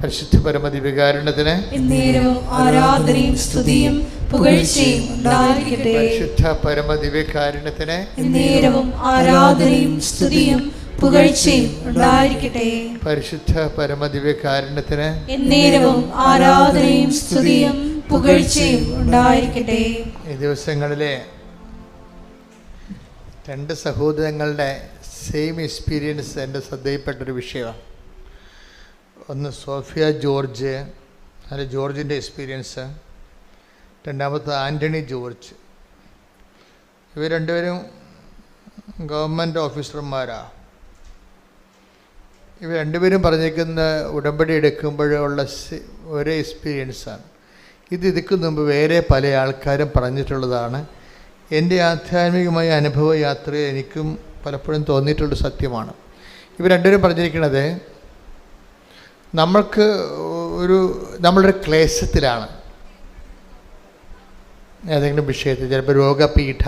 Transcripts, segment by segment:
പരിശുദ്ധ പരമദിവ്യകാരുണ്യത്തിന് ആരാധനയും സ്തുതിയും പുകഴ്ചയും ഉണ്ടായിരിക്കട്ടെ. പരിശുദ്ധ പരമദിവ്യകാരുണ്യത്തിന് ആരാധനയും സ്തുതിയും പുകഴ്ചയും ഉണ്ടായിരിക്കട്ടെ. പരിശുദ്ധ പരമദിവ്യകാരുണ്യത്തിന് ആരാധനയും സ്തുതിയും പുകഴ്ചയും ഉണ്ടായിരിക്കട്ടെ. ഈ ദിവസങ്ങളിലെ രണ്ട് സഹോദരങ്ങളുടെ സെയിം എക്സ്പീരിയൻസ് എൻ്റെ ശ്രദ്ധയിൽപ്പെട്ടൊരു വിഷയമാണ്. ഒന്ന് സോഫിയ ജോർജ്, അല്ല ജോർജിൻ്റെ എക്സ്പീരിയൻസ്. രണ്ടാമത്തെ ആൻ്റണി ജോർജ്. ഇവർ രണ്ടുപേരും ഗവൺമെൻറ് ഓഫീസർമാരാണ്. ഇവർ രണ്ടുപേരും പറഞ്ഞിരിക്കുന്ന ഉടമ്പടി എടുക്കുമ്പോഴുള്ള ഒരേ എക്സ്പീരിയൻസാണ്. ഇതിക്ക് മുമ്പ് വേറെ പല ആൾക്കാരും പറഞ്ഞിട്ടുള്ളതാണ്. എൻ്റെ ആധ്യാത്മികമായ അനുഭവ യാത്രയിൽ എനിക്കും പലപ്പോഴും തോന്നിയിട്ടുള്ള സത്യമാണ്. ഇവർ രണ്ടുപേരും പറഞ്ഞിരിക്കുന്നത്, നമ്മളൊരു ക്ലേശത്തിലാണ് ഏതെങ്കിലും വിഷയത്തിൽ. ചിലപ്പോൾ രോഗപീഠ,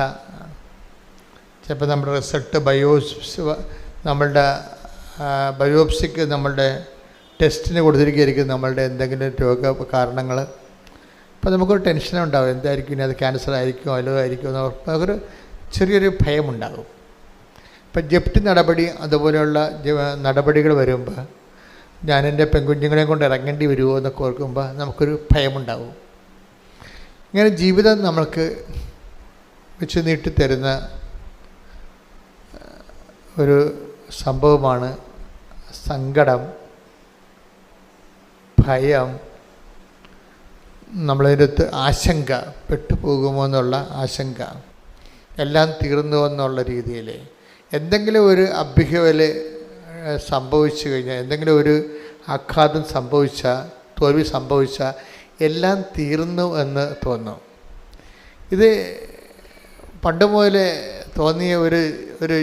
ചിലപ്പോൾ നമ്മുടെ റിസൾട്ട് നമ്മളുടെ ബയോപ്സിക്ക് നമ്മളുടെ ടെസ്റ്റിന് കൊടുത്തിരിക്കുകയായിരിക്കും നമ്മളുടെ എന്തെങ്കിലും രോഗ കാരണങ്ങൾ. അപ്പോൾ നമുക്കൊരു ടെൻഷനുണ്ടാകും, എന്തായിരിക്കും ഇനി, അത് ക്യാൻസർ ആയിരിക്കും, അല്ലോ ആയിരിക്കും എന്ന് നമുക്കൊരു ചെറിയൊരു ഭയമുണ്ടാകും. ഇപ്പം ജപ്തി നടപടി അതുപോലെയുള്ള നടപടികൾ വരുമ്പോൾ ഞാൻ എൻ്റെ പെൺകുഞ്ഞുങ്ങളെ കൊണ്ട് ഇറങ്ങേണ്ടി വരുമോ എന്നൊക്കെ ഓർക്കുമ്പോൾ നമുക്കൊരു ഭയമുണ്ടാകും. ഇങ്ങനെ ജീവിതം നമ്മൾക്ക് വെച്ച് നീട്ടിത്തരുന്ന ഒരു സംഭവമാണ് സങ്കടം, ഭയം, നമ്മളതിനകത്ത് ആശങ്ക, പെട്ടുപോകുമോ എന്നുള്ള ആശങ്ക, എല്ലാം തീർന്നു എന്നുള്ള രീതിയിൽ എന്തെങ്കിലും ഒരു അഭ്യൂഹവല് സംഭവിച്ചു കഴിഞ്ഞാൽ, എന്തെങ്കിലും ഒരു ആഘാതം സംഭവിച്ചാൽ, തോൽവി സംഭവിച്ചാൽ എല്ലാം തീർന്നു എന്ന് തോന്നും. ഇത് പണ്ട് മുതലേ തോന്നിയ ഒരു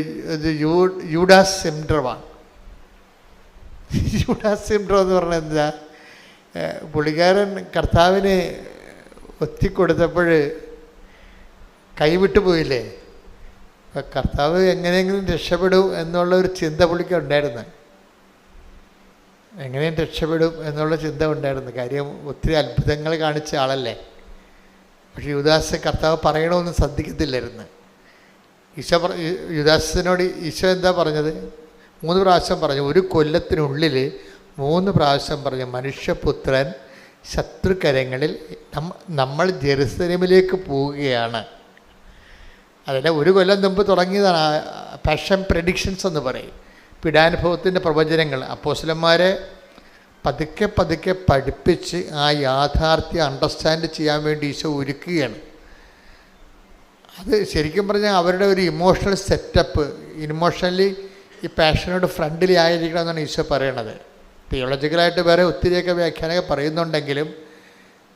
യൂഡാസ് സിൻഡ്രോമാണ്. യൂഡാസ് സിൻഡ്രോം എന്ന് പറഞ്ഞാൽ എന്താ? പുള്ളിക്കാരൻ കർത്താവിനെ ഒത്തിക്കൊടുത്തപ്പോൾ കൈവിട്ടു പോയില്ലേ. അപ്പം കർത്താവ് എങ്ങനെയെങ്കിലും രക്ഷപ്പെടും എന്നുള്ള ഒരു ചിന്ത പുള്ളിക്ക് ഉണ്ടായിരുന്നു. എങ്ങനെയും രക്ഷപ്പെടും എന്നുള്ള ചിന്ത ഉണ്ടായിരുന്നു. കാര്യം ഒത്തിരി അത്ഭുതങ്ങൾ കാണിച്ച ആളല്ലേ. പക്ഷെ യൂദാസ് കർത്താവ് പറയണമെന്ന് ശ്രദ്ധിക്കത്തില്ലായിരുന്നു. യൂദാസിനോട് ഈശോ എന്താ പറഞ്ഞത്? 3 പ്രാവശ്യം പറഞ്ഞു. ഒരു കൊല്ലത്തിനുള്ളിൽ 3 പ്രാവശ്യം പറഞ്ഞു, മനുഷ്യപുത്രൻ ശത്രുകരങ്ങളിൽ നമ്മൾ ജെറുസലേമിലേക്ക് പോവുകയാണ്. അതിൻ്റെ 1 കൊല്ലം മുമ്പ് തുടങ്ങിയതാണ് പാഷൻ പ്രെഡിക്ഷൻസ് എന്ന് പറയും. പീഡാനുഭവത്തിൻ്റെ പ്രവചനങ്ങൾ അപ്പോസ്തലന്മാരെ പതുക്കെ പതുക്കെ പഠിപ്പിച്ച് ആ യാഥാർത്ഥ്യം അണ്ടർസ്റ്റാൻഡ് ചെയ്യാൻ വേണ്ടി ഈശോ ഒരുക്കുകയാണ്. അത് ശരിക്കും പറഞ്ഞാൽ അവരുടെ ഒരു ഇമോഷണൽ സെറ്റപ്പ്, ഇമോഷണലി ഈ പാഷനോട് ഫ്രണ്ട്ലി ആയിരിക്കണം എന്നാണ് ഈശോ പറയണത്. തിയോളജിക്കലായിട്ട് വേറെ ഒത്തിരിയൊക്കെ വ്യാഖ്യാനമൊക്കെ പറയുന്നുണ്ടെങ്കിലും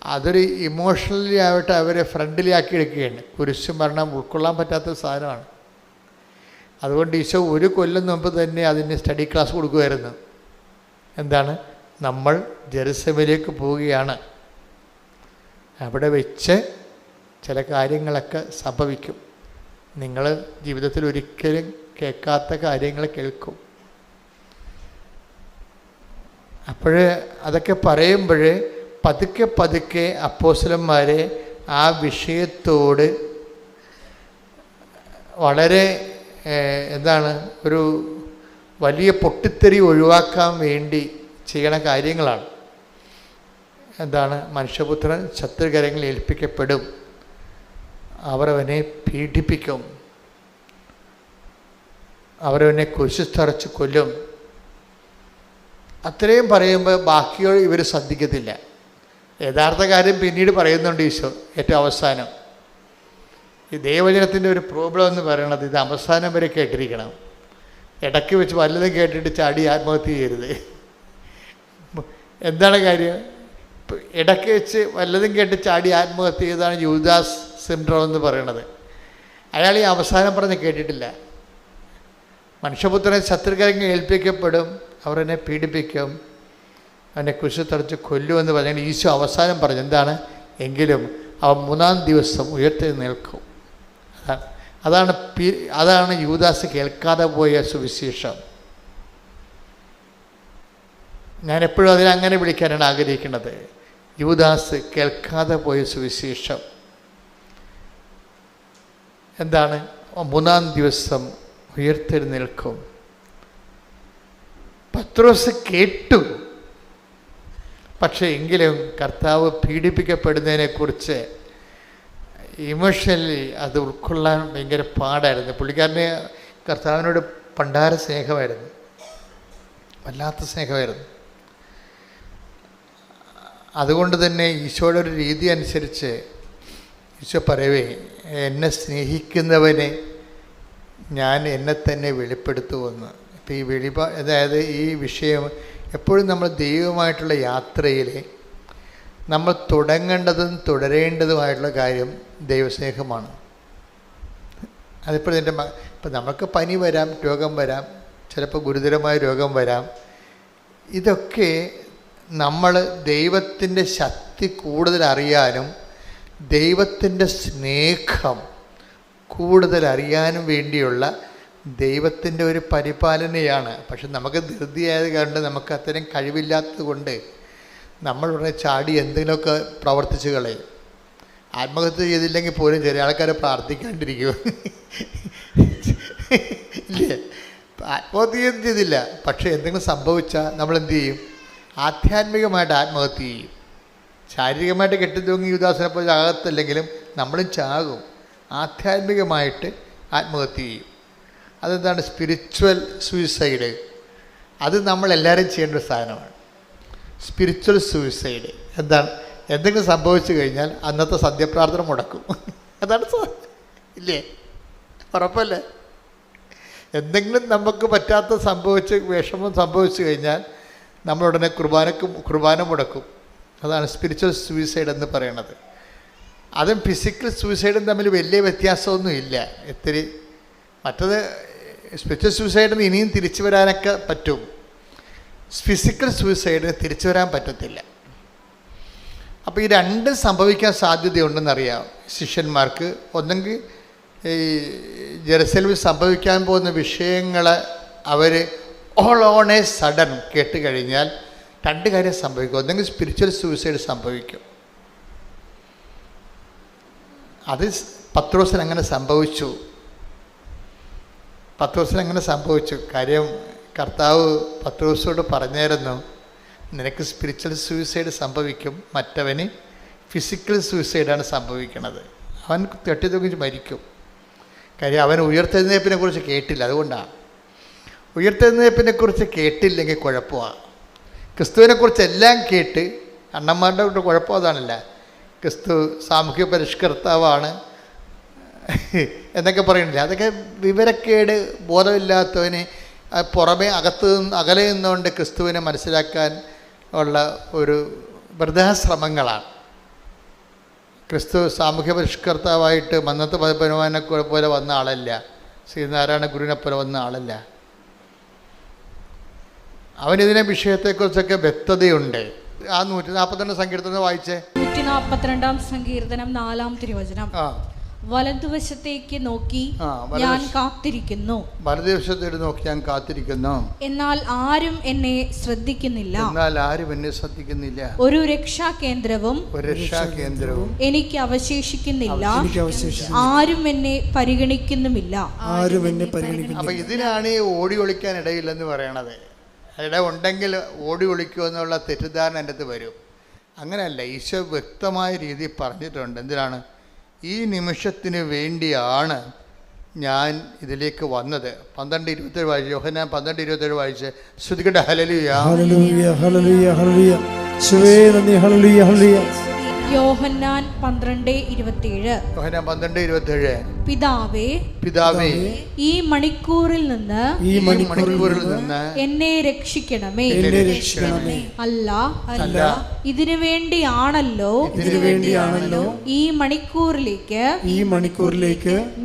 അതൊരു ഇമോഷണലി ആയിട്ട് അവരെ ഫ്രണ്ട്ലി ആക്കി എടുക്കുകയാണ്. കുരിശ് മരണം ഉൾക്കൊള്ളാൻ പറ്റാത്ത സാധനമാണ്. അതുകൊണ്ട് ഈശോ 1 കൊല്ലം മുമ്പ് തന്നെ അതിന് സ്റ്റഡി ക്ലാസ് കൊടുക്കുമായിരുന്നു. എന്താണ്? നമ്മൾ ജെറുസലേമിലേക്ക് പോവുകയാണ്, അവിടെ വെച്ച് ചില കാര്യങ്ങളൊക്കെ സംഭവിക്കും, നിങ്ങൾ ജീവിതത്തിൽ ഒരിക്കലും കേൾക്കാത്ത കാര്യങ്ങൾ കേൾക്കും. അപ്പോൾ അതൊക്കെ പറയുമ്പോൾ പതുക്കെ പതുക്കെ അപ്പോസ്തലന്മാരെ ആ വിഷയത്തോട് വളരെ ഒരു വലിയ പൊട്ടിത്തെറി ഒഴിവാക്കാൻ വേണ്ടി ചെയ്യണ കാര്യങ്ങളാണ്. എന്താണ്? മനുഷ്യപുത്രൻ ശത്രുകരങ്ങളിൽ ഏൽപ്പിക്കപ്പെടും, അവരവനെ പീഡിപ്പിക്കും, അവരവനെ കുരിശിൽ കൊല്ലും. അത്രയും പറയുമ്പോൾ ബാക്കിയോട് ഇവർ ശ്രദ്ധിക്കത്തില്ല. യഥാർത്ഥ കാര്യം പിന്നീട് പറയുന്നുണ്ട് ഈശോ ഏറ്റവും അവസാനം. ഈ ദൈവവചനത്തിൻ്റെ ഒരു പ്രോബ്ലം എന്ന് പറയണത് ഇത് അവസാനം വരെ കേട്ടിരിക്കണം. ഇടയ്ക്ക് വെച്ച് വല്ലതും കേട്ടിട്ട് ചാടി ആത്മഹത്യ ചെയ്യരുത്. എന്താണ് കാര്യം? ഇടയ്ക്ക് വെച്ച് വല്ലതും കേട്ട് ചാടി ആത്മഹത്യ ചെയ്താണ് യൂദാസ് സിൻഡ്രോം എന്ന് പറയണത്. അയാൾ ഈ അവസാനം പറഞ്ഞ് കേട്ടിട്ടില്ല. മനുഷ്യപുത്രനെ ശത്രുകരങ്ങൾ ഏൽപ്പിക്കപ്പെടും, അവർ എന്നെ പീഡിപ്പിക്കും, അവനെ കുരിശിൽ കൊല്ലുമെന്ന് പറഞ്ഞാൽ ഈശോ അവസാനം പറഞ്ഞു എന്താണ്? എങ്കിലും അവൻ 3-ാം ദിവസം ഉയർത്തെഴുന്നേൽക്കും. അതാണ് യൂദാസ് കേൾക്കാതെ പോയ സുവിശേഷം. ഞാൻ എപ്പോഴും അതിനെ അങ്ങനെ വിളിക്കാനാണ് ആഗ്രഹിക്കുന്നത്. യൂദാസ് കേൾക്കാതെ പോയ സുവിശേഷം എന്താണ്? 3-ാം ദിവസം ഉയർത്തെഴുന്നേൽക്കും. പത്രോസ് കേട്ടു, പക്ഷേ എങ്കിലും കർത്താവ് പീഡിപ്പിക്കപ്പെടുന്നതിനെക്കുറിച്ച് ഇമോഷണലി അത് ഉൾക്കൊള്ളാൻ ഭയങ്കര പാടായിരുന്നു. പുള്ളിക്കാരന് കർത്താവിനോട് പണ്ടാര സ്നേഹമായിരുന്നു, വല്ലാത്ത സ്നേഹമായിരുന്നു. അതുകൊണ്ട് തന്നെ ഈശോയുടെ ഒരു രീതി അനുസരിച്ച് ഈശോ പറയവേ, എന്നെ സ്നേഹിക്കുന്നവനെ ഞാൻ എന്നെ തന്നെ വെളിപ്പെടുത്തുമെന്ന്. ഇപ്പോൾ ഈ അതായത് ഈ വിഷയം എപ്പോഴും നമ്മൾ ദൈവമായിട്ടുള്ള യാത്രയിൽ നമ്മൾ തുടങ്ങേണ്ടതും തുടരേണ്ടതുമായിട്ടുള്ള കാര്യം ദൈവസ്നേഹമാണ്. അതിപ്പോൾ ഇപ്പം നമുക്ക് പനി വരാം, രോഗം വരാം, ചിലപ്പോൾ ഗുരുതരമായ രോഗം വരാം. ഇതൊക്കെ നമ്മൾ ദൈവത്തിൻ്റെ ശക്തി കൂടുതൽ അറിയാനും ദൈവത്തിൻ്റെ സ്നേഹം കൂടുതൽ അറിയാനും വേണ്ടിയുള്ള ദൈവത്തിൻ്റെ ഒരു പരിപാലനയാണ്. പക്ഷെ നമുക്ക് ധൃതിയായത് കൊണ്ട്, നമുക്ക് അത്രയും കഴിവില്ലാത്തത് കൊണ്ട് നമ്മൾ ഉടനെ ചാടി എന്തെങ്കിലുമൊക്കെ പ്രവർത്തിച്ച് കളയും. ആത്മഹത്യ ചെയ്തില്ലെങ്കിൽ പോലും ചില ആൾക്കാരെ പ്രാർത്ഥിക്കാണ്ടിരിക്കും, ഇല്ലേ? ആത്മഹത്യ ചെയ്തില്ല, പക്ഷേ എന്തെങ്കിലും സംഭവിച്ചാൽ നമ്മൾ എന്ത് ചെയ്യും? ആധ്യാത്മികമായിട്ട് ആത്മഹത്യ ചെയ്യും. ശാരീരികമായിട്ട് കെട്ടിത്തൂങ്ങി യൂദാസിനെ പോലെ ചാകത്തില്ലെങ്കിലും നമ്മളും ചാകും. ആധ്യാത്മികമായിട്ട് ആത്മഹത്യ ചെയ്യും. അതെന്താണ്? Spiritual suicide. അത് നമ്മളെല്ലാവരും ചെയ്യേണ്ട ഒരു സാധനമാണ്. സ്പിരിച്വൽ സൂയിസൈഡ് എന്താണ്? എന്തെങ്കിലും സംഭവിച്ചു കഴിഞ്ഞാൽ അന്നത്തെ സന്ധ്യപ്രാർത്ഥന മുടക്കും. അതാണ് ഇല്ലേ? ഉറപ്പല്ലേ? എന്തെങ്കിലും നമുക്ക് പറ്റാത്ത വിഷമം സംഭവിച്ചു കഴിഞ്ഞാൽ നമ്മളുടനെ കുർബാന മുടക്കും. അതാണ് സ്പിരിച്വൽ സൂയിസൈഡ് എന്ന് പറയുന്നത്. അതും ഫിസിക്കൽ സൂയിസൈഡും തമ്മിൽ വലിയ വ്യത്യാസമൊന്നുമില്ല. ഇത്തിരി മറ്റത് സ്പിരിച്വൽ സൂയിസൈഡിന് ഇനിയും തിരിച്ചു വരാനൊക്കെ പറ്റും, ഫിസിക്കൽ സൂയിസൈഡിന് തിരിച്ചു വരാൻ പറ്റത്തില്ല. അപ്പോൾ ഈ രണ്ടും സംഭവിക്കാൻ സാധ്യതയുണ്ടെന്നറിയാം ശിഷ്യന്മാർക്ക്. ഒന്നെങ്കിൽ ഈ ജെറുസലേമിൽ സംഭവിക്കാൻ പോകുന്ന വിഷയങ്ങൾ അവർ ഓൾ ഓൺ എ സഡൻ കേട്ട് കഴിഞ്ഞാൽ രണ്ട് കാര്യം സംഭവിക്കും. ഒന്നെങ്കിൽ സ്പിരിച്വൽ സൂയിസൈഡ് സംഭവിക്കും. അത് പത്രോസിന് അങ്ങനെ സംഭവിച്ചു. കാര്യം കർത്താവ് പത്രോസോട് പറഞ്ഞായിരുന്നു, നിനക്ക് സ്പിരിച്വൽ സൂയിസൈഡ് സംഭവിക്കും, മറ്റവന് ഫിസിക്കൽ സൂയിസൈഡാണ് സംഭവിക്കുന്നത്. അവൻ തട്ടിത്തൂങ്ങി മരിക്കും. കാര്യം അവൻ ഉയർത്തെഴുന്നേൽപ്പിനെ കുറിച്ച് കേട്ടില്ല. അതുകൊണ്ടാണ്. ഉയർത്തെഴുന്നേൽപ്പിനെക്കുറിച്ച് കേട്ടില്ലെങ്കിൽ കുഴപ്പമാണ്. ക്രിസ്തുവിനെക്കുറിച്ച് എല്ലാം കേട്ട് അണ്ണന്മാരുടെ കൊണ്ട് കുഴപ്പം അതാണല്ല, ക്രിസ്തു സാമൂഹ്യ പരിഷ്കർത്താവാണ് എന്നൊക്കെ പറയുന്നില്ല. അതൊക്കെ വിവരക്കേട്, ബോധമില്ലാത്തവന് പുറമേ അകലെ നിന്നുകൊണ്ട് ക്രിസ്തുവിനെ മനസ്സിലാക്കാൻ ഉള്ള ഒരു വൃഥാശ്രമങ്ങളാണ്. ക്രിസ്തു സാമൂഹ്യ പരിഷ്കർത്താവായിട്ട് മന്നത്ത് പരമാനെ പോലെ വന്ന ആളല്ല, ശ്രീനാരായണ ഗുരുവിനെ പോലെ വന്ന ആളല്ല. അവനിതിനെ വിഷയത്തെക്കുറിച്ചൊക്കെ വ്യക്തതയുണ്ട്. ആ 142 സങ്കീർത്തനം വായിച്ചേ. 142 സങ്കീർത്തനം 4-ാം തിരുവചനം. വലതുവശത്തേക്ക് നോക്കി ഞാൻ കാത്തിരിക്കുന്നു. വലതുവശത്തേക്ക് നോക്കി ഞാൻ കാത്തിരിക്കുന്നു. എന്നാൽ ആരും എന്നെ ശ്രദ്ധിക്കുന്നില്ല. ഒരു രക്ഷാകേന്ദ്രവും എനിക്ക് അവശേഷിക്കുന്നില്ല. ആരും എന്നെ പരിഗണിക്കുന്നുമില്ല. അപ്പൊ ഇതിനാണ് ഓടി ഒളിക്കാൻ ഇടയില്ലെന്ന് പറയണത്. ഇട ഉണ്ടെങ്കിൽ ഓടി ഒളിക്കുമെന്നുള്ള തെറ്റിദ്ധാരണ എൻ്റെ അടുത്ത് വരും. അങ്ങനെയല്ല, ഈശോ വ്യക്തമായ രീതിയിൽ പറഞ്ഞിട്ടുണ്ട്. എന്തിനാണ്? ഈ നിമിഷത്തിന് വേണ്ടിയാണ് ഞാൻ ഇതിലേക്ക് വന്നത്. 12:27 വായിച്ച്, യോഹന്നാൻ 12:27 വായിച്ച്. ശ്രുതികട്ടെ. ഹല്ലേലൂയ, ഹല്ലേലൂയ, ഹല്ലേലൂയ, ഹല്ലേലൂയ. യേശുവേ നന്ദി. ഹല്ലേലൂയ, ഹല്ലേലൂയ. യോഹന്നാൻ 12:27. യോഹന്നാൻ 12:27. പിതാവേ, ഈ മണിക്കൂറിൽ നിന്ന് എന്നെ രക്ഷിക്കണമേ. അല്ല, ഇതിനു വേണ്ടിയാണല്ലോ ഈ മണിക്കൂറിലേക്ക്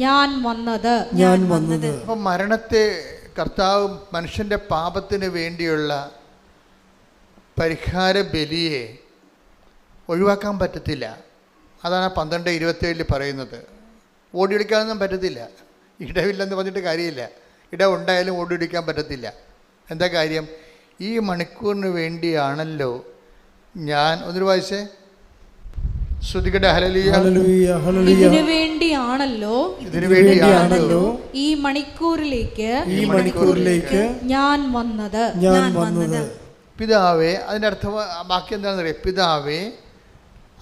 ഞാൻ വന്നത്. അപ്പൊ മരണത്തെ കർത്താവ് മനുഷ്യന്റെ പാപത്തിന് വേണ്ടിയുള്ള പരിഹാര ബലിയെ ഒഴിവാക്കാൻ പറ്റത്തില്ല. അതാണ് 12:27 പറയുന്നത്. ഓടിയൊളിക്കാനൊന്നും പറ്റത്തില്ല. ഇടവില്ലെന്ന് പറഞ്ഞിട്ട് കാര്യമില്ല. ഇട ഉണ്ടായാലും ഓടിയൊളിക്കാൻ പറ്റത്തില്ല. എന്താ കാര്യം? ഈ മണിക്കൂറിന് വേണ്ടിയാണല്ലോ ഞാൻ ഒന്നൊരു വായിച്ചേ, ശ്രുതികട്ടെ ഹല്ലേലൂയ. ഇതിനു വേണ്ടിയാണല്ലോ ഈ മണിക്കൂറിലേക്ക് ഞാൻ വന്നത്. പിതാവേ, അതിൻ്റെ അർത്ഥം ബാക്കി എന്താണെന്ന് അറിയാം. പിതാവേ,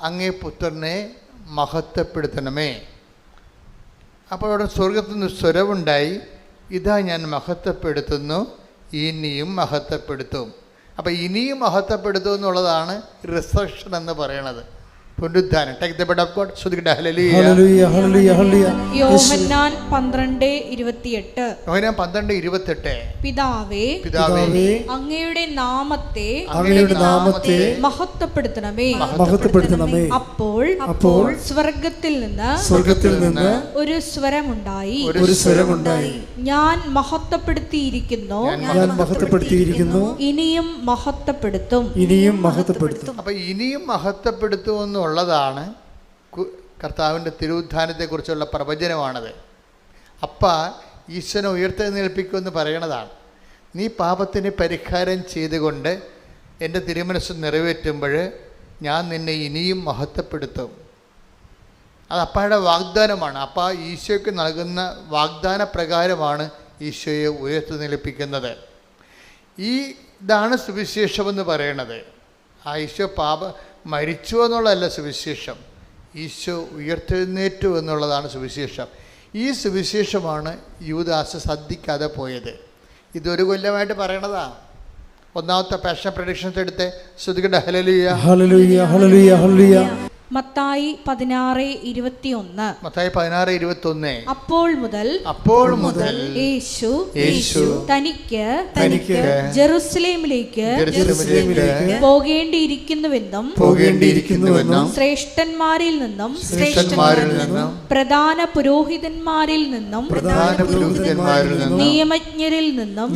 അങ്ങേ പുത്രനെ മഹത്വപ്പെടുത്തണമേ. അപ്പോൾ അവിടെ സ്വർഗത്തിൽ നിന്ന് സ്വരമുണ്ടായി, ഇതാ ഞാൻ മഹത്വപ്പെടുത്തുന്നു, ഇനിയും മഹത്വപ്പെടുത്തും. അപ്പോൾ ഇനിയും മഹത്വപ്പെടുത്തും എന്നുള്ളതാണ് റിസറക്ഷൻ എന്ന് പറയണത്, പുനരുദ്ധാനം. Take the bed of God. ശ്രുതികട്ടെ ഹല്ലേലൂയ. യോഹന്നാൻ 12:28. യോഹന്നാൻ 12:28. പിതാവേ, അങ്ങയുടെ നാമത്തെ മഹത്വപ്പെടുത്തണമേ. അപ്പോൾ സ്വർഗത്തിൽ നിന്ന് ഒരു സ്വരമുണ്ടായി, ഞാൻ മഹത്വപ്പെടുത്തിയിരിക്കുന്നു, ഇനിയും മഹത്വപ്പെടുത്തും. അപ്പൊ ഇനിയും മഹത്വപ്പെടുത്തും എന്നുള്ളതാണ് കർത്താവിൻ്റെ തിരുവുദ്ധാനത്തെക്കുറിച്ചുള്ള പ്രവചനമാണത്. അപ്പ ഈശ്വരനെ ഉയർത്തെഴുന്നേൽപ്പിക്കുമെന്ന് പറയണതാണ്. നീ പാപത്തിന് പരിഹാരം ചെയ്തുകൊണ്ട് എൻ്റെ തിരുമനസ്സ് നിറവേറ്റുമ്പോൾ ഞാൻ നിന്നെ ഇനിയും മഹത്വപ്പെടുത്തും. അത് അപ്പായുടെ വാഗ്ദാനമാണ്. അപ്പ ഈശോയ്ക്ക് നൽകുന്ന വാഗ്ദാന പ്രകാരമാണ് ഈശോയെ ഉയർത്തെഴുന്നേൽപ്പിക്കുന്നത്. ഇതാണ് സുവിശേഷമെന്ന് പറയണത്. ആ ഈശോ മരിച്ചു എന്നുള്ളതല്ല സുവിശേഷം, ഈശോ ഉയർത്തെഴുന്നേറ്റു എന്നുള്ളതാണ് സുവിശേഷം. ഈ സുവിശേഷമാണ് യൂദാസ് ശ്രദ്ധിക്കാതെ പോയത്. ഇതൊരു കൊല്ലമായിട്ട് പറയണതാ. ഒന്നാമത്തെ പാഷൻ പ്രഡിക്ഷൻസ് എടുത്ത് ശ്രുതികട്ടെ ഹല്ലേലൂയ. മത്തായി 16:21. മത്തായി 16:21. അപ്പോൾ മുതൽ യേശു തനിക്ക് ജെറുസലേമിലേക്ക് പോകേണ്ടിയിരിക്കുന്നുവെന്നും ശ്രേഷ്ഠന്മാരിൽ നിന്നും പ്രധാന പുരോഹിതന്മാരിൽ നിന്നും നിയമജ്ഞരിൽ നിന്നും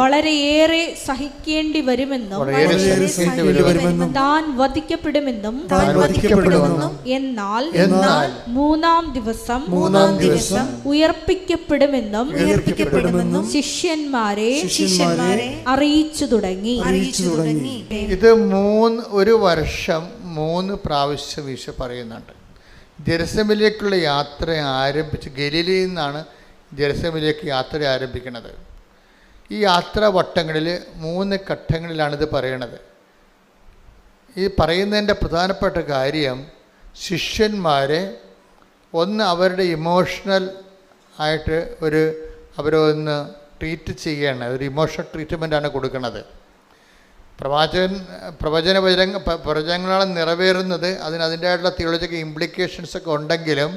വളരെയേറെ സഹിക്കേണ്ടി വരുമെന്നും താൻ വധിക്കപ്പെടുമെന്നും എന്നാൽ മൂന്നാം ദിവസം ഉയർപ്പിക്കപ്പെടുമെന്നും ശിഷ്യന്മാരെ അറിയിച്ചു തുടങ്ങി. ഇത് ഒരു വർഷം 3 പ്രാവശ്യം ഈശോ പറയുന്നുണ്ട്. ജെറുസലേമിലേക്കുള്ള യാത്ര ആരംഭിച്ച് ഗലീലയിൽ നിന്നാണ് ജെറുസലേമിലേക്ക് യാത്ര ആരംഭിക്കുന്നത്. ഈ യാത്രാ വട്ടങ്ങളിൽ 3 ഘട്ടങ്ങളിലാണിത് പറയണത്. ഈ പറയുന്നതിൻ്റെ പ്രധാനപ്പെട്ട കാര്യം ശിഷ്യന്മാരെ അവരുടെ ഇമോഷണൽ ആയിട്ട് അവരൊന്ന് ട്രീറ്റ് ചെയ്യണം. ഒരു ഇമോഷണൽ ട്രീറ്റ്മെൻറ്റാണ് കൊടുക്കുന്നത്. പ്രവചനങ്ങളാണ് നിറവേറുന്നത്. അതിൻ്റെതായിട്ടുള്ള തിയോളജിക്കൽ ഇംപ്ലിക്കേഷൻസൊക്കെ ഉണ്ടെങ്കിലും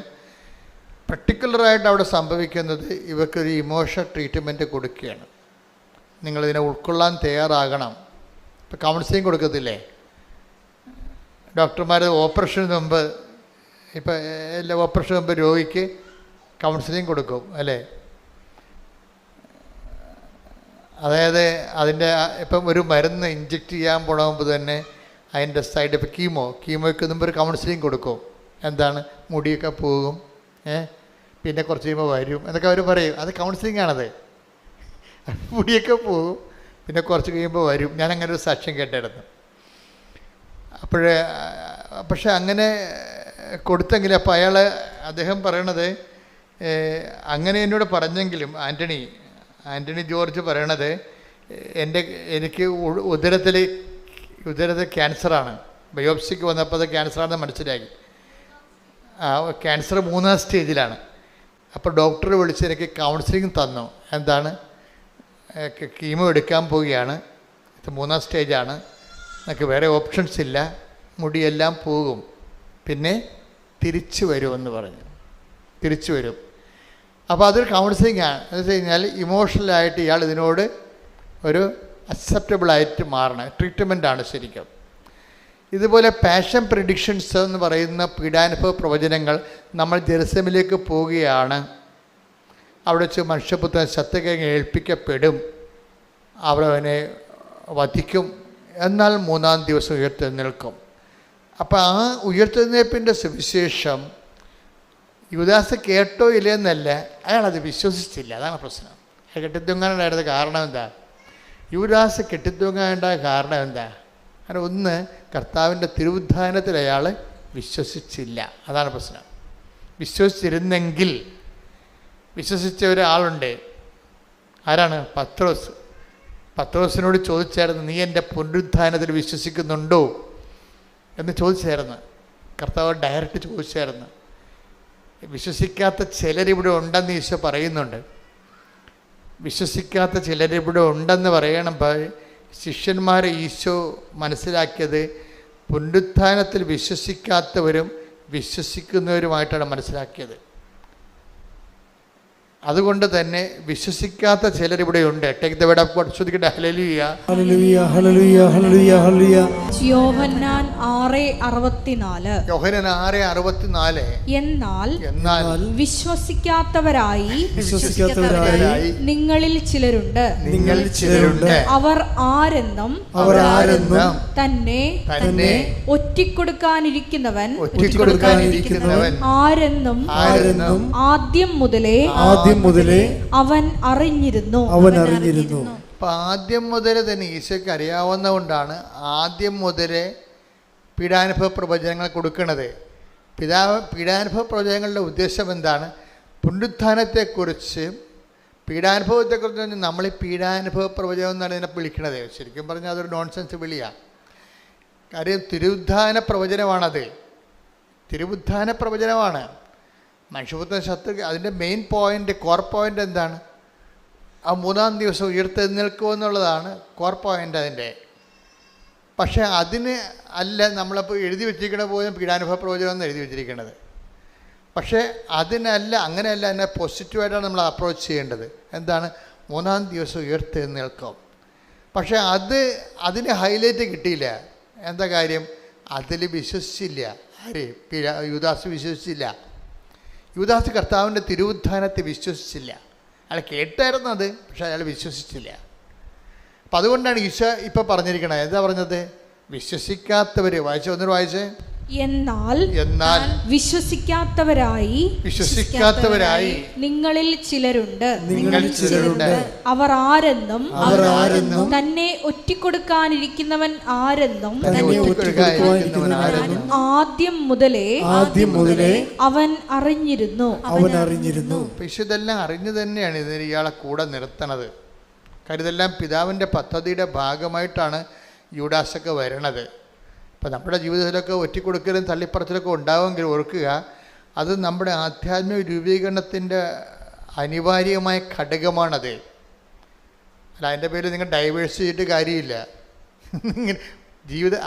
പർട്ടിക്കുലറായിട്ട് അവിടെ സംഭവിക്കുന്നത് ഇവർക്കൊരു ഇമോഷണൽ ട്രീറ്റ്മെൻറ്റ് കൊടുക്കുകയാണ്. നിങ്ങളിതിനെ ഉൾക്കൊള്ളാൻ തയ്യാറാകണം. ഇപ്പോൾ കൗൺസിലിംഗ് കൊടുക്കത്തില്ലേ ഡോക്ടർമാർ? ഓപ്പറേഷന് മുമ്പ് എല്ലാ ഓപ്പറേഷന് മുമ്പ് രോഗിക്ക് കൗൺസിലിംഗ് കൊടുക്കും അല്ലേ? അതായത് അതിൻ്റെ ഇപ്പം ഒരു മരുന്ന് ഇഞ്ചെക്റ്റ് ചെയ്യാൻ പോണ മുമ്പ് തന്നെ അതിൻ്റെ സൈഡ് എഫക്ട് കീമോയ്ക്ക് മുമ്പ് ഒരു കൗൺസിലിംഗ് കൊടുക്കും. എന്താണ്? മുടിയൊക്കെ പോകും, പിന്നെ കുറച്ച് കഴിയുമ്പോൾ വരും എന്നൊക്കെ അവർ പറയും. അത് കൗൺസിലിംഗ് ആണത്. മുടിയൊക്കെ പോകും, പിന്നെ കുറച്ച് കഴിയുമ്പോൾ വരും. ഞാനങ്ങനെ ഒരു സാക്ഷ്യം കേട്ടായിരുന്നു. പക്ഷേ അങ്ങനെ കൊടുത്തെങ്കിലും അപ്പോൾ അദ്ദേഹം പറയണത് അങ്ങനെ എന്നോട് പറഞ്ഞെങ്കിലും ആൻ്റണി ജോർജ് പറയണത് എനിക്ക് ഉദരത്തിൽ ക്യാൻസറാണ്. ബയോപ്സിക്ക് വന്നപ്പോൾ അത് ക്യാൻസറാണെന്ന് മനസ്സിലാക്കി. ക്യാൻസർ 3ാം സ്റ്റേജിലാണ്. അപ്പോൾ ഡോക്ടർ വിളിച്ച് എനിക്ക് കൗൺസിലിംഗ് തന്നു. എന്താണ്? കീമോ എടുക്കാൻ പോവുകയാണ്, ഇത് 3ാം സ്റ്റേജാണ്, നമുക്ക് വേറെ ഓപ്ഷൻസ് ഇല്ല, മുടിയെല്ലാം പോകും, പിന്നെ തിരിച്ചു വരുമെന്ന് പറഞ്ഞു. തിരിച്ചു വരും. അപ്പോൾ അതൊരു കൗൺസിലിംഗ് ആണ്. എന്ന് വെച്ച് കഴിഞ്ഞാൽ ഇമോഷണലായിട്ട് ഇയാൾ ഇതിനോട് ഒരു അക്സെപ്റ്റബിളായിട്ട് മാറണം. ട്രീറ്റ്മെൻറ്റാണ് ശരിക്കും. ഇതുപോലെ പാഷൻ പ്രിഡിക്ഷൻസ് എന്ന് പറയുന്ന പീഡാനുഭവ പ്രവചനങ്ങൾ. നമ്മൾ ജെറുസലേമിലേക്ക് പോവുകയാണ്, അവിടെ വെച്ച് മനുഷ്യപുത്രൻ സത്യകേങ്ങ് ഏൽപ്പിക്കപ്പെടും, അവനെ വധിക്കും, എന്നാൽ 3ാം ദിവസം ഉയർത്തെഴുന്നേൽക്കും. അപ്പോൾ ആ ഉയർത്തെഴുന്നേൽപ്പിൻ്റെ സുവിശേഷം യൂദാസ് കേട്ടോ ഇല്ലയെന്നല്ല, അയാളത് വിശ്വസിച്ചില്ല. അതാണ് പ്രശ്നം. കേട്ടിത്തൊങ്ങാനുണ്ടായിരുന്നത് കാരണം എന്താ? യൂദാസ് കെട്ടിത്തൂങ്ങാനുണ്ടായ കാരണം എന്താ? കാരണം ഒന്ന്, കർത്താവിൻ്റെ തിരുവുദ്ധാനത്തിൽ അയാൾ വിശ്വസിച്ചില്ല. അതാണ് പ്രശ്നം. വിശ്വസിച്ചിരുന്നെങ്കിൽ, വിശ്വസിച്ച ഒരാളുണ്ട്, ആരാണ്? പത്രോസ്. പത്രോസിനോട് ചോദിച്ചായിരുന്നു, നീ എൻ്റെ പുനരുദ്ധാനത്തിൽ വിശ്വസിക്കുന്നുണ്ടോ എന്ന് ചോദിച്ചായിരുന്നു. കർത്താവ് ഡയറക്റ്റ് ചോദിച്ചായിരുന്നു. വിശ്വസിക്കാത്ത ചിലരിവിടെ ഉണ്ടെന്ന് ഈശോ പറയുന്നുണ്ട്. വിശ്വസിക്കാത്ത ചിലരിവിടെ ഉണ്ടെന്ന് പറയണപ്പോൾ ശിഷ്യന്മാരെ ഈശോ മനസ്സിലാക്കിയത് പുനരുത്ഥാനത്തിൽ വിശ്വസിക്കാത്തവരും വിശ്വസിക്കുന്നവരുമായിട്ടാണ് മനസ്സിലാക്കിയത്. അതുകൊണ്ട് തന്നെ വിശ്വസിക്കാത്ത ചിലരിവിടെയുണ്ട്. Take the word of God. ശ്രദ്ധിക്കട്ടെ. ഹല്ലേലൂയ, ഹല്ലേലൂയ, ഹല്ലേലൂയ, ഹല്ലേലൂയ, ഹല്ലേലൂയ. യോഹന്നാൻ 6:64. യോഹന്നാൻ 6:64. എന്നാൽ വിശ്വസിക്കാത്തവരായി നിങ്ങളിൽ ചിലരുണ്ട്. അവർ ആരെന്നും തന്നെ ഒറ്റിക്കൊടുക്കാനിരിക്കുന്നവൻ ആരെന്നും ആദ്യം മുതലേ അവൻ അറിഞ്ഞിരുന്നു. അപ്പം ആദ്യം മുതൽ തന്നെ ഈശോയ്ക്ക് അറിയാവുന്നതുകൊണ്ടാണ് ആദ്യം മുതലേ പീഡാനുഭവ പ്രവചനങ്ങൾ കൊടുക്കുന്നത്. പീഡാനുഭവ പ്രവചനങ്ങളുടെ ഉദ്ദേശം എന്താണ്? പുനരുത്ഥാനത്തെക്കുറിച്ച്, പീഡാനുഭവത്തെക്കുറിച്ച് നമ്മൾ ഈ പീഡാനുഭവ പ്രവചനം എന്നാണ് ഇതിനെ വിളിക്കുന്നത്. ശരിക്കും പറഞ്ഞാൽ അതൊരു നോൺസെൻസ് വിളിയാണ്. കാര്യം തിരുവുദ്ധാന പ്രവചനമാണത്. തിരുവുദ്ധാന പ്രവചനമാണ്. മനുഷ്യപുത്രൻ ശത്രു, അതിൻ്റെ മെയിൻ പോയിൻ്റ്, കോർ പോയിൻ്റ് എന്താണ്? ആ 3-ാം ദിവസം ഉയർത്തെഴുന്നേൽക്കുമെന്നുള്ളതാണ് കോർ പോയിൻ്റ് അതിൻ്റെ. പക്ഷേ അതിന് അല്ല നമ്മളിപ്പോൾ എഴുതി വെച്ചിരിക്കണ പോലും പീഡാനുഭവ പ്രവചനം എന്ന് എഴുതി വെച്ചിരിക്കുന്നത്. പക്ഷേ അതിനല്ല, അങ്ങനെയല്ല, അതിനെ പോസിറ്റീവായിട്ടാണ് നമ്മൾ അപ്രോച്ച് ചെയ്യേണ്ടത്. എന്താണ്? 3-ാം ദിവസം ഉയർത്തെഴുന്നേൽക്കും. പക്ഷേ അതിന് ഹൈലൈറ്റ് കിട്ടിയില്ല. എന്താ കാര്യം? അതിൽ വിശ്വസിച്ചില്ല. ആര്? യൂദാസ് വിശ്വസിച്ചില്ല. യൂദാസ് കർത്താവിൻ്റെ തിരുവുദ്ധാനത്തെ വിശ്വസിച്ചില്ല. അയാൾ കേട്ടായിരുന്നു അത്, പക്ഷെ അയാൾ വിശ്വസിച്ചില്ല. അപ്പം അതുകൊണ്ടാണ് ഈശോ ഇപ്പം പറഞ്ഞിരിക്കണത്. എന്താ പറഞ്ഞത്? വിശ്വസിക്കാത്തവർ. ഒന്നൂടെ വായിച്ചേ. എന്നാൽ വിശ്വസിക്കാത്തവരായി നിങ്ങളിൽ ചിലരുണ്ട്. അവർ ആരെന്നും തന്നെ ഒറ്റിക്കൊടുക്കാനിരിക്കുന്നവൻ ആരെന്നും ആദ്യം മുതലേ അവൻ അറിഞ്ഞിരുന്നു. ഇതെല്ലാം അറിഞ്ഞു തന്നെയാണ് ഇതിന് ഇയാളെ കൂടെ നിർത്തണത്. കാര്യം ഇതെല്ലാം പിതാവിൻ്റെ പദ്ധതിയുടെ ഭാഗമായിട്ടാണ് യൂദാസൊക്കെ വരണത്. അപ്പോൾ നമ്മുടെ ജീവിതത്തിലൊക്കെ ഒറ്റിക്കൊടുക്കലും തള്ളിപ്പറച്ചിലൊക്കെ ഉണ്ടാവുമെങ്കിൽ ഓർക്കുക, അത് നമ്മുടെ ആധ്യാത്മിക രൂപീകരണത്തിൻ്റെ അനിവാര്യമായ ഘടകമാണത്. അല്ല, അതിൻ്റെ പേരിൽ നിങ്ങൾ ഡൈവേഴ്സ് ചെയ്തിട്ട് കാര്യമില്ല.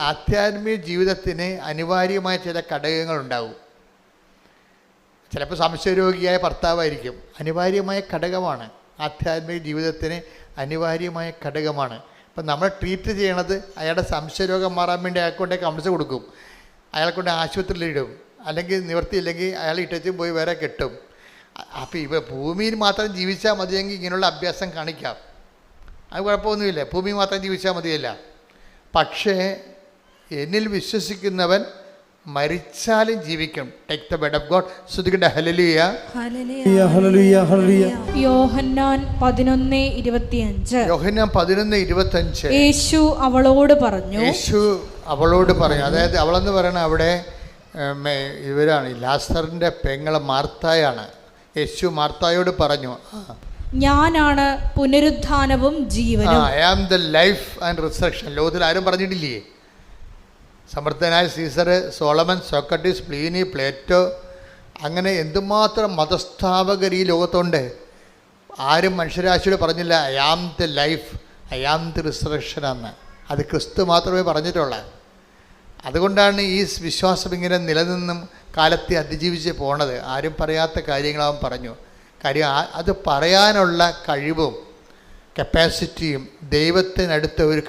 ആധ്യാത്മിക ജീവിതത്തിന് അനിവാര്യമായ ചില ഘടകങ്ങളുണ്ടാവും. ചിലപ്പോൾ സംശയരോഗിയായ ഭർത്താവായിരിക്കും. അനിവാര്യമായ ഘടകമാണ്. ആധ്യാത്മിക ജീവിതത്തിന് അനിവാര്യമായ ഘടകമാണ്. അപ്പം നമ്മൾ ട്രീറ്റ് ചെയ്യണത് അയാളുടെ സംശയരോഗം മാറാൻ വേണ്ടി അയാൾക്കൊണ്ടേ കൗൺസിൽ കൊടുക്കും, അയാൾക്കൊണ്ട് ആശുപത്രിയിലിടും, അല്ലെങ്കിൽ നിവർത്തിയില്ലെങ്കിൽ അയാൾ ഇട്ടും പോയി വേറെ കെട്ടും. അപ്പോൾ ഭൂമിയിൽ മാത്രം ജീവിച്ചാൽ മതിയെങ്കിൽ ഇങ്ങനെയുള്ള അഭ്യാസം കാണിക്കാം, അത് കുഴപ്പമൊന്നുമില്ല. ഭൂമി മാത്രം ജീവിച്ചാൽ മതിയല്ല. പക്ഷേ എന്നിൽ വിശ്വസിക്കുന്നവൻ മരിച്ചാലും ജീവിക്കും. Take the word of God. ശ്രദ്ധിക്കട്ടെ. ഹല്ലേലൂയ, ഹല്ലേലൂയ, ഹല്ലേലൂയ. യോഹന്നാൻ 11:25. യോഹന്നാൻ 11:25. യേശു അവളോട് പറഞ്ഞു. അതായത് അവളെന്ന് പറയണ അവിടെ ഇവരാണ്, ലാസറിൻ്റെ പെങ്ങളെ മാർത്തായാണ്. യേശു മാർത്തായോട് പറഞ്ഞു, ഞാനാണ് പുനരുദ്ധാനവും ജീവനും. I am the life and resurrection. ലോകത്തിൽ ആരും പറഞ്ഞിട്ടില്ലേ? സമർത്ഥനായ Caesar, Solomon, Socrates, Pliny, Plato, അങ്ങനെ എന്തുമാത്രം മതസ്ഥാപകർ ഈ ലോകത്തുണ്ട്. ആരും മനുഷ്യരാശിയോട് പറഞ്ഞില്ല I am the life, I am the resurrection എന്ന്. അത് ക്രിസ്തു മാത്രമേ പറഞ്ഞിട്ടുള്ളൂ. അതുകൊണ്ടാണ് ഈ വിശ്വാസം ഇങ്ങനെ നിലനിന്നും കാലത്തെ അതിജീവിച്ച് പോണത്. ആരും പറയാത്ത കാര്യങ്ങളാവും പറഞ്ഞു. കാര്യം അത് പറയാനുള്ള കഴിവും കപ്പാസിറ്റിയും ദൈവത്തിനടുത്ത ഒരു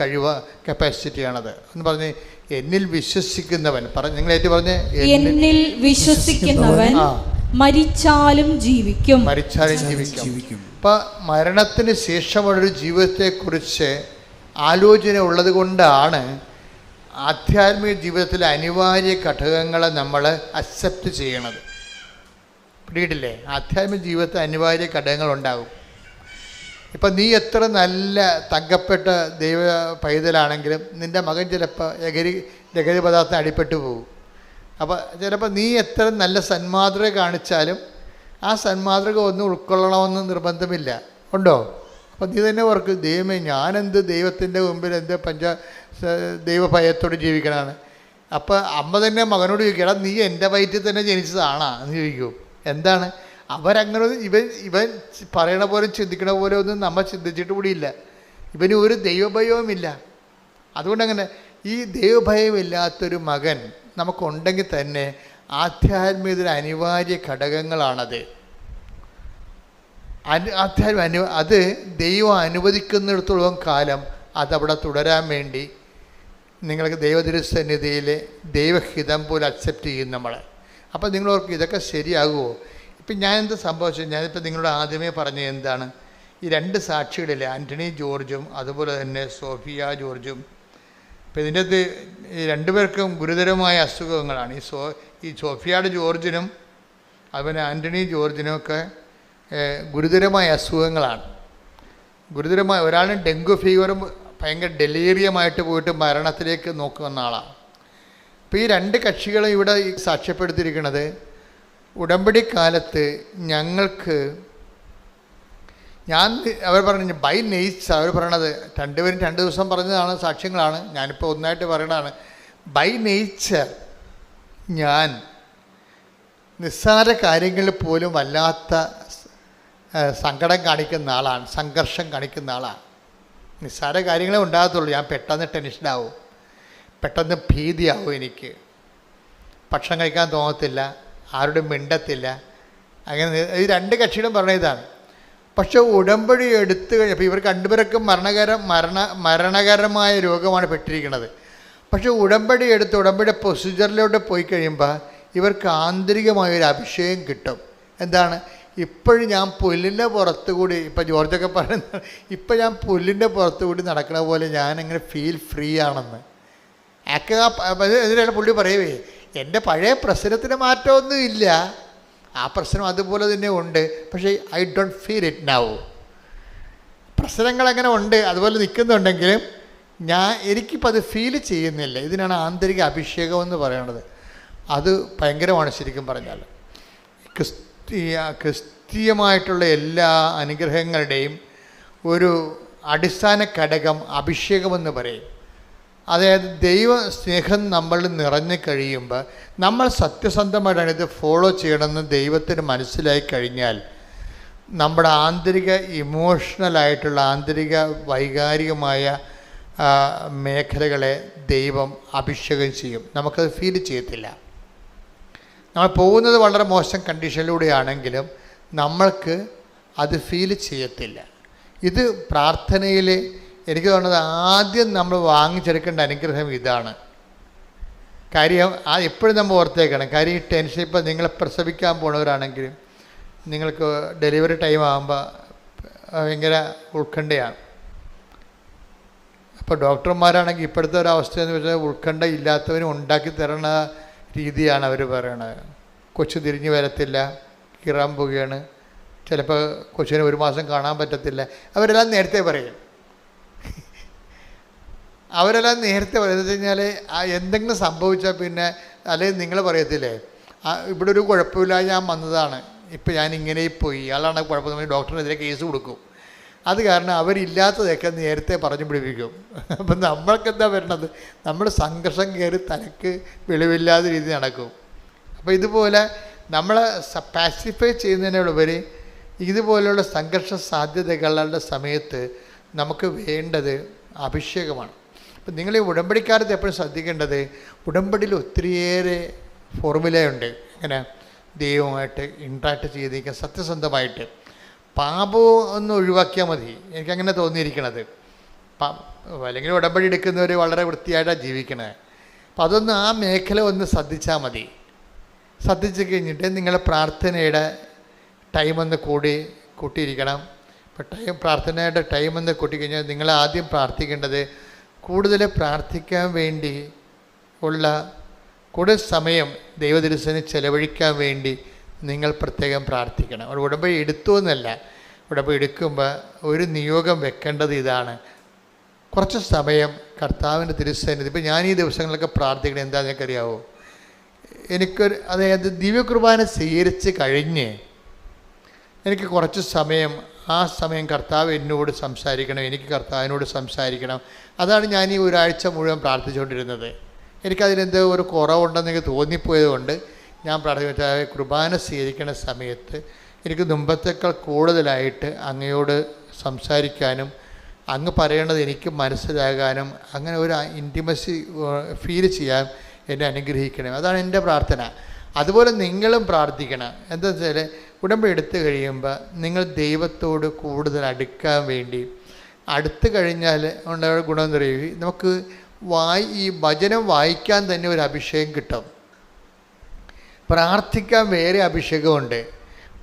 കപ്പാസിറ്റിയാണത് എന്ന് പറഞ്ഞ് എന്നിൽ വിശ്വസിക്കുന്നവൻ നിങ്ങളേറ്റ് പറഞ്ഞ് എന്നിൽ വിശ്വസിക്കുന്നവൻ മരിച്ചാലും ജീവിക്കും. അപ്പം മരണത്തിന് ശേഷമുള്ളൊരു ജീവിതത്തെക്കുറിച്ച് ആലോചന ഉള്ളത് കൊണ്ടാണ് ആധ്യാത്മിക ജീവിതത്തിലെ അനിവാര്യ ഘടകങ്ങളെ നമ്മൾ അക്സെപ്റ്റ് ചെയ്യണത്. പിടിയിട്ടില്ലേ? ആധ്യാത്മിക ജീവിതത്തിൽ അനിവാര്യ ഘടകങ്ങളുണ്ടാകും. ഇപ്പം നീ എത്ര നല്ല തങ്കപ്പെട്ട ദൈവ പൈതലാണെങ്കിലും നിൻ്റെ മകൻ ചിലപ്പോൾ ലഹരി പദാർത്ഥം അടിപ്പെട്ടു പോകും. അപ്പോൾ ചിലപ്പോൾ നീ എത്ര നല്ല സന്മാതൃക കാണിച്ചാലും ആ സന്മാതൃക ഒന്നും ഉൾക്കൊള്ളണമെന്ന് നിർബന്ധമില്ല. ഉണ്ടോ? അപ്പോൾ നീ തന്നെ ഓർക്ക്, ദൈവമേ ഞാനെന്ത് ദൈവത്തിൻ്റെ മുമ്പിൽ എന്ത് ദൈവഭയത്തോട് ജീവിക്കണമാണ്. അപ്പോൾ അമ്മ തന്നെ മകനോട് ചോദിക്കണം, നീ എൻ്റെ വയറ്റിൽ തന്നെ ജനിച്ചതാണാ എന്ന് ചോദിക്കും. എന്താണ് അവരങ്ങനെ ഇവൻ പറയണ പോലെ ചിന്തിക്കണ പോലെ ഒന്നും നമ്മൾ ചിന്തിച്ചിട്ട് കൂടിയില്ല. ഇവന് ഒരു ദൈവഭയവുമില്ല. അതുകൊണ്ടങ്ങനെ ഈ ദൈവഭയമില്ലാത്തൊരു മകൻ നമുക്കുണ്ടെങ്കിൽ തന്നെ ആധ്യാത്മികതയുടെ അനിവാര്യ ഘടകങ്ങളാണത്. അത് ദൈവം അനുവദിക്കുന്നിടത്തോളം കാലം അതവിടെ തുടരാൻ വേണ്ടി നിങ്ങൾക്ക് ദൈവതിരുസന്നിധിയിൽ ദൈവഹിതം പോലെ അക്സെപ്റ്റ് ചെയ്യും നമ്മൾ. അപ്പോൾ നിങ്ങളോർക്ക് ഇതൊക്കെ ശരിയാകുമോ? ഇപ്പം ഞാൻ എന്ത് സംഭവിച്ചു, ഞാനിപ്പോൾ നിങ്ങളോട് ആദ്യമേ പറഞ്ഞത് എന്താണ്, ഈ രണ്ട് സാക്ഷികളില്ലേ, ആൻ്റണി ജോർജും അതുപോലെ തന്നെ സോഫിയ ജോർജും. ഇപ്പം ഇതിൻ്റെ അകത്ത് ഈ രണ്ടുപേർക്കും ഗുരുതരമായ അസുഖങ്ങളാണ്. ഈ സോഫിയയുടെ ജോർജിനും അതുപോലെ ആൻ്റണി ജോർജിനുമൊക്കെ ഗുരുതരമായ അസുഖങ്ങളാണ്. ഗുരുതരമായ ഒരാളിന് ഡെങ്കു ഫീവറും ഭയങ്കര ഡെലീറിയമായിട്ട് പോയിട്ട് മരണത്തിലേക്ക് നോക്കുന്ന ആളാണ്. അപ്പോൾ ഈ രണ്ട് കക്ഷികളും ഇവിടെ സാക്ഷ്യപ്പെടുത്തിയിരിക്കുന്നത്, ഉടമ്പടി കാലത്ത് ഞങ്ങൾക്ക് അവർ പറഞ്ഞു ബൈ നെയ്റ്റ്സ്, അവർ പറയണത് രണ്ടുപേരും 2 ദിവസം പറഞ്ഞതാണ്, സാക്ഷ്യങ്ങളാണ്. ഞാനിപ്പോൾ ഒന്നായിട്ട് പറയണതാണ്. ബൈ നേച്ചർ ഞാൻ നിസ്സാര കാര്യങ്ങളിൽ പോലും വല്ലാത്ത സങ്കടം കാണിക്കുന്ന ആളാണ്, സംഘർഷം കാണിക്കുന്ന ആളാണ്. നിസ്സാര കാര്യങ്ങളെ ഉണ്ടാകത്തുള്ളൂ. ഞാൻ പെട്ടെന്ന് ടെൻഷനാവും, പെട്ടെന്ന് ഭീതിയാവും, എനിക്ക് ഭക്ഷണം കഴിക്കാൻ തോന്നത്തില്ല, ആരോടും മിണ്ടത്തില്ല. അങ്ങനെ ഈ രണ്ട് കക്ഷികളും പറഞ്ഞ ഇതാണ്. പക്ഷെ ഉടമ്പടി എടുത്തു കഴിഞ്ഞപ്പോൾ ഇവർ രണ്ടുപേർക്കും മരണകരമായ രോഗമാണ് പെട്ടിരിക്കുന്നത്. പക്ഷെ ഉടമ്പടി എടുത്ത് ഉടമ്പടി പ്രൊസീജിയറിലോട്ട് പോയി കഴിയുമ്പോൾ ഇവർക്ക് ആന്തരികമായൊരു അഭിഷേകം കിട്ടും. എന്താണ്? ഇപ്പോഴും ഞാൻ പുല്ലിൻ്റെ പുറത്തുകൂടി, ഇപ്പം ജോർജൊക്കെ പറയുന്നത്, ഇപ്പം ഞാൻ പുല്ലിൻ്റെ പുറത്തുകൂടി നടക്കണ പോലെ ഞാനിങ്ങനെ ഫീൽ ഫ്രീ ആണെന്ന്. ഇതിനാണ് പുള്ളി പറയുവേ, എൻ്റെ പഴയ പ്രശ്നത്തിന് മാറ്റമൊന്നും ഇല്ല, ആ പ്രശ്നം അതുപോലെ തന്നെ ഉണ്ട്, പക്ഷേ I don't feel it now. പ്രശ്നങ്ങളങ്ങനെ ഉണ്ട്, അതുപോലെ നിൽക്കുന്നുണ്ടെങ്കിലും എനിക്കിപ്പോൾ അത് ഫീൽ ചെയ്യുന്നില്ല. ഇതിനാണ് ആന്തരിക അഭിഷേകം എന്ന് പറയുന്നത്. അത് ഭയങ്കരമാണ് ശരിക്കും പറഞ്ഞാൽ. ക്രിസ്തീയമായിട്ടുള്ള എല്ലാ അനുഗ്രഹങ്ങളുടെയും ഒരു അടിസ്ഥാന ഘടകം അഭിഷേകമെന്ന് പറയും. അതായത് ദൈവ സ്നേഹം നമ്മൾ നിറഞ്ഞു കഴിയുമ്പോൾ നമ്മൾ സത്യസന്ധമായിട്ടാണ് ഇത് ഫോളോ ചെയ്യണമെന്ന് ദൈവത്തിന് മനസ്സിലായി കഴിഞ്ഞാൽ നമ്മുടെ ആന്തരിക ഇമോഷണലായിട്ടുള്ള ആന്തരിക വൈകാരികമായ മേഖലകളെ ദൈവം അഭിഷേകം ചെയ്യും. നമുക്കത് ഫീൽ ചെയ്യത്തില്ല. നമ്മൾ പോകുന്നത് വളരെ മോശം കണ്ടീഷനിലൂടെയാണെങ്കിലും നമ്മൾക്ക് അത് ഫീൽ ചെയ്യത്തില്ല. ഇത് പ്രാർത്ഥനയിൽ എനിക്ക് തോന്നുന്നത് ആദ്യം നമ്മൾ വാങ്ങിച്ചെടുക്കേണ്ട അനുഗ്രഹം ഇതാണ്. കാര്യം എപ്പോഴും നമ്മൾ ഓർത്തേക്കണം. കാര്യം ഈ ടെൻഷൻ, ഇപ്പോൾ നിങ്ങളെ പ്രസവിക്കാൻ പോണവരാണെങ്കിലും നിങ്ങൾക്ക് ഡെലിവറി ടൈം ആകുമ്പോൾ ഭയങ്കര ഉത്കണ്ഠയാണ്. അപ്പോൾ ഡോക്ടർമാരാണെങ്കിൽ ഇപ്പോഴത്തെ ഒരു അവസ്ഥയെന്ന് വെച്ചാൽ ഉത്കണ്ഠ ഇല്ലാത്തവനും ഉണ്ടാക്കി തരണ രീതിയാണ് അവർ പറയണത്. കൊച്ചു തിരിഞ്ഞു വരത്തില്ല, കീറാൻ പോവുകയാണ്, ചിലപ്പോൾ കൊച്ചിനെ 1 മാസം കാണാൻ പറ്റത്തില്ല. അവരെല്ലാം നേരത്തെ പറയും. അവരെല്ലാം നേരത്തെ പറയുന്നത് വെച്ച് കഴിഞ്ഞാൽ എന്തെങ്കിലും സംഭവിച്ചാൽ പിന്നെ, അല്ലെങ്കിൽ നിങ്ങൾ പറയത്തില്ലേ, ഇവിടെ ഒരു കുഴപ്പമില്ല, ഞാൻ വന്നതാണ്, ഇപ്പം ഞാൻ ഇങ്ങനെ പോയി, ആളാണ് കുഴപ്പമില്ല, ഡോക്ടറിനെതിരെ കേസ് കൊടുക്കും. അത് കാരണം അവരില്ലാത്തതൊക്കെ നേരത്തെ പറഞ്ഞു പിടിപ്പിക്കും. അപ്പം നമ്മൾക്കെന്താ വരണത്? നമ്മൾ സംഘർഷം കയറി തലക്ക് വെളിവില്ലാത്ത രീതി നടക്കും. അപ്പോൾ ഇതുപോലെ നമ്മളെ പാസിഫൈ ചെയ്യുന്നതിനുപരി ഇതുപോലെയുള്ള സംഘർഷ സാധ്യതകളുടെ സമയത്ത് നമുക്ക് വേണ്ടത് അഭിഷേകമാണ്. അപ്പം നിങ്ങൾ ഈ ഉടമ്പടിക്കാലത്ത് എപ്പോഴും ശ്രദ്ധിക്കേണ്ടത്, ഉടമ്പടിയിൽ ഒത്തിരിയേറെ ഫോർമുലയുണ്ട്. ഇങ്ങനെ ദൈവമായിട്ട് ഇൻട്രാക്ട് ചെയ്തിരിക്കാൻ സത്യസന്ധമായിട്ട്. പാപവും ഒന്ന് ഒഴിവാക്കിയാൽ മതി, എനിക്കങ്ങനെ തോന്നിയിരിക്കണത്. അല്ലെങ്കിൽ ഉടമ്പടി എടുക്കുന്നവർ വളരെ വൃത്തിയായിട്ടാണ് ജീവിക്കണത്. അപ്പം അതൊന്ന് ആ മേഖല ഒന്ന് ശ്രദ്ധിച്ചാൽ മതി. ശ്രദ്ധിച്ച് കഴിഞ്ഞിട്ട് നിങ്ങളുടെ പ്രാർത്ഥനയുടെ ടൈമൊന്ന് കൂട്ടിയിരിക്കണം. ഇപ്പം പ്രാർത്ഥനയുടെ ടൈമൊന്ന് കൂട്ടിക്കഴിഞ്ഞാൽ നിങ്ങൾ ആദ്യം പ്രാർത്ഥിക്കേണ്ടത്, കൂടുതൽ പ്രാർത്ഥിക്കാൻ വേണ്ടി ഉള്ള കൂടുതൽ സമയം ദൈവദിവസത്തിന് ചെലവഴിക്കാൻ വേണ്ടി നിങ്ങൾ പ്രത്യേകം പ്രാർത്ഥിക്കണം. ഒരു ഉടമ്പടി എടുത്തു എന്നല്ല, ഉടമ്പടി എടുക്കുമ്പോൾ ഒരു നിയോഗം വെക്കേണ്ടത് ഇതാണ്: കുറച്ച് സമയം കർത്താവിൻ്റെ തിരുസന്നിധി. ഇപ്പം ഞാൻ ഈ ദിവസങ്ങളിലൊക്കെ പ്രാർത്ഥിക്കണം എന്താണെന്ന് എനിക്കറിയാവോ? എനിക്കൊരു അതായത് ദിവ്യകുർബാന സ്വീകരിച്ച് കഴിഞ്ഞ് എനിക്ക് കുറച്ച് സമയം, ആ സമയം കർത്താവ് എന്നോട് സംസാരിക്കണം, എനിക്ക് കർത്താവിനോട് സംസാരിക്കണം. അതാണ് ഞാൻ ഈ ഒരാഴ്ച മുഴുവൻ പ്രാർത്ഥിച്ചുകൊണ്ടിരുന്നത്. എനിക്കതിനെന്തോ ഒരു കുറവുണ്ടെന്ന് എനിക്ക് തോന്നിപ്പോയത് കൊണ്ട് ഞാൻ പ്രാർത്ഥിക്കുന്നത്, കുർബാന സ്വീകരിക്കുന്ന സമയത്ത് എനിക്ക് മുമ്പത്തേക്കാൾ കൂടുതലായിട്ട് അങ്ങയോട് സംസാരിക്കാനും അങ്ങ് പറയണത് എനിക്ക് മനസ്സിലാകാനും അങ്ങനെ ഒരു ഇൻറ്റിമസി ഫീൽ ചെയ്യാൻ എന്നെ അനുഗ്രഹിക്കണം. അതാണ് എൻ്റെ പ്രാർത്ഥന. അതുപോലെ നിങ്ങളും പ്രാർത്ഥിക്കണം. എന്താ വെച്ചാൽ ഉടമ്പടി എടുത്തു കഴിയുമ്പോൾ നിങ്ങൾ ദൈവത്തോട് കൂടുതൽ അടുക്കാൻ വേണ്ടി, അടുത്ത് കഴിഞ്ഞാൽ ഉണ്ടായ ഗുണം എന്ന് പറയുക, നമുക്ക് ഈ വചനം വായിക്കാൻ തന്നെ ഒരു അഭിഷേകം കിട്ടും. പ്രാർത്ഥിക്കാൻ വേറെ അഭിഷേകമുണ്ട്.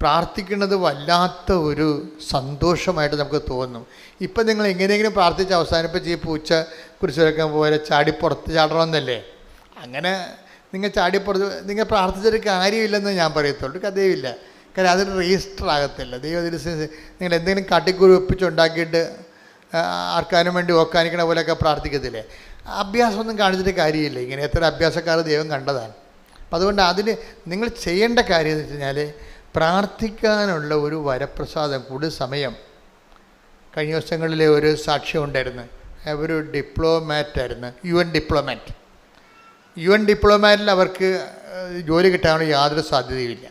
പ്രാർത്ഥിക്കുന്നത് വല്ലാത്ത ഒരു സന്തോഷമായിട്ട് നമുക്ക് തോന്നും. ഇപ്പം നിങ്ങൾ എങ്ങനെയെങ്കിലും പ്രാർത്ഥിച്ച് അവസാനിപ്പിച്ച് ഈ പൂച്ച കുരിശ് വരയ്ക്കാൻ പോലെ ചാടിപ്പുറത്ത് ചാടണമെന്നല്ലേ? അങ്ങനെ നിങ്ങൾ ചാടിപ്പുറത്ത് നിങ്ങൾ പ്രാർത്ഥിച്ചിട്ട് കാര്യമില്ലെന്ന് ഞാൻ പറയത്തുള്ളൂ. കഥയുമില്ല. കാരണം അതിന് രജിസ്റ്റർ ആകത്തില്ല. നിങ്ങൾ എന്തെങ്കിലും കാട്ടിക്കുരു ഒപ്പിച്ചുണ്ടാക്കിയിട്ട് ആർക്കാനും വേണ്ടി ഓക്കാനിക്കണ പോലെയൊക്കെ പ്രാർത്ഥിക്കത്തില്ലേ? അഭ്യാസമൊന്നും കാണിച്ചിട്ട് കാര്യമില്ല. ഇങ്ങനെ എത്ര അഭ്യാസക്കാർ ദൈവം കണ്ടതാണ്. അപ്പം അതുകൊണ്ട് അതിന് നിങ്ങൾ ചെയ്യേണ്ട കാര്യം എന്ന് വെച്ച് കഴിഞ്ഞാൽ പ്രാർത്ഥിക്കാനുള്ള ഒരു വരപ്രസാദം, കൂടുതൽ സമയം. കഴിഞ്ഞ ദിവസങ്ങളിലെ ഒരു സാക്ഷ്യം ഉണ്ടായിരുന്നു. ഒരു ഡിപ്ലോമാറ്റായിരുന്നു, UN ഡിപ്ലോമാറ്റിൽ അവർക്ക് ജോലി കിട്ടാനുള്ള യാതൊരു സാധ്യതയുമില്ല.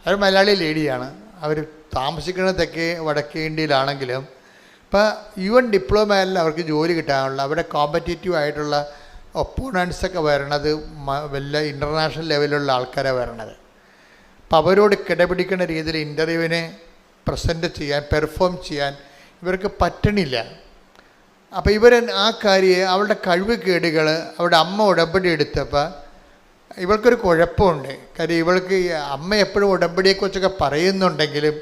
അവർ മലയാളി ലേഡിയാണ്. അവർ താമസിക്കുന്നത് വടക്കേ ഇന്ത്യയിലാണെങ്കിലും ഇപ്പോൾ UN ഡിപ്ലോമാറ്റിൽ അവർക്ക് ജോലി കിട്ടാനുള്ള, അവിടെ കോമ്പറ്റേറ്റീവ് ആയിട്ടുള്ള ഒപ്പോണൻസൊക്കെ വരണത് വല്ല ഇൻ്റർനാഷണൽ ലെവലിലുള്ള ആൾക്കാരാണ് വരണത്. അപ്പോൾ അവരോട് കിടപിടിക്കുന്ന രീതിയിൽ ഇൻ്റർവ്യൂവിനെ പ്രസൻറ്റ് ചെയ്യാൻ, പെർഫോം ചെയ്യാൻ ഇവർക്ക് പറ്റണില്ല. അപ്പോൾ ഇവർ ആ കാര്യം, അവളുടെ കഴിവ് കേടുകൾ അവളുടെ അമ്മ ഉടമ്പടി എടുത്തപ്പോൾ ഇവൾക്കൊരു കുഴപ്പമുണ്ട്. കാര്യം ഇവൾക്ക് അമ്മ എപ്പോഴും ഉടമ്പടിയെക്കുറിച്ചൊക്കെ പറയുന്നുണ്ടെങ്കിലും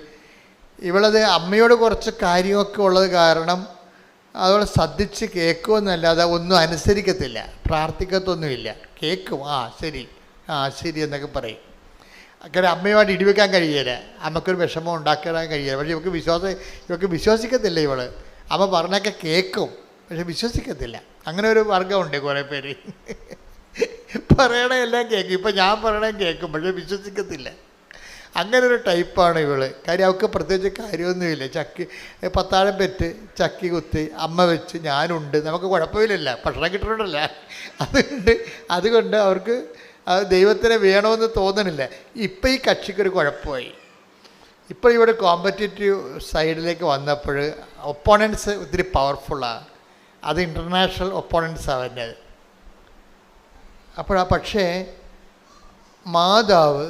ഇവളത് അമ്മയോട് കുറച്ച് കാര്യമൊക്കെ ഉള്ളത് കാരണം അവൾ ശ്രദ്ധിച്ച് കേൾക്കുമെന്നല്ലാതെ ഒന്നും അനുസരിക്കത്തില്ല, പ്രാർത്ഥിക്കത്തൊന്നുമില്ല. കേൾക്കും, ശരി എന്നൊക്കെ പറയും. അങ്ങനെ അമ്മയുമായിട്ട് ഇടിവെക്കാൻ കഴിയില്ല, അമ്മക്കൊരു വിഷമം ഉണ്ടാക്കാൻ കഴിയില്ല. പക്ഷേ ഇവൾക്ക് വിശ്വസിക്കത്തില്ല. ഇവള് അമ്മ പറഞ്ഞൊക്കെ കേൾക്കും, പക്ഷെ വിശ്വസിക്കത്തില്ല. അങ്ങനെ ഒരു വർഗമുണ്ട് കുറേ പേര്. പറയണതെല്ലാം കേൾക്കും, ഇപ്പം ഞാൻ പറയണേ കേൾക്കും, പക്ഷെ വിശ്വസിക്കത്തില്ല. അങ്ങനെ ഒരു ടൈപ്പാണ് ഇവള്. കാര്യം അവൾക്ക് പ്രത്യേകിച്ച് കാര്യമൊന്നുമില്ല. പത്താഴം പെറ്റ് ചക്കി കുത്തി അമ്മ വെച്ച് ഞാനുണ്ട്, നമുക്ക് കുഴപ്പമില്ലല്ല, ഭക്ഷണം കിട്ടണമല്ല. അതുകൊണ്ട് അവർക്ക് ദൈവത്തിനെ വേണമെന്ന് തോന്നണില്ല. ഇപ്പം ഈ കക്ഷിക്കൊരു കുഴപ്പമായി. ഇപ്പോൾ ഇവിടെ കോമ്പറ്റേറ്റീവ് സൈഡിലേക്ക് വന്നപ്പോൾ ഒപ്പോണൻസ് ഒത്തിരി പവർഫുള്ളാണ്. അത് ഇൻ്റർനാഷണൽ ഒപ്പോണൻസാണ് വരുന്നത്. പക്ഷേ മാതാവ്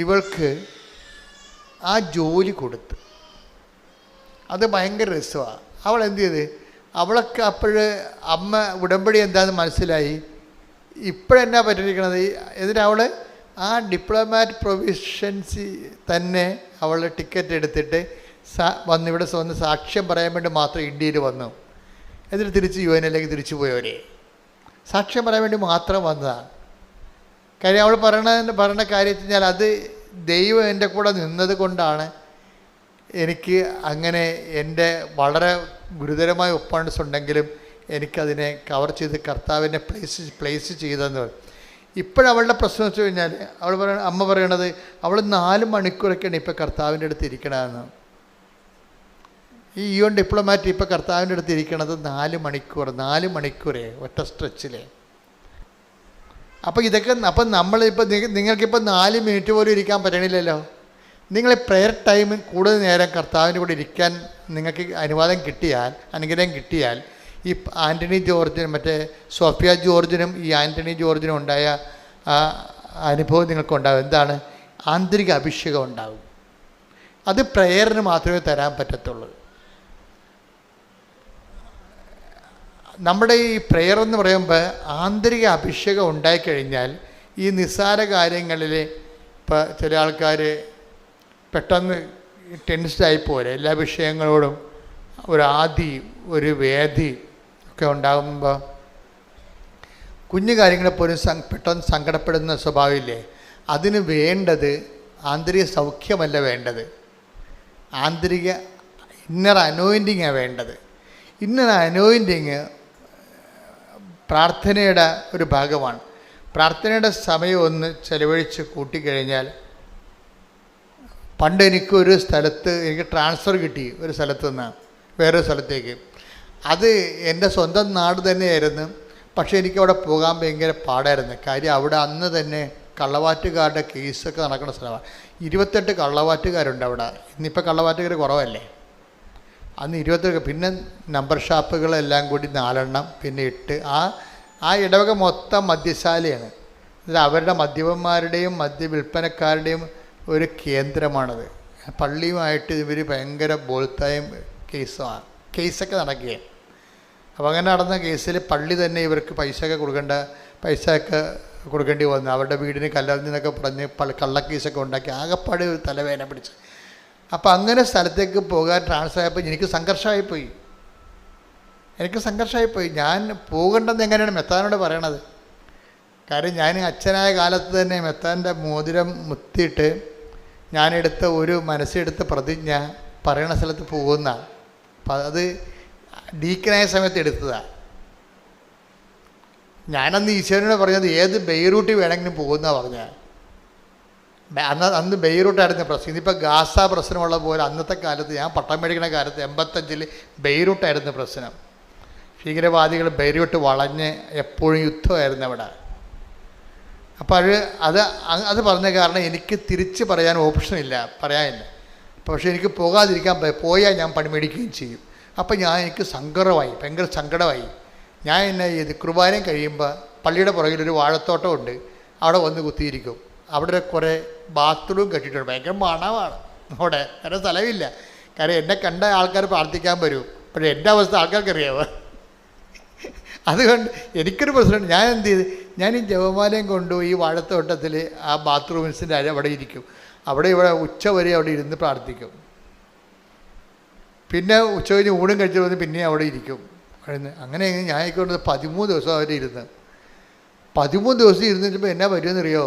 ഇവൾക്ക് ആ ജോലി കൊടുത്ത്, അത് ഭയങ്കര രസമാണ്. അവൾ എന്ത് ചെയ്ത്, അവളൊക്കെ അമ്മ ഉടമ്പടി എന്താണെന്ന് മനസ്സിലായി. ഇപ്പോഴെന്നാ പറ്റിയിരിക്കണത്, എന്നിട്ട് ആ ഡിപ്ലോമാറ്റ് പ്രൊവിഷൻസി തന്നെ അവൾ ടിക്കറ്റ് എടുത്തിട്ട് ഇവിടെ വന്ന് സാക്ഷ്യം പറയാൻ വേണ്ടി മാത്രം ഇന്ത്യയിൽ വന്നു. എന്നിട്ട് തിരിച്ച് UN തിരിച്ചു പോയവരെ സാക്ഷ്യം പറയാൻ വേണ്ടി മാത്രം വന്നതാണ്. കാര്യം അവൾ പറയണ കാര്യം വെച്ച് കഴിഞ്ഞാൽ അത് ദൈവം എൻ്റെ കൂടെ നിന്നത് കൊണ്ടാണ് എനിക്ക് അങ്ങനെ എൻ്റെ വളരെ ഗുരുതരമായ ഒപ്പണൻസ് ഉണ്ടെങ്കിലും എനിക്കതിനെ കവർ ചെയ്ത് കർത്താവിനെ പ്ലേസ് ചെയ്തെന്ന് പറയും. ഇപ്പോഴവളുടെ പ്രശ്നം വെച്ച് കഴിഞ്ഞാൽ അമ്മ പറയണത് അവൾ 4 മണിക്കൂറൊക്കെയാണ് ഇപ്പോൾ കർത്താവിൻ്റെ അടുത്ത് ഇരിക്കണമെന്ന്. ഈ UN ഡിപ്ലോമാറ്റ് ഇപ്പോൾ കർത്താവിൻ്റെ അടുത്ത് ഇരിക്കണത് 4 മണിക്കൂറേ ഒറ്റ സ്ട്രെച്ചിൽ. അപ്പോൾ നമ്മളിപ്പോൾ നിങ്ങൾക്കിപ്പോൾ 4 മിനിറ്റ് പോലും ഇരിക്കാൻ പറ്റണില്ലല്ലോ. നിങ്ങൾ പ്രെയർ ടൈം കൂടുതൽ നേരം കർത്താവിൻ്റെ കൂടെ ഇരിക്കാൻ നിങ്ങൾക്ക് അനുഗ്രഹം കിട്ടിയാൽ ഈ ആൻ്റണി ജോർജിനും മറ്റേ സോഫിയ ജോർജിനും ഈ ആൻ്റണി ജോർജിനും ഉണ്ടായ അനുഭവം നിങ്ങൾക്കുണ്ടാകും. എന്താണ്? ആന്തരിക അഭിഷേകം ഉണ്ടാകും. അത് പ്രെയറിന് മാത്രമേ തരാൻ പറ്റത്തുള്ളൂ. നമ്മുടെ ഈ പ്രെയർ എന്ന് പറയുമ്പോൾ ആന്തരിക അഭിഷേകം ഉണ്ടായിക്കഴിഞ്ഞാൽ ഈ നിസ്സാര കാര്യങ്ങളിൽ ഇപ്പോൾ ചില ആൾക്കാർ പെട്ടെന്ന് ടെൻസ്ഡായി പോലെ എല്ലാ വിഷയങ്ങളോടും ഒരു വേദി ഒക്കെ ഉണ്ടാകുമ്പോൾ കുഞ്ഞു കാര്യങ്ങളെപ്പോലും പെട്ടെന്ന് സങ്കടപ്പെടുന്ന സ്വഭാവമില്ലേ? അതിന് വേണ്ടത് ആന്തരിക സൗഖ്യമല്ല വേണ്ടത്. ആന്തരിക ഇന്നർ അനോയിൻറ്റിങ്ങാണ് വേണ്ടത്. ഇന്നർ അനോയിൻറ്റിങ് പ്രാർത്ഥനയുടെ ഒരു ഭാഗമാണ്. പ്രാർത്ഥനയുടെ സമയം ഒന്ന് ചെലവഴിച്ച് കൂട്ടിക്കഴിഞ്ഞാൽ, പണ്ട് എനിക്കൊരു സ്ഥലത്ത് എനിക്ക് ട്രാൻസ്ഫർ കിട്ടി, ഒരു സ്ഥലത്ത് നിന്ന് വേറൊരു സ്ഥലത്തേക്ക്. അത് എൻ്റെ സ്വന്തം നാട് തന്നെയായിരുന്നു. പക്ഷേ എനിക്കവിടെ പോകാൻ ഭയങ്കര പാടായിരുന്നു. കാര്യം അവിടെ അന്ന് തന്നെ കള്ളവാറ്റുകാരുടെ കേസൊക്കെ നടക്കുന്ന സ്ഥലമാണ്. 28 കള്ളവാറ്റുകാരുണ്ട് അവിടെ. ഇന്നിപ്പോൾ കള്ളവാറ്റുകാർ കുറവല്ലേ. അന്ന് 28. പിന്നെ നമ്പർ ഷാപ്പുകളെല്ലാം കൂടി 4 എണ്ണം, പിന്നെ 8. ആ ഇടവക മൊത്തം മദ്യശാലയാണ്. അവരുടെ മദ്യപന്മാരുടെയും മദ്യവിൽപ്പനക്കാരുടെയും ഒരു കേന്ദ്രമാണത്. പള്ളിയുമായിട്ട് ഇവർ ഭയങ്കര ബോൾത്തായും കേസൊക്കെ നടക്കുകയാണ്. അപ്പോൾ അങ്ങനെ നടന്ന കേസിൽ പള്ളി തന്നെ ഇവർക്ക് പൈസയൊക്കെ കൊടുക്കേണ്ടി വന്നു. അവരുടെ വീടിന് കല്ലെറിഞ്ഞെന്നൊക്കെ പറഞ്ഞ് കള്ളക്കേസൊക്കെ ഉണ്ടാക്കി ആകെപ്പാട് ഒരു തലവേദന പിടിച്ച്. അപ്പോൾ അങ്ങനെ സ്ഥലത്തേക്ക് പോകാൻ ട്രാൻസ്ഫർ ആയപ്പോൾ എനിക്ക് സംഘർഷമായിപ്പോയി. ഞാൻ പോകേണ്ടെന്ന് എങ്ങനെയാണ് മെത്താനോട് പറയണത്? കാര്യം ഞാൻ അച്ഛനായ കാലത്ത് തന്നെ മെത്താൻ്റെ മോതിരം മുത്തിയിട്ട് ഞാനെടുത്ത ഒരു മനസ്സെടുത്ത പ്രതിജ്ഞ പറയണ സ്ഥലത്ത് പോകുന്ന, അപ്പം അത് ഡീക്കനായ സമയത്ത് എടുത്തതാണ്. ഞാനന്ന് ഈശ്വരനോട് പറഞ്ഞത് ഏത് ബെയ്റൂട്ടിൽ വേണമെങ്കിലും പോകുന്നതാണ് പറഞ്ഞത്. അന്ന് ബെയ്റൂട്ടായിരുന്നു പ്രശ്നം. ഇതിപ്പോൾ ഗാസ പ്രശ്നമുള്ള പോലെ അന്നത്തെ കാലത്ത്, ഞാൻ പട്ടം മേടിക്കുന്ന കാലത്ത് 85 ബെയ്റൂട്ടായിരുന്നു പ്രശ്നം. ഭീകരവാദികൾ ബെയ്റൂട്ട് വളഞ്ഞ് എപ്പോഴും യുദ്ധമായിരുന്നു അവിടെ. അപ്പോൾ അത് പറഞ്ഞ കാരണം എനിക്ക് തിരിച്ച് പറയാൻ ഓപ്ഷനില്ല, പറയാനില്ല. പക്ഷേ എനിക്ക് പോകാതിരിക്കാൻ, പോയാൽ ഞാൻ പണി മേടിക്കുകയും ചെയ്യും. അപ്പോൾ എനിക്ക് ഭയങ്കര സങ്കടമായി. ഞാൻ എന്നെ ചെയ്ത് കുർബാനയും കഴിയുമ്പോൾ പള്ളിയുടെ പുറകിലൊരു വാഴത്തോട്ടമുണ്ട്, അവിടെ വന്ന് കുത്തിയിരിക്കും. അവിടെ കുറേ ബാത്റൂം കെട്ടിയിട്ടുണ്ട്. ഭയങ്കര മണമാണ് അവിടെ, വേറെ സ്ഥലമില്ല. കാര്യം എന്നെ കണ്ട ആൾക്കാർ പ്രാർത്ഥിക്കാൻ വരും. പക്ഷേ എൻ്റെ അവസ്ഥ ആൾക്കാർക്കറിയാമോ? അതുകൊണ്ട് എനിക്കൊരു പ്രശ്നം. ഞാൻ എന്ത് ചെയ്ത്, ഞാൻ ഈ ജപമാലയും കൊണ്ടുപോയി ഈ വാഴത്തോട്ടത്തിൽ ആ ബാത്റൂംസിൻ്റെ അവിടെ ഇരിക്കും. ഇവിടെ ഉച്ച വരെ അവിടെ ഇരുന്ന് പ്രാർത്ഥിക്കും. പിന്നെ ഉച്ച കഴിഞ്ഞ് ഊണും കഴിച്ചു വന്ന് പിന്നെ അവിടെ ഇരിക്കും. അങ്ങനെ ഞാൻ കൊണ്ട് 13 ദിവസം അവർ ഇരുന്ന് 13 ദിവസം ഇരുന്നിട്ടപ്പോൾ എന്നാ പറ്റുമെന്നറിയോ?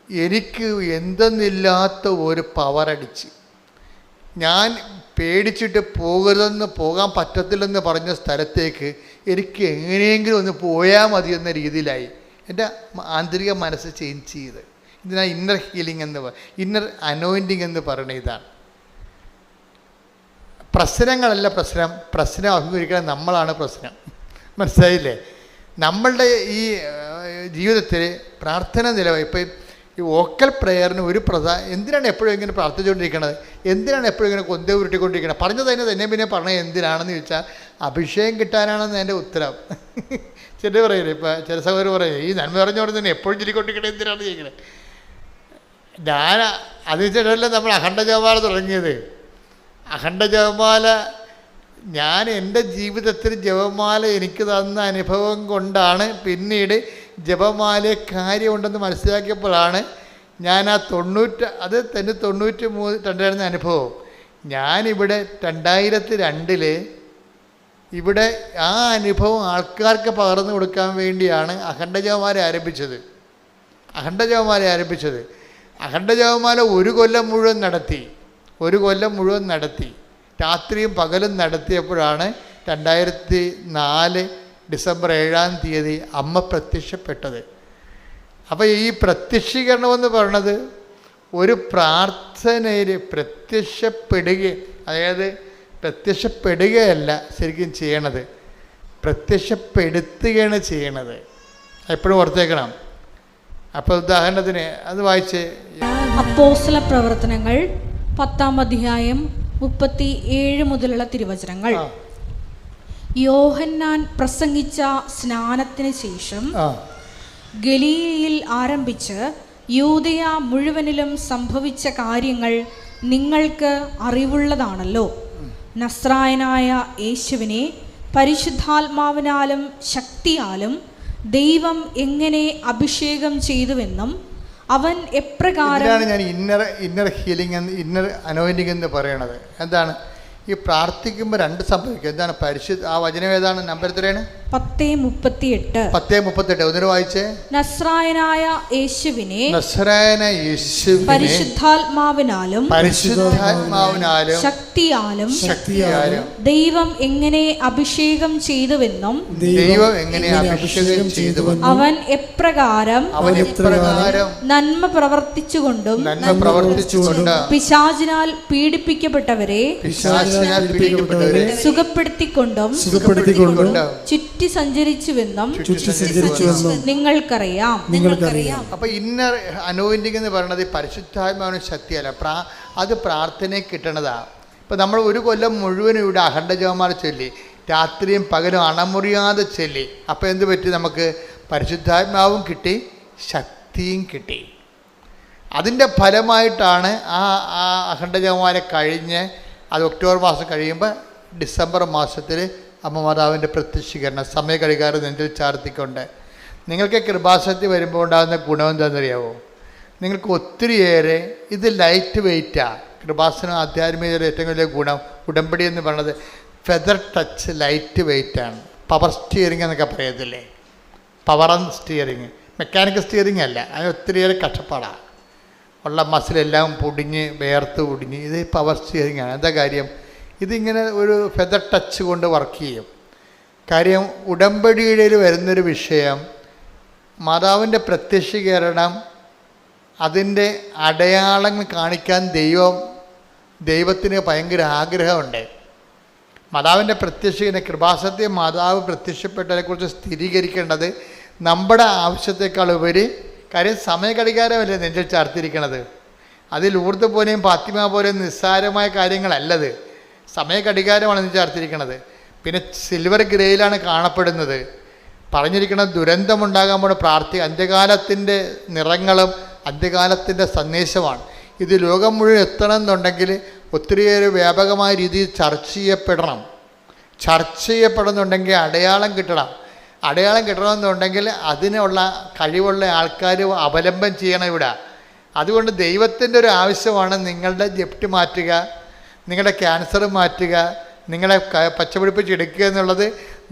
എനിക്ക് എന്തെന്നില്ലാത്ത ഒരു പവറടിച്ച്, ഞാൻ പേടിച്ചിട്ട് പോകാൻ പറ്റത്തില്ലെന്ന് പറഞ്ഞ സ്ഥലത്തേക്ക് എനിക്ക് എങ്ങനെയെങ്കിലും ഒന്ന് പോയാൽ മതി എന്ന രീതിയിലായി. എൻ്റെ ആന്തരിക മനസ്സ് ചേഞ്ച് ചെയ്ത്. ഇതിനാണ് ഇന്നർ ഹീലിംഗ് ഇന്നർ അനോയിൻറ്റിങ് എന്ന് പറയുന്നത്. ഇതാണ്. പ്രശ്നങ്ങളല്ല പ്രശ്നം അഭിമുഖീകരിക്കണം നമ്മളാണ് പ്രശ്നം. മനസ്സിലായില്ലേ? നമ്മളുടെ ഈ ജീവിതത്തിൽ പ്രാർത്ഥന ഇപ്പം ഈ വോക്കൽ പ്രെയറിന് ഒരു എന്തിനാണ് എപ്പോഴും ഇങ്ങനെ പ്രാർത്ഥിച്ചുകൊണ്ടിരിക്കണത്? എന്തിനാണ് എപ്പോഴും ഇങ്ങനെ കൊന്ത ഉരുട്ടിക്കൊണ്ടിരിക്കണത്? പറഞ്ഞത് തന്നെ പിന്നെ പറഞ്ഞത് എന്തിനാണെന്ന് ചോദിച്ചാൽ അഭിഷേകം കിട്ടാനാണെന്ന് എൻ്റെ ഉത്തരം. ചില പറയില്ലേ, ഇപ്പം ചില സഹോദരർ പറയും ഈ നന്മ പറഞ്ഞോടെ തന്നെ എപ്പോഴും ചിരിക്കൊണ്ടിരിക്കണത് എന്തിനാണ് ചോദിക്കണത്? ഞാൻ അത് വെച്ചിട്ടല്ല നമ്മൾ അഖണ്ഡ ജപമാല തുടങ്ങിയത്. അഖണ്ഡ ജപമാല ഞാൻ എൻ്റെ ജീവിതത്തിൽ ജപമാല എനിക്ക് തന്ന അനുഭവം കൊണ്ടാണ് പിന്നീട് ജപമാലയെ കാര്യമുണ്ടെന്ന് മനസ്സിലാക്കിയപ്പോഴാണ് ഞാൻ അത് തന്നെ 93 അനുഭവം. ഞാനിവിടെ 2002 ഇവിടെ ആ അനുഭവം ആൾക്കാർക്ക് പകർന്നു കൊടുക്കാൻ വേണ്ടിയാണ് അഖണ്ഡ ജപമാല ആരംഭിച്ചത്. അഖണ്ഡ ജപമാല ഒരു കൊല്ലം മുഴുവൻ നടത്തി രാത്രിയും പകലും നടത്തിയപ്പോഴാണ് 2004 ഡിസംബർ 7-ാം തീയതി അമ്മ പ്രത്യക്ഷപ്പെട്ടത്. അപ്പോൾ ഈ പ്രത്യക്ഷീകരണമെന്ന് പറയണത് ഒരു പ്രാർത്ഥനയിൽ പ്രത്യക്ഷപ്പെടുകയല്ല ശരിക്കും ചെയ്യണത്, പ്രത്യക്ഷപ്പെടുത്തുകയാണ് ചെയ്യണത്. എപ്പോഴും ഓർത്തേക്കണം. അപ്പോൾ ഉദാഹരണത്തിന് അത് വായിച്ച് അപ്പോസ്തല പ്രവർത്തനങ്ങൾ 10-ാം അധ്യായം 37 മുതലുള്ള തിരുവചനങ്ങൾ. യോഹന്നാൻ പ്രസംഗിച്ച സ്നാനത്തിന് ശേഷം ഗലീലയിൽ ആരംഭിച്ച് യൂദയ മുഴുവനിലും സംഭവിച്ച കാര്യങ്ങൾ നിങ്ങൾക്ക് അറിവുള്ളതാണല്ലോ. നസ്രായനായ യേശുവിനെ പരിശുദ്ധാത്മാവിനാലും ശക്തിയാലും ദൈവം എങ്ങനെ അഭിഷേകം ചെയ്തുവെന്നും അവൻ എപ്രകാരം ഞാൻ ഇന്നർ ഹീലിംഗ് ഇന്നർ അനോയിൻറ്റിംഗ് എന്ന് പറയണത്. എന്താണ്? ഈ പ്രാർത്ഥിക്കുമ്പോൾ 2 സംഭവിക്കും. എന്താണ്? ആ വചനം ഏതാണ്? നമ്പർ എത്രയാണ്? 10:38. 10:38 ഒന്നിനു വായിച്ചേ. നസ്രായനായ യേശുവിനെ പരിശുദ്ധാത്മാവിനാലും ശക്തിയാലും ദൈവം എങ്ങനെ അഭിഷേകം ചെയ്തുവെന്നും അവൻ എപ്രകാരം നന്മ പ്രവർത്തിച്ചുകൊണ്ടും പിശാചിനാൽ പീഡിപ്പിക്കപ്പെട്ടവരെ സുഖപ്പെടുത്തിക്കൊണ്ടും ചുറ്റി സഞ്ചരിച്ചുവെന്നും നിങ്ങൾക്കറിയാം. അപ്പൊ ഇന്നർ അനോയിന്റിംഗ് എന്ന് പറയുന്നത് പരിശുദ്ധാത്മാവിന് ശക്തിയല്ല, അത് പ്രാർത്ഥനയെ കിട്ടണതാ. ഇപ്പം നമ്മൾ ഒരു കൊല്ലം മുഴുവനും ഇവിടെ അഖണ്ഡ ജപമാല ചൊല്ലി, രാത്രിയും പകലും അണമുറിയാതെ ചൊല്ലി. അപ്പോൾ എന്ത് പറ്റി? നമുക്ക് പരിശുദ്ധാത്മാവും കിട്ടി, ശക്തിയും കിട്ടി. അതിൻ്റെ ഫലമായിട്ടാണ് ആ അഖണ്ഡ ജപമാല കഴിഞ്ഞ് അത് ഒക്ടോബർ മാസം കഴിയുമ്പോൾ ഡിസംബർ മാസത്തിൽ അമ്മ മാതാവിൻ്റെ പ്രത്യക്ഷീകരണം സമയഘടികാരം നെഞ്ചിൽ ചാർത്തിക്കൊണ്ട് നിങ്ങൾക്ക് കൃപാസനത്തിൽ വരുമ്പോൾ ഉണ്ടാകുന്ന ഗുണം എന്താണെന്നറിയാമോ? നിങ്ങൾക്ക് ഒത്തിരിയേറെ ഇത് ലൈറ്റ് വെയ്റ്റാണ്. കൃപാസനം ആധ്യാത്മികതയുടെ ഏറ്റവും വലിയ ഗുണം ഉടമ്പടി എന്ന് പറയുന്നത് ഫെദർ ടച്ച്, ലൈറ്റ് വെയ്റ്റാണ്. പവർ സ്റ്റിയറിംഗ് എന്നൊക്കെ പറയത്തില്ലേ, power and steering, mechanical steering അല്ല. അതിന് ഒത്തിരിയേറെ കഷ്ടപ്പാടാണ്. ഉള്ള മസിലെല്ലാം പൊടിഞ്ഞ് വേർത്ത് പൊടിഞ്ഞ് ഇത് പവർ സ്റ്റിയറിംഗ് ആണ്. എന്താ കാര്യം? ഇതിങ്ങനെ ഒരു ഫെദർ ടച്ച് കൊണ്ട് വർക്ക് ചെയ്യും. കാര്യം ഉടമ്പടിയിൽ വരുന്നൊരു വിഷയം മാതാവിൻ്റെ പ്രത്യക്ഷീകരണം, അതിൻ്റെ അടയാളങ്ങൾ കാണിക്കാൻ ദൈവത്തിന് ഭയങ്കര ആഗ്രഹമുണ്ട്. മാതാവിൻ്റെ പ്രത്യക്ഷീകരണ കൃപാസനത്തെ മാതാവ് പ്രത്യക്ഷപ്പെട്ടതിനെക്കുറിച്ച് സ്ഥിരീകരിക്കേണ്ടത് നമ്മുടെ ആവശ്യത്തെക്കാൾ ഉപരി. കാര്യം സമയഘടികാരമല്ലേ നെഞ്ചിൽ ചാർത്തിരിക്കണത്. അതിൽ ഊർദ് പോലെയും ഫാത്തിമ പോലെയും നിസ്സാരമായ കാര്യങ്ങളല്ലത്. സമയഘടികാരമാണ് നെഞ്ചിൽ ചാർത്തിരിക്കണത്. പിന്നെ സിൽവർ ഗ്രേയിലാണ് കാണപ്പെടുന്നത്. പറഞ്ഞിരിക്കുന്നത് ദുരന്തമുണ്ടാകാൻ പോണ അന്ത്യകാലത്തിൻ്റെ നിറങ്ങളും അന്ത്യകാലത്തിൻ്റെ സന്ദേശമാണ്. ഇത് ലോകം മുഴുവൻ എത്തണമെന്നുണ്ടെങ്കിൽ ഒത്തിരിയേറെ വ്യാപകമായ രീതിയിൽ ചർച്ച ചെയ്യപ്പെടുന്നുണ്ടെങ്കിൽ അടയാളം കിട്ടണം. അടയാളം കിട്ടണമെന്നുണ്ടെങ്കിൽ അതിനുള്ള കഴിവുള്ള ആൾക്കാർ അവലംബം ചെയ്യണം ഇവിടെ. അതുകൊണ്ട് ദൈവത്തിൻ്റെ ഒരു ആവശ്യമാണ് നിങ്ങളുടെ ജപ്തി മാറ്റുക, നിങ്ങളുടെ ക്യാൻസർ മാറ്റുക, നിങ്ങളെ പച്ചപിടിപ്പിച്ചെടുക്കുക എന്നുള്ളത്.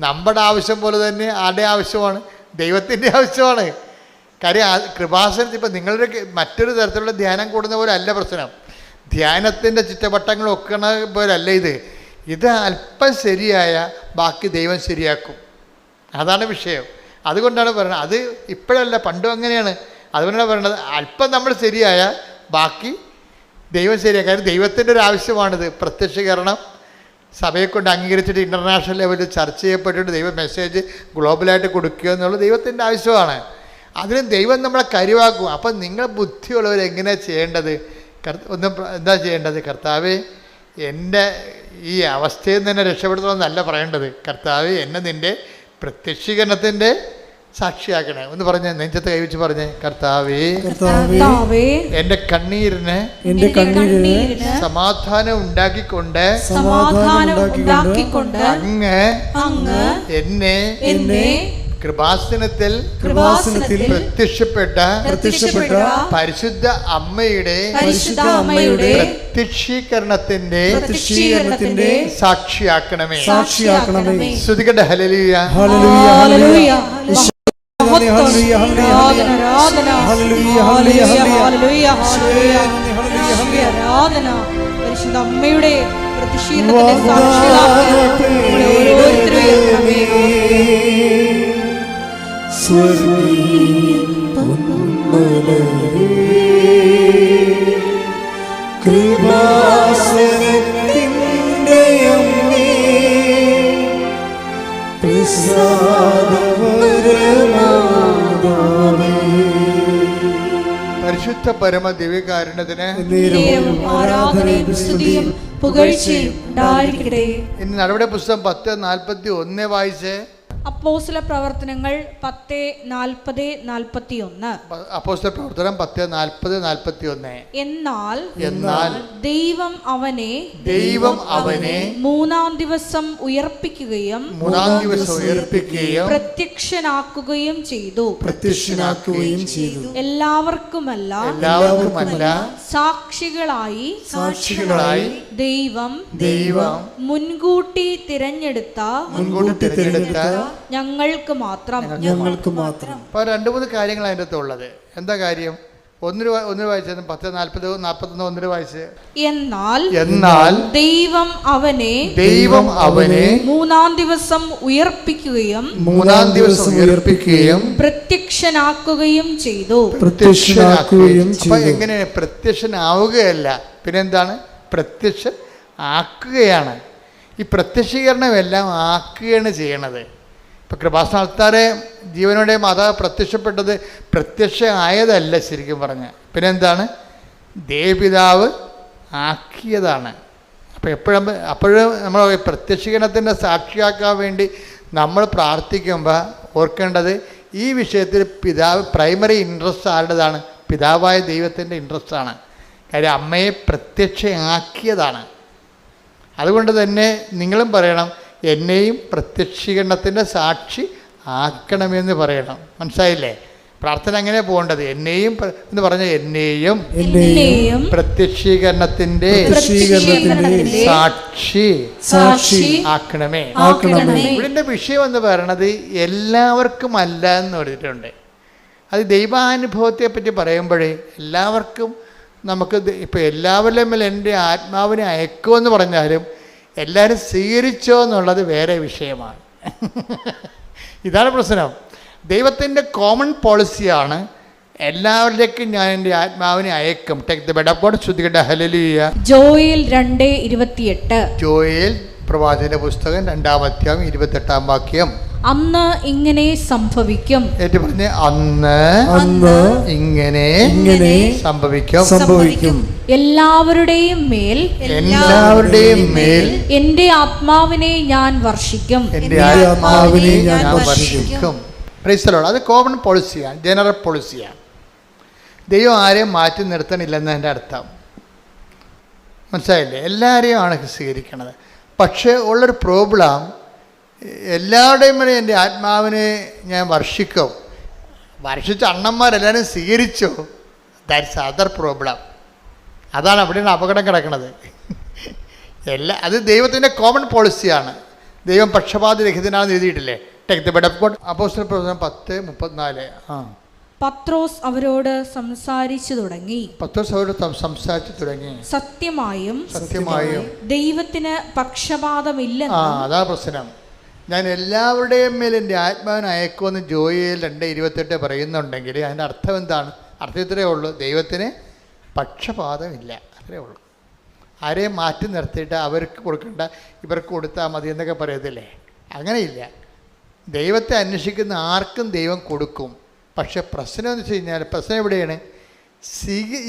നമ്മുടെ ആവശ്യം പോലെ തന്നെ ആരുടെ ആവശ്യമാണ്? ദൈവത്തിൻ്റെ ആവശ്യമാണ്. കാര്യം കൃപാസനത്തിൽ ഇപ്പം നിങ്ങളുടെ മറ്റൊരു തരത്തിലുള്ള ധ്യാനം കൂടുന്ന പോലെ അല്ല പ്രശ്നം. ധ്യാനത്തിൻ്റെ ചുറ്റവട്ടങ്ങൾ ഒക്കണ പോലല്ല ഇത് അല്പം ശരിയായ ബാക്കി ദൈവം ശരിയാക്കും. അതാണ് വിഷയം. അതുകൊണ്ടാണ് പറയുന്നത്. അത് ഇപ്പോഴല്ല, പണ്ടും അങ്ങനെയാണ്. അതുകൊണ്ടാണ് പറയുന്നത് അല്പം നമ്മൾ ശരിയായ ബാക്കി ദൈവം ശരിയാക്കുക. കാര്യം ദൈവത്തിൻ്റെ ഒരു ആവശ്യമാണിത്. പ്രത്യക്ഷീകരണം സഭയെ കൊണ്ട് അംഗീകരിച്ചിട്ട് ഇൻ്റർനാഷണൽ ലെവലിൽ ചർച്ച ചെയ്യപ്പെട്ടിട്ട് ദൈവ മെസ്സേജ് ഗ്ലോബലായിട്ട് കൊടുക്കുക എന്നുള്ളത് ദൈവത്തിൻ്റെ ആവശ്യമാണ്. അതിന് ദൈവം നമ്മളെ കരുവാക്കും. അപ്പം നിങ്ങൾ ബുദ്ധിയുള്ളവരെങ്ങനെയാണ് ചെയ്യേണ്ടത്? എന്താ ചെയ്യേണ്ടത്? കർത്താവേ, എൻ്റെ ഈ അവസ്ഥയിൽ നിന്ന് തന്നെ രക്ഷപ്പെടുത്തണമെന്നല്ല പറയേണ്ടത്. കർത്താവേ, എന്നെ നിൻ്റെ പ്രത്യക്ഷീകരണത്തിൻ്റെ സാക്ഷിയാക്കണേ. ഒന്ന് പറഞ്ഞേ, നെഞ്ചത്ത് കൈവച്ച് പറഞ്ഞേ, കർത്താവേ, എൻ്റെ കണ്ണീരിന് സമാധാനം ഉണ്ടാക്കിക്കൊണ്ട് അങ്ങ് എന്നെ കൃപാസനത്തിൽ പ്രത്യക്ഷപ്പെട്ട പരിശുദ്ധ അമ്മയുടെ പ്രത്യക്ഷീകരണത്തിന്റെ സാക്ഷിയാക്കണമേ. ശ്രുതികട്ടെ ഹല്ലേലൂയ, ഹല്ലേലൂയ. പരിശുദ്ധ അമ്മയുടെ പ്രതിഷേധത്തിന്റെ സാക്ഷികളാക്കി കൃപാസനത്തിൻ്റെ അമ്മേ, പരിശുദ്ധ പരമ ദിവ്യകാരുണ്യത്തിന് ആരാധനയും സ്തുതിയും പുകഴ്ചയും ഉണ്ടായിരിക്കട്ടെ. ഇനി നടപടി പുസ്തകം 10:41 വായിച്ചേ. അപ്പോസ്തല പ്രവർത്തനങ്ങൾ 10:40-41. അപ്പോസ്തല പ്രവർത്തനം 10:40-41. എന്നാൽ ദൈവം അവനെ മൂന്നാം ദിവസം ഉയർപ്പിക്കുകയും പ്രത്യക്ഷനാക്കുകയും ചെയ്തു. എല്ലാവർക്കുമല്ല സാക്ഷികളായി ദൈവം മുൻകൂട്ടി തിരഞ്ഞെടുത്ത ഞങ്ങൾക്ക് മാത്രം. ഞങ്ങൾക്ക് മാത്രം. അപ്പോൾ 2-3 കാര്യങ്ങൾ അതിൻ്റെ അകത്ത് ഉള്ളത്. എന്താ കാര്യം? ഒന്ന് വായിച്ചത് 10:40-41 ഒന്നിന് വായിച്ച്. എന്നാൽ ദൈവം അവനെ മൂന്നാം ദിവസം ഉയർപ്പിക്കുകയും പ്രത്യക്ഷനാക്കുകയും ചെയ്തു. അപ്പൊ എങ്ങനെയാണ്? പ്രത്യക്ഷനാവുകയല്ല, പിന്നെന്താണ്? പ്രത്യക്ഷൻ ആക്കുകയാണ്. ഈ പ്രത്യക്ഷീകരണം എല്ലാം ആക്കുകയാണ് ചെയ്യണത്. ഇപ്പം കൃപാസന ആൾക്കാരെ ജീവനോടെ മാതാവ് പ്രത്യക്ഷപ്പെട്ടത് പ്രത്യക്ഷ ആയതല്ല ശരിക്കും പറഞ്ഞ. പിന്നെ എന്താണ്? ദേവപിതാവ് ആക്കിയതാണ്. അപ്പോൾ അപ്പോഴും നമ്മൾ പ്രത്യക്ഷീകരണത്തിൻ്റെ സാക്ഷിയാക്കാൻ വേണ്ടി നമ്മൾ പ്രാർത്ഥിക്കുമ്പോൾ ഓർക്കേണ്ടത് ഈ വിഷയത്തിൽ പ്രൈമറി ഇൻട്രസ്റ്റ് ആരുടേതാണ്? പിതാവായ ദൈവത്തിൻ്റെ ഇൻട്രസ്റ്റാണ്. കാര്യം അമ്മയെ പ്രത്യക്ഷയാക്കിയതാണ്. അതുകൊണ്ട് തന്നെ നിങ്ങളും പറയണം, എന്നെയും പ്രത്യക്ഷീകരണത്തിൻ്റെ സാക്ഷി ആക്കണമെന്ന് പറയണം. മനസ്സിലായില്ലേ? പ്രാർത്ഥന അങ്ങനെ പോകേണ്ടത്. എന്നെയും എന്ന് പറഞ്ഞാൽ എന്നെയും പ്രത്യക്ഷീകരണത്തിൻ്റെ സാക്ഷി ആക്കണമേ. ഇവിടെ വിഷയം എന്ന് പറയണത് എല്ലാവർക്കും അല്ല എന്ന് പറഞ്ഞിട്ടുണ്ട്. അത് ദൈവാനുഭവത്തെ പറ്റി പറയുമ്പോഴേ എല്ലാവർക്കും നമുക്ക് ഇപ്പോൾ എല്ലാവരുടെ മേൽ എൻ്റെ ആത്മാവിനെ അയക്കുമെന്ന് പറഞ്ഞാലും എല്ലാവരും സ്വീകരിച്ചോ എന്നുള്ളത് വേറെ വിഷയമാണ്. ഇതാണ് പ്രശ്നം. ദൈവത്തിൻ്റെ കോമൺ പോളിസിയാണ് എല്ലാവരിലേക്കും ഞാൻ എൻ്റെ ആത്മാവിനെ അയക്കും. Take the bed of God. ശ്രുതികട്ടെ ഹല്ലേലൂയ. ജോയേൽ 2:28. ജോയേൽ പ്രവാചകന്റെ പുസ്തകം 2-ാം അധ്യായം 28-ാം വാക്യം. അന്ന് ഇങ്ങനെ സംഭവിക്കും. ഏറ്റു പറഞ്ഞ് അന്ന് ഇങ്ങനെ സംഭവിക്കും. എല്ലാവരുടെയും മേൽ എന്റെ ആത്മാവിനെ ഞാൻ വർഷിക്കും. Praise the Lord. അത് കോമൺ പോളിസിയാണ്, ജനറൽ പോളിസിയാണ്. ദൈവം ആരെയും മാറ്റി നിർത്തണില്ലെന്ന് എൻ്റെ അർത്ഥം. മനസ്സിലായില്ലേ? എല്ലാവരെയും ആണ് സ്വീകരിക്കണത്. പക്ഷേ ഉള്ളൊരു പ്രോബ്ലം, എല്ലാവരുടെയും മേലെ എൻ്റെ ആത്മാവിനെ ഞാൻ വർഷിക്കും. വർഷിച്ച അണ്ണന്മാരെല്ലാവരും സ്വീകരിച്ചോ? That's other problem. അതാണ് അവിടെയാണ് അപകടം കിടക്കുന്നത്. അത് ദൈവത്തിൻ്റെ കോമൺ പോളിസിയാണ്. ദൈവം പക്ഷപാതരഹിതനാണെന്ന് എഴുതിയിട്ടില്ലേ? Take the bed of God. അപ്പോസ്തല പ്രവൃത്തി 10:34. പത്രോസ് അവരോട് സംസാരിച്ചു തുടങ്ങി. സത്യമായും ദൈവത്തിന് പക്ഷപാതമില്ലെന്ന്. അതാ പ്രശ്നം. ഞാൻ എല്ലാവരുടെയും മേൽ എൻ്റെ ആത്മാവിനെ അയക്കുമെന്ന് ജോയേൽ 2:28 പറയുന്നുണ്ടെങ്കിൽ അതിൻ്റെ അർത്ഥം എന്താണ്? അർത്ഥം ഇത്രയേ ഉള്ളൂ, ദൈവത്തിന് പക്ഷപാതമില്ല, അത്രേ ഉള്ളൂ. ആരെയും മാറ്റി നിർത്തിയിട്ട് അവർക്ക് കൊടുക്കേണ്ട ഇവർക്ക് കൊടുത്താൽ മതി എന്നൊക്കെ പറയത്തില്ലേ? അങ്ങനെയില്ല. ദൈവത്തെ അന്വേഷിക്കുന്ന ആർക്കും ദൈവം കൊടുക്കും. പക്ഷെ പ്രശ്നം എന്ന് വെച്ച് കഴിഞ്ഞാൽ, പ്രശ്നം എവിടെയാണ്?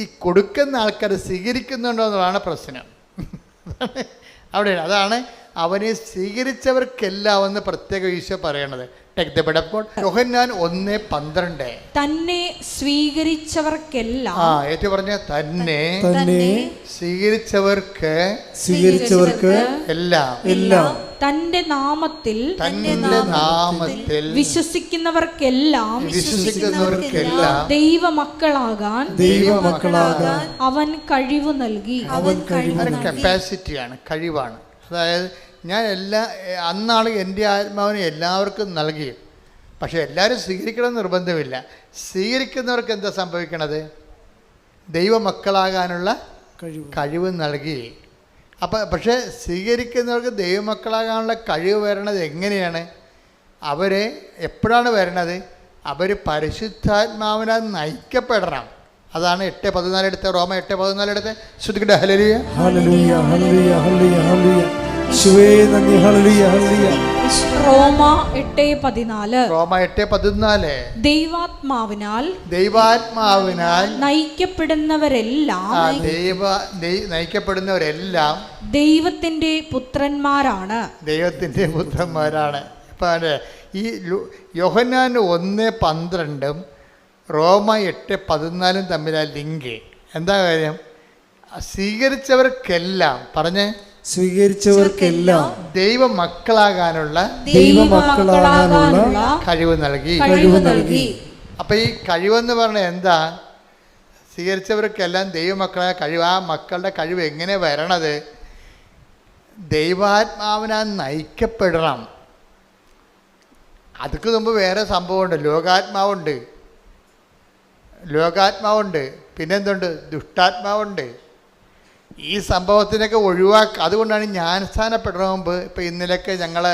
ഈ കൊടുക്കുന്ന ആൾക്കാർ സ്വീകരിക്കുന്നുണ്ടോ എന്നുള്ളതാണ് പ്രശ്നം. അവിടെയാണ്. അതാണ് അവനെ സ്വീകരിച്ചവർക്കെല്ലാം എന്ന് പ്രത്യേക ഈശോ പറയണത്. Take the bed of God. Yohannan 1:12. തന്നെ സ്വീകരിച്ചവർക്കെല്ലാം. ഏറ്റു പറഞ്ഞ തന്നെ സ്വീകരിച്ചവർക്ക് എല്ലാം തന്റെ നാമത്തിൽ വിശ്വസിക്കുന്നവർക്കെല്ലാം ദൈവമക്കളാകാൻ അവൻ കഴിവ് നൽകി. കപ്പാസിറ്റിയാണ്, കഴിവാണ്. അതായത് ഞാൻ അന്നാണ് എൻ്റെ ആത്മാവിനെ എല്ലാവർക്കും നൽകി. പക്ഷെ എല്ലാവരും സ്വീകരിക്കണമെന്ന് നിർബന്ധമില്ല. സ്വീകരിക്കുന്നവർക്ക് എന്താ സംഭവിക്കണത്? ദൈവമക്കളാകാനുള്ള കഴിവ് നൽകി. പക്ഷേ സ്വീകരിക്കുന്നവർക്ക് ദൈവമക്കളാകാനുള്ള കഴിവ് വരണത് എങ്ങനെയാണ്? അവരെ എപ്പോഴാണ് വരണത്? അവർ പരിശുദ്ധാത്മാവിനാൽ നയിക്കപ്പെടണം. അതാണ് 8:14 എടുത്ത്, റോമ 8:14 എടുത്ത്. ശ്രുതികട്ടെ ഹല്ലേലൂയ. റോമ 8:14. ദൈവാത്മാവിനാൽ നയിക്കപ്പെടുന്നവരെല്ലാം ദൈവത്തിന്റെ പുത്രന്മാരാണ്. ഇപ്പം ഈ യോഹന്നാൻ 1:12 റോമ 8:14 തമ്മിലാണ് ലിങ്ക്. എന്താ കാര്യം? സ്വീകരിച്ചവർക്കെല്ലാം ദൈവമക്കളാകാനുള്ള കഴിവ് നൽകി. അപ്പൊ ഈ കഴിവെന്ന് പറഞ്ഞാൽ എന്താ? സ്വീകരിച്ചവർക്കെല്ലാം ദൈവമക്കളായ കഴിവ്. ആ മക്കളുടെ കഴിവ് എങ്ങനെ വരണത്? ദൈവാത്മാവിനാൽ നയിക്കപ്പെടണം. അതിക്ക് മുമ്പ് വേറെ സംഭവമുണ്ട്. ലോകാത്മാവുണ്ട്, പിന്നെന്തുണ്ട്, ദുഷ്ടാത്മാവുണ്ട്. ഈ സംഭവത്തിനൊക്കെ അതുകൊണ്ടാണ് ജ്ഞാനസ്ഥാനപ്പെടുന്ന മുമ്പ്, ഇപ്പോൾ ഇന്നലെയൊക്കെ ഞങ്ങൾ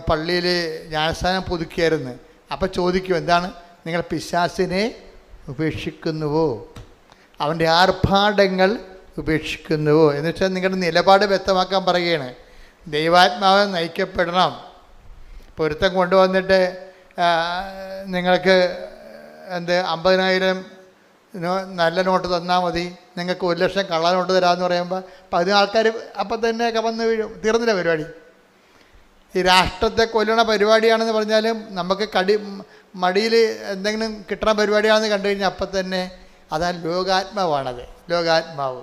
പള്ളിയിൽ ജ്ഞാനസ്ഥാനം പുതുക്കിയായിരുന്നു. അപ്പോൾ ചോദിക്കും, എന്താണ് നിങ്ങൾ പിശാചിനെ ഉപേക്ഷിക്കുന്നുവോ, അവൻ്റെ ആർഭാടങ്ങൾ ഉപേക്ഷിക്കുന്നുവോ എന്ന് വെച്ചാൽ നിങ്ങളുടെ നിലപാട് വ്യക്തമാക്കാൻ പറയുകയാണ്. ദൈവാത്മാവ് നയിക്കപ്പെടണം. പൊരുത്തം കൊണ്ടുവന്നിട്ട് നിങ്ങൾക്ക് 50,000 നല്ല നോട്ട് തന്നാൽ മതി, നിങ്ങൾക്ക് 1,00,000 കള്ള നോട്ട് തരാമെന്ന് പറയുമ്പോൾ 10 ആൾക്കാർ അപ്പം തന്നെ വന്ന് വീഴും. തീർന്നില്ല പരിപാടി. ഈ രാഷ്ട്രത്തെ കൊല്ലണ പരിപാടിയാണെന്ന് പറഞ്ഞാലും നമുക്ക് മടിയിൽ എന്തെങ്കിലും കിട്ടണ പരിപാടിയാണെന്ന് കണ്ടു കഴിഞ്ഞാൽ അപ്പം തന്നെ അതാണ് ലോകാത്മാവ്.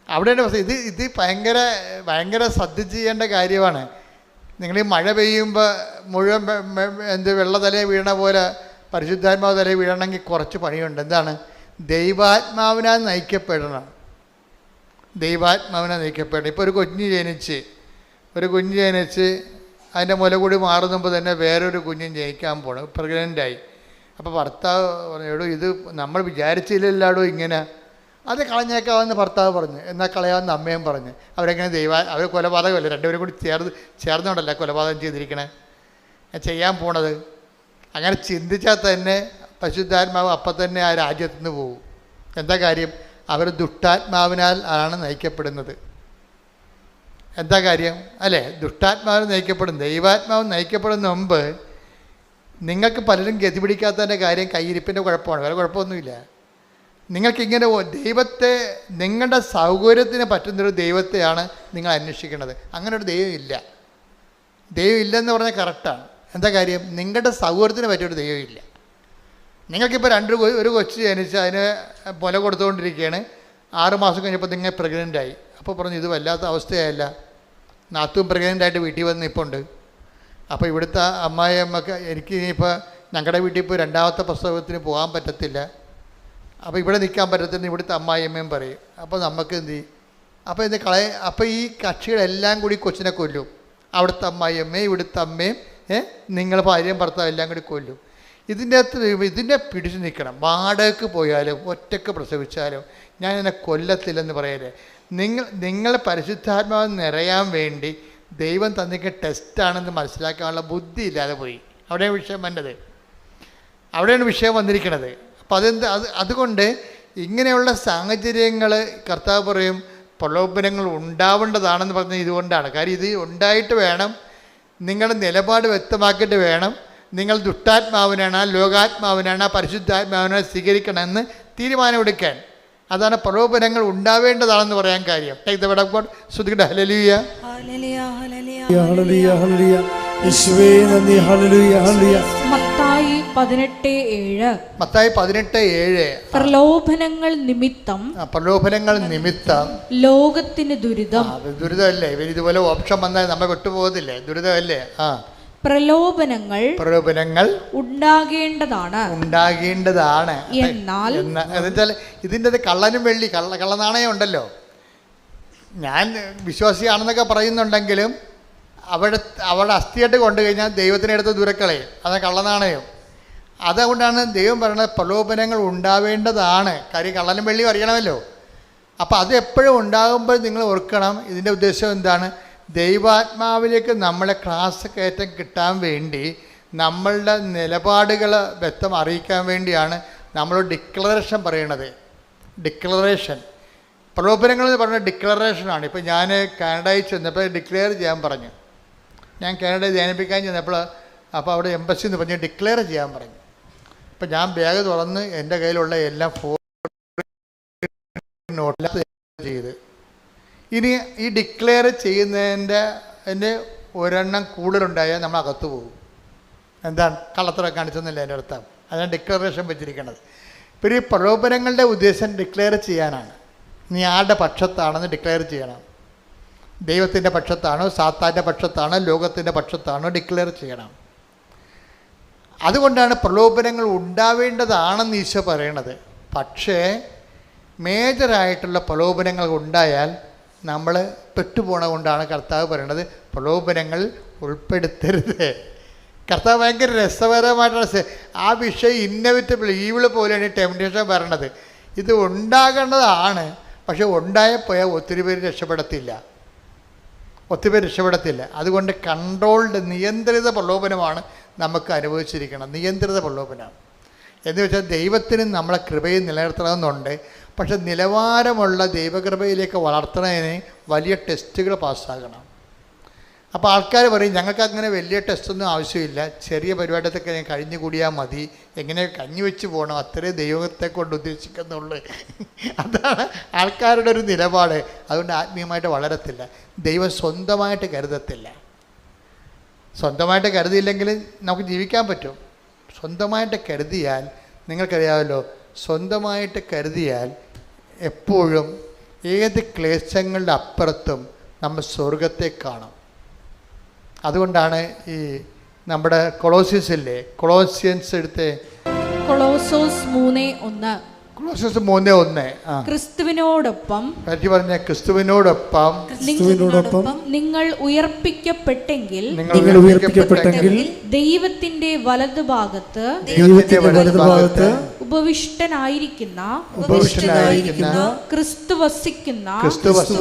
അവിടെയാണ് പ്രശ്നം. ഇത് ഭയങ്കര ശ്രദ്ധിച്ച് ചെയ്യേണ്ട കാര്യമാണ്. നിങ്ങൾ ഈ മഴ പെയ്യുമ്പോൾ മുഴുവൻ വെള്ളത്തലയെ വീഴണ പോലെ പരിശുദ്ധാത്മാവ് തലയിൽ വീഴണമെങ്കിൽ കുറച്ച് പണിയുണ്ട്. എന്താണ്? ദൈവാത്മാവിനാൽ നയിക്കപ്പെടണം. ഇപ്പോൾ ഒരു കുഞ്ഞ് ജനിച്ച് അതിൻ്റെ മുല കൂടി മാറുമ്പോൾ തന്നെ വേറൊരു കുഞ്ഞും ജനിക്കാൻ പോകണം, പ്രഗ്നൻ്റായി. അപ്പോൾ ഭർത്താവ് പറഞ്ഞു, ഇത് നമ്മൾ വിചാരിച്ചില്ലല്ലാടോ ഇങ്ങനെ, അത് കളഞ്ഞേക്കാമെന്ന് ഭർത്താവ് പറഞ്ഞു. എന്നാൽ കളയാമെന്ന് അമ്മയും പറഞ്ഞു. അവർ കൊലപാതകമല്ല, രണ്ടുപേരും കൂടി ചേർന്നുകൊണ്ടല്ല കൊലപാതകം ചെയ്തിരിക്കണേ, ചെയ്യാൻ പോണത്. അങ്ങനെ ചിന്തിച്ചാൽ തന്നെ പരിശുദ്ധാത്മാവ് അപ്പം തന്നെ ആ രാജ്യത്തു നിന്ന് പോകും. എന്താ കാര്യം? അവർ ദുഷ്ടാത്മാവിനാൽ ആണ് നയിക്കപ്പെടുന്നത്. എന്താ കാര്യം അല്ലേ? ദുഷ്ടാത്മാവിൽ നയിക്കപ്പെടും. ദൈവാത്മാവ് നയിക്കപ്പെടുന്ന മുമ്പ് നിങ്ങൾക്ക് പലരും ഗതി പിടിക്കാത്തതിൻ്റെ കാര്യം കയ്യിരിപ്പിൻ്റെ കുഴപ്പമാണ്, വേറെ കുഴപ്പമൊന്നുമില്ല. നിങ്ങൾക്കിങ്ങനെ ദൈവത്തെ നിങ്ങളുടെ സൗകര്യത്തിന് പറ്റുന്നൊരു ദൈവത്തെയാണ് നിങ്ങൾ അന്വേഷിക്കുന്നത്. അങ്ങനെ ഒരു ദൈവം ഇല്ലെന്ന് പറഞ്ഞാൽ കറക്റ്റാണ്. എന്താ കാര്യം? നിങ്ങളുടെ സൗകര്യത്തിന് പറ്റിയൊരു ദൈവമില്ല. നിങ്ങൾക്കിപ്പോൾ ഒരു കൊച്ചു ജനിച്ച് അതിന് മുല കൊടുത്തുകൊണ്ടിരിക്കുകയാണ്. 6 മാസം കഴിഞ്ഞപ്പോൾ നിങ്ങൾ പ്രഗ്നൻ്റായി. അപ്പോൾ പറഞ്ഞു, ഇത് വല്ലാത്ത അവസ്ഥയായല്ല. നാത്തും പ്രഗ്നൻ്റായിട്ട് വീട്ടിൽ വന്ന് നിൽപ്പുണ്ട്. അപ്പോൾ ഇവിടുത്തെ അമ്മായിയമ്മക്ക് എനിക്ക് ഇനിയിപ്പോൾ ഞങ്ങളുടെ വീട്ടിൽ ഇപ്പോൾ 2ാമത്തെ പ്രസവത്തിന് പോകാൻ പറ്റത്തില്ല, അപ്പോൾ ഇവിടെ നിൽക്കാൻ പറ്റത്തില്ല ഇവിടുത്തെ അമ്മായിയമ്മയും പറയും. അപ്പോൾ നമുക്ക് എന്ത് ചെയ്യും? അപ്പോൾ ഈ കക്ഷികളെല്ലാം കൂടി കൊച്ചിനെ കൊല്ലും. അവിടുത്തെ അമ്മായിയമ്മയും ഇവിടുത്തെ അമ്മയും നിങ്ങൾ ഭാര്യയും ഭർത്താവും എല്ലാം കൂടി കൊല്ലും. ഇതിൻ്റെ പിടിച്ചു നിൽക്കണം. വാടകയ്ക്ക് പോയാലും ഒറ്റയ്ക്ക് പ്രസവിച്ചാലും ഞാൻ എന്നെ കൊല്ലത്തില്ലെന്ന് പറയലേ. നിങ്ങൾ പരിശുദ്ധാത്മാവ് നിറയാൻ വേണ്ടി ദൈവം തന്നിക്ക് ടെസ്റ്റാണെന്ന് മനസ്സിലാക്കാനുള്ള ബുദ്ധി ഇല്ലാതെ പോയി. അവിടെയാണ് വിഷയം വന്നിരിക്കുന്നത്. അപ്പം അതുകൊണ്ട് ഇങ്ങനെയുള്ള സാഹചര്യങ്ങൾ കർത്താവ് പറയും പ്രലോഭനങ്ങൾ ഉണ്ടാവേണ്ടതാണെന്ന് പറഞ്ഞത് ഇതുകൊണ്ടാണ്. കാര്യം ഇത് ഉണ്ടായിട്ട് വേണം, നിങ്ങളുടെ നിലപാട് വ്യക്തമാക്കിയിട്ട് വേണം നിങ്ങൾ ദുഷ്ടാത്മാവിനാണ്, ലോകാത്മാവിനാണ്, പരിശുദ്ധാത്മാവിനാണ് സ്വീകരിക്കണമെന്ന് തീരുമാനമെടുക്കാൻ. അതാണ് പ്രലോഭനങ്ങൾ ഉണ്ടാവേണ്ടതാണെന്ന് പറയാൻ കാര്യം. ശ്രുതികട്ടെ ഹല്ലേലൂയ. മത്തായി 18:7 പ്രലോഭനങ്ങൾ നിമിത്തം ലോകത്തിന് ദുരിതമല്ലേ? ഇതുപോലെ ഓപ്ഷൻ വന്നാൽ നമ്മൾ വിട്ടുപോകത്തില്ലേ? ദുരിതമല്ലേ? പ്രലോഭനങ്ങൾ ഉണ്ടാകേണ്ടതാണ് എന്നാൽ ഇതിൻ്റെ കള്ളനും വെള്ളി കള്ളനാണയം ഉണ്ടല്ലോ. ഞാൻ വിശ്വാസിയാണെന്നൊക്കെ പറയുന്നുണ്ടെങ്കിലും അവിടെ അസ്ഥിയായിട്ട് കൊണ്ടു കഴിഞ്ഞാൽ ദൈവത്തിനടുത്ത് ദൂരക്കളയും. അത് കള്ളനാണയം. അതുകൊണ്ടാണ് ദൈവം പറയുന്നത് പ്രലോഭനങ്ങൾ ഉണ്ടാവേണ്ടതാണ്. കാര്യം കള്ളനും വെള്ളിയും അറിയണമല്ലോ. അപ്പോൾ അത് എപ്പോഴും ഉണ്ടാകുമ്പോൾ നിങ്ങൾ ഓർക്കണം, ഇതിൻ്റെ ഉദ്ദേശം എന്താണ്? ദൈവാത്മാവിലേക്ക് നമ്മളെ ക്ലാസ് കയറ്റം കിട്ടാൻ വേണ്ടി നമ്മളുടെ നിലപാടുകൾ വ്യക്തം അറിയിക്കാൻ വേണ്ടിയാണ് നമ്മൾ ഡിക്ലറേഷൻ പറയണത്. പ്രലോഭനങ്ങൾ എന്ന് പറഞ്ഞാൽ ഡിക്ലറേഷനാണ്. ഇപ്പോൾ ഞാൻ കാനഡയിൽ ചെന്നപ്പോൾ ഡിക്ലെയർ ചെയ്യാൻ പറഞ്ഞു. ഞാൻ കാനഡയിൽ ധ്യാനിപ്പിക്കാൻ ചെന്നപ്പോൾ അപ്പോൾ അവിടെ എംബസി എന്ന് പറഞ്ഞ് ഡിക്ലെയർ ചെയ്യാൻ പറഞ്ഞു. അപ്പം ഞാൻ ബാഗ് തുറന്ന് എൻ്റെ കയ്യിലുള്ള എല്ലാം നോട്ടിൽ ചെയ്ത്, ഇനി ഈ ഡിക്ലെയർ ചെയ്യുന്നതിൻ്റെ ഒരെണ്ണം കൂടുതലുണ്ടായാൽ നമ്മൾ അകത്ത് പോകും. എന്താണ്? കള്ളത്തരം കാണിച്ചെന്നില്ല എൻ്റെ അർത്ഥം. അതാണ് ഡിക്ലറേഷൻ വെച്ചിരിക്കുന്നത്. ഇപ്പോൾ ഈ പ്രലോഭനങ്ങളുടെ ഉദ്ദേശം ഡിക്ലെയർ ചെയ്യാനാണ്. നീ ആരുടെ പക്ഷത്താണെന്ന് ഡിക്ലെയർ ചെയ്യണം. ദൈവത്തിൻ്റെ പക്ഷത്താണോ, സാത്താൻ്റെ പക്ഷത്താണോ, ലോകത്തിൻ്റെ പക്ഷത്താണോ ഡിക്ലെയർ ചെയ്യണം. അതുകൊണ്ടാണ് പ്രലോഭനങ്ങൾ ഉണ്ടാവേണ്ടതാണെന്ന് ഈശോ പറയണത്. പക്ഷേ മേജറായിട്ടുള്ള പ്രലോഭനങ്ങൾ ഉണ്ടായാൽ നമ്മൾ പെട്ടുപോണ കൊണ്ടാണ് കർത്താവ് പറയണത് പ്രലോഭനങ്ങൾ ഉൾപ്പെടുത്തരുത്. കർത്താവ് ഭയങ്കര രസകരമായിട്ടുള്ള ആ വിഷയം ഇന്നവിറ്റബിൾ ഈവിള് പോലെയാണ് ഈ ടെംപ്റ്റേഷൻ വരണത്. ഇത് ഉണ്ടാകേണ്ടതാണ്, പക്ഷെ ഉണ്ടായപ്പോയാൽ ഒത്തിരി പേര് രക്ഷപ്പെടത്തില്ല. അതുകൊണ്ട് കൺട്രോൾഡ് നിയന്ത്രിത പ്രലോഭനമാണ് നമുക്ക് അനുഭവിച്ചിരിക്കണം. നിയന്ത്രിത പ്രലോഭനം എന്ന് വെച്ചാൽ ദൈവത്തിന് നമ്മളെ കൃപയിൽ നിലനിർത്തണമെന്നുണ്ട്. പക്ഷെ നിലവാരമുള്ള ദൈവകൃപയിലേക്ക് വളർത്തുന്നതിന് വലിയ ടെസ്റ്റുകൾ പാസ്സാകണം. അപ്പോൾ ആൾക്കാർ പറയും ഞങ്ങൾക്ക് അങ്ങനെ വലിയ ടെസ്റ്റൊന്നും ആവശ്യമില്ല, ചെറിയ പരിപാടിയൊക്കെ ഞാൻ കഴിഞ്ഞു കൂടിയാൽ മതി, എങ്ങനെ കഞ്ഞി വെച്ച് പോകണം, അത്രയും ദൈവത്തെ കൊണ്ട് ഉദ്ദേശിക്കുന്നുള്ളൂ. അതാണ് ആൾക്കാരുടെ ഒരു നിലപാട്. അതുകൊണ്ട് ആത്മീയമായിട്ട് വളരത്തില്ല. ദൈവം സ്വന്തമായിട്ട് കരുതത്തില്ല. സ്വന്തമായിട്ട് കരുതിയില്ലെങ്കിൽ നമുക്ക് ജീവിക്കാൻ പറ്റും. സ്വന്തമായിട്ട് കരുതിയാൽ, നിങ്ങൾക്കറിയാമല്ലോ, സ്വന്തമായിട്ട് കരുതിയാൽ എപ്പോഴും ഏത് ക്ലേശങ്ങളുടെ അപ്പുറത്തും നമ്മൾ സ്വർഗത്തെ കാണും. അതുകൊണ്ടാണ് ഈ നമ്മുടെ കൊളോസിയൻസില്ലേ, കൊളോസിയൻസ് എടുത്ത് കൊളോസോസ് 3:1 കൊളോസിയൻസ് 3:1 ക്രിസ്തുവിനോടൊപ്പം പറഞ്ഞ ക്രിസ്തുവിനോടൊപ്പം നിങ്ങൾ ഉയർപ്പിക്കപ്പെട്ടെങ്കിൽ ദൈവത്തിന്റെ വലതുഭാഗത്ത് ഉപവിഷ്ടനായിരിക്കുന്ന ക്രിസ്തു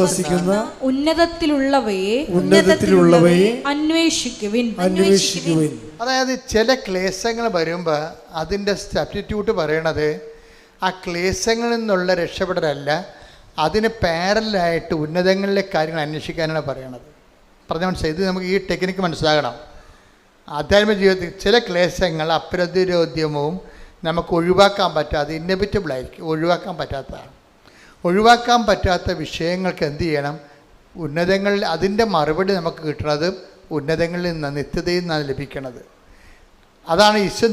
വസിക്കുന്ന ഉന്നതത്തിലുള്ളവയെ അന്വേഷിക്കുവിൻ. അതായത് ചില ക്ലേശങ്ങൾ വരുമ്പോൾ അതിൻ്റെ സബ്സ്റ്റിറ്റ്യൂട്ട് പറയണത് ആ ക്ലേശങ്ങളിൽ നിന്നുള്ള രക്ഷപ്പെടലല്ല, അതിന് പാരലായിട്ട് ഉന്നതങ്ങളിലെ കാര്യങ്ങൾ അന്വേഷിക്കാനാണ് പറയണത്. പറഞ്ഞ മനസ്സിലായി? ഇത് നമുക്ക് ഈ ടെക്നിക്ക് മനസ്സിലാകണം. ആധ്യാത്മിക ജീവിതത്തിൽ ചില ക്ലേശങ്ങൾ അപ്രതിരോധ്യവും നമുക്ക് ഒഴിവാക്കാൻ പറ്റാതെ ഇന്നബിറ്റബിളായിരിക്കും, ഒഴിവാക്കാൻ പറ്റാത്തതാണ്. ഒഴിവാക്കാൻ പറ്റാത്ത വിഷയങ്ങൾക്ക് എന്ത് ചെയ്യണം? ഉന്നതങ്ങളിൽ അതിൻ്റെ മറുപടി നമുക്ക് കിട്ടുന്നത് ഉന്നതങ്ങളിൽ നിന്ന്, നിത്യതയിൽ നിന്നാണ് ലഭിക്കുന്നത്. അതാണ് ഈശോ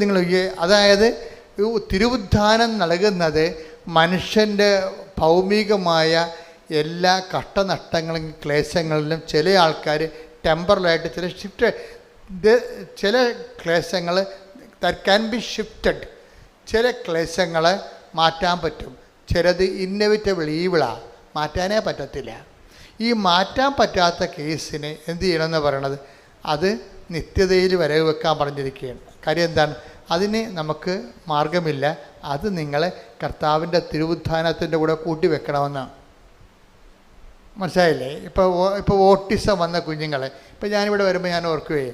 അതായത് തിരുവുദ്ധാനം നൽകുന്നത് മനുഷ്യൻ്റെ ഭൗമികമായ എല്ലാ കഷ്ടനഷ്ടങ്ങളും ക്ലേശങ്ങളിലും ചില ആൾക്കാർ ടെമ്പറലായിട്ട് ചില ക്ലേശങ്ങൾ ദാറ്റ് ക്യാൻ ബി ഷിഫ്റ്റഡ്. ചില ക്ലേശങ്ങൾ മാറ്റാൻ പറ്റും, ചിലത് ഇന്നവിറ്റബിൾ ഈവിളാണ്, മാറ്റാനേ പറ്റത്തില്ല. ഈ മാറ്റാൻ പറ്റാത്ത കേസിന് എന്ത് ചെയ്യണമെന്ന് പറയണത്, അത് നിത്യതയിൽ വരവ് വെക്കാൻ പറഞ്ഞിരിക്കുകയാണ്. കാര്യം എന്താണ്? അതിന് നമുക്ക് മാർഗമില്ല. അത് നിങ്ങൾ കർത്താവിൻ്റെ തിരുവുദ്ധാനത്തിൻ്റെ കൂടെ കൂട്ടി വെക്കണമെന്നാണ്. മനസ്സിലായില്ലേ? ഇപ്പോൾ ഓട്ടിസം വന്ന കുഞ്ഞുങ്ങളെ, ഇപ്പോൾ ഞാനിവിടെ വരുമ്പോൾ ഞാൻ ഓർക്കുകയെ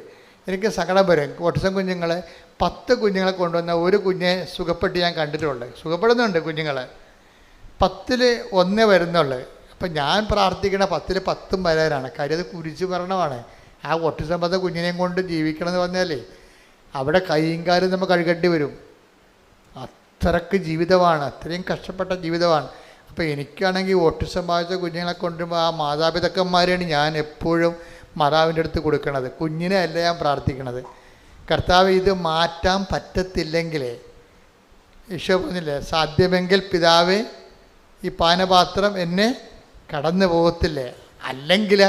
എനിക്ക് സങ്കടം വരും. ഓട്ടിസം കുഞ്ഞുങ്ങളെ 10 കുഞ്ഞുങ്ങളെ കൊണ്ടുവന്ന ഒരു കുഞ്ഞെ സുഖപ്പെട്ട് ഞാൻ കണ്ടിട്ടുണ്ട്. സുഖപ്പെടുന്നുണ്ട് കുഞ്ഞുങ്ങളെ, 10ൽ 1 വരുന്നുള്ളൂ. അപ്പം ഞാൻ പ്രാർത്ഥിക്കണ 10ൽ 10 വരാനാണ്. കാര്യം അത് കുരിശ് മരണമാണ്. ആ ഓട്ടിസം വന്ന കുഞ്ഞിനെയും കൊണ്ട് ജീവിക്കണമെന്ന് പറഞ്ഞാലേ അവിടെ കൈയും കാലും നമ്മൾ കഴുകേണ്ടി വരും. അത്രയ്ക്ക് ജീവിതമാണ്, അത്രയും കഷ്ടപ്പെട്ട ജീവിതമാണ്. അപ്പോൾ എനിക്കാണെങ്കിൽ ഓട്ടിസം ബാധിച്ച കുഞ്ഞുങ്ങളെ കൊണ്ടുമ്പോൾ ആ മാതാപിതാക്കന്മാരെയാണ് ഞാൻ എപ്പോഴും മാതാവിൻ്റെ അടുത്ത് കൊടുക്കണത്. കുഞ്ഞിനെ അല്ല ഞാൻ പ്രാർത്ഥിക്കണത്. കർത്താവ് ഇത് മാറ്റാൻ പറ്റത്തില്ലെങ്കിൽ, ഈശോ പറഞ്ഞില്ലേ, സാധ്യമെങ്കിൽ പിതാവേ ഈ പാനപാത്രം എന്നെ കടന്നു പോകത്തില്ലേ, അല്ലെങ്കിൽ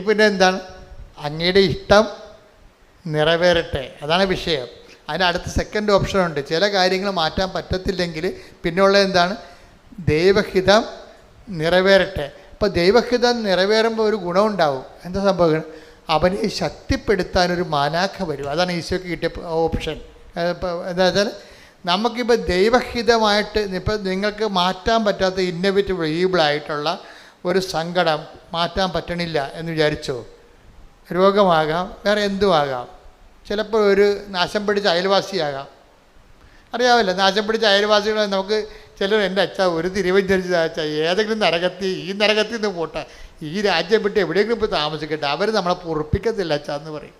പിന്നെ എന്താണ്, അങ്ങയുടെ ഇഷ്ടം നിറവേറട്ടെ. അതാണ് വിഷയം. അതിന് അടുത്ത സെക്കൻഡ് ഓപ്ഷനുണ്ട്. ചില കാര്യങ്ങൾ മാറ്റാൻ പറ്റത്തില്ലെങ്കിൽ പിന്നെയുള്ളത് എന്താണ്? ദൈവഹിതം നിറവേറട്ടെ. അപ്പോൾ ദൈവഹിതം നിറവേറുമ്പോൾ ഒരു ഗുണമുണ്ടാവും. എന്താ സംഭവം? അവനെ ശക്തിപ്പെടുത്താനൊരു മാലാഖ വരും. അതാണ് ഈശോയ്ക്ക് കിട്ടിയ ഓപ്ഷൻ. എന്താ വെച്ചാൽ നമുക്കിപ്പോൾ ദൈവഹിതമായിട്ട് ഇപ്പോൾ നിങ്ങൾക്ക് മാറ്റാൻ പറ്റാത്ത ഇന്നോവേറ്റീവ് ഈബിളായിട്ടുള്ള ഒരു സങ്കടം മാറ്റാൻ പറ്റണില്ല എന്ന് വിചാരിച്ചോ? രോഗമാകാം, വേറെ എന്തുമാകാം. ചിലപ്പോൾ ഒരു നാശം പിടിച്ച അയൽവാസിയാകാം. അറിയാമല്ലോ, നാശം പിടിച്ച അയൽവാസികൾ നമുക്ക് ചിലർ എൻ്റെ അച്ഛ ഒരു തിരുവഞ്ചരിച്ച അച്ഛ ഏതെങ്കിലും ഈ നരകത്തിൽ നിന്ന് പോട്ടെ, ഈ രാജ്യം വിട്ട് എവിടെയെങ്കിലും ഇപ്പോൾ താമസിക്കട്ടെ, അവർ നമ്മളെ പൊറുപ്പിക്കത്തില്ല അച്ഛ എന്ന് പറയും.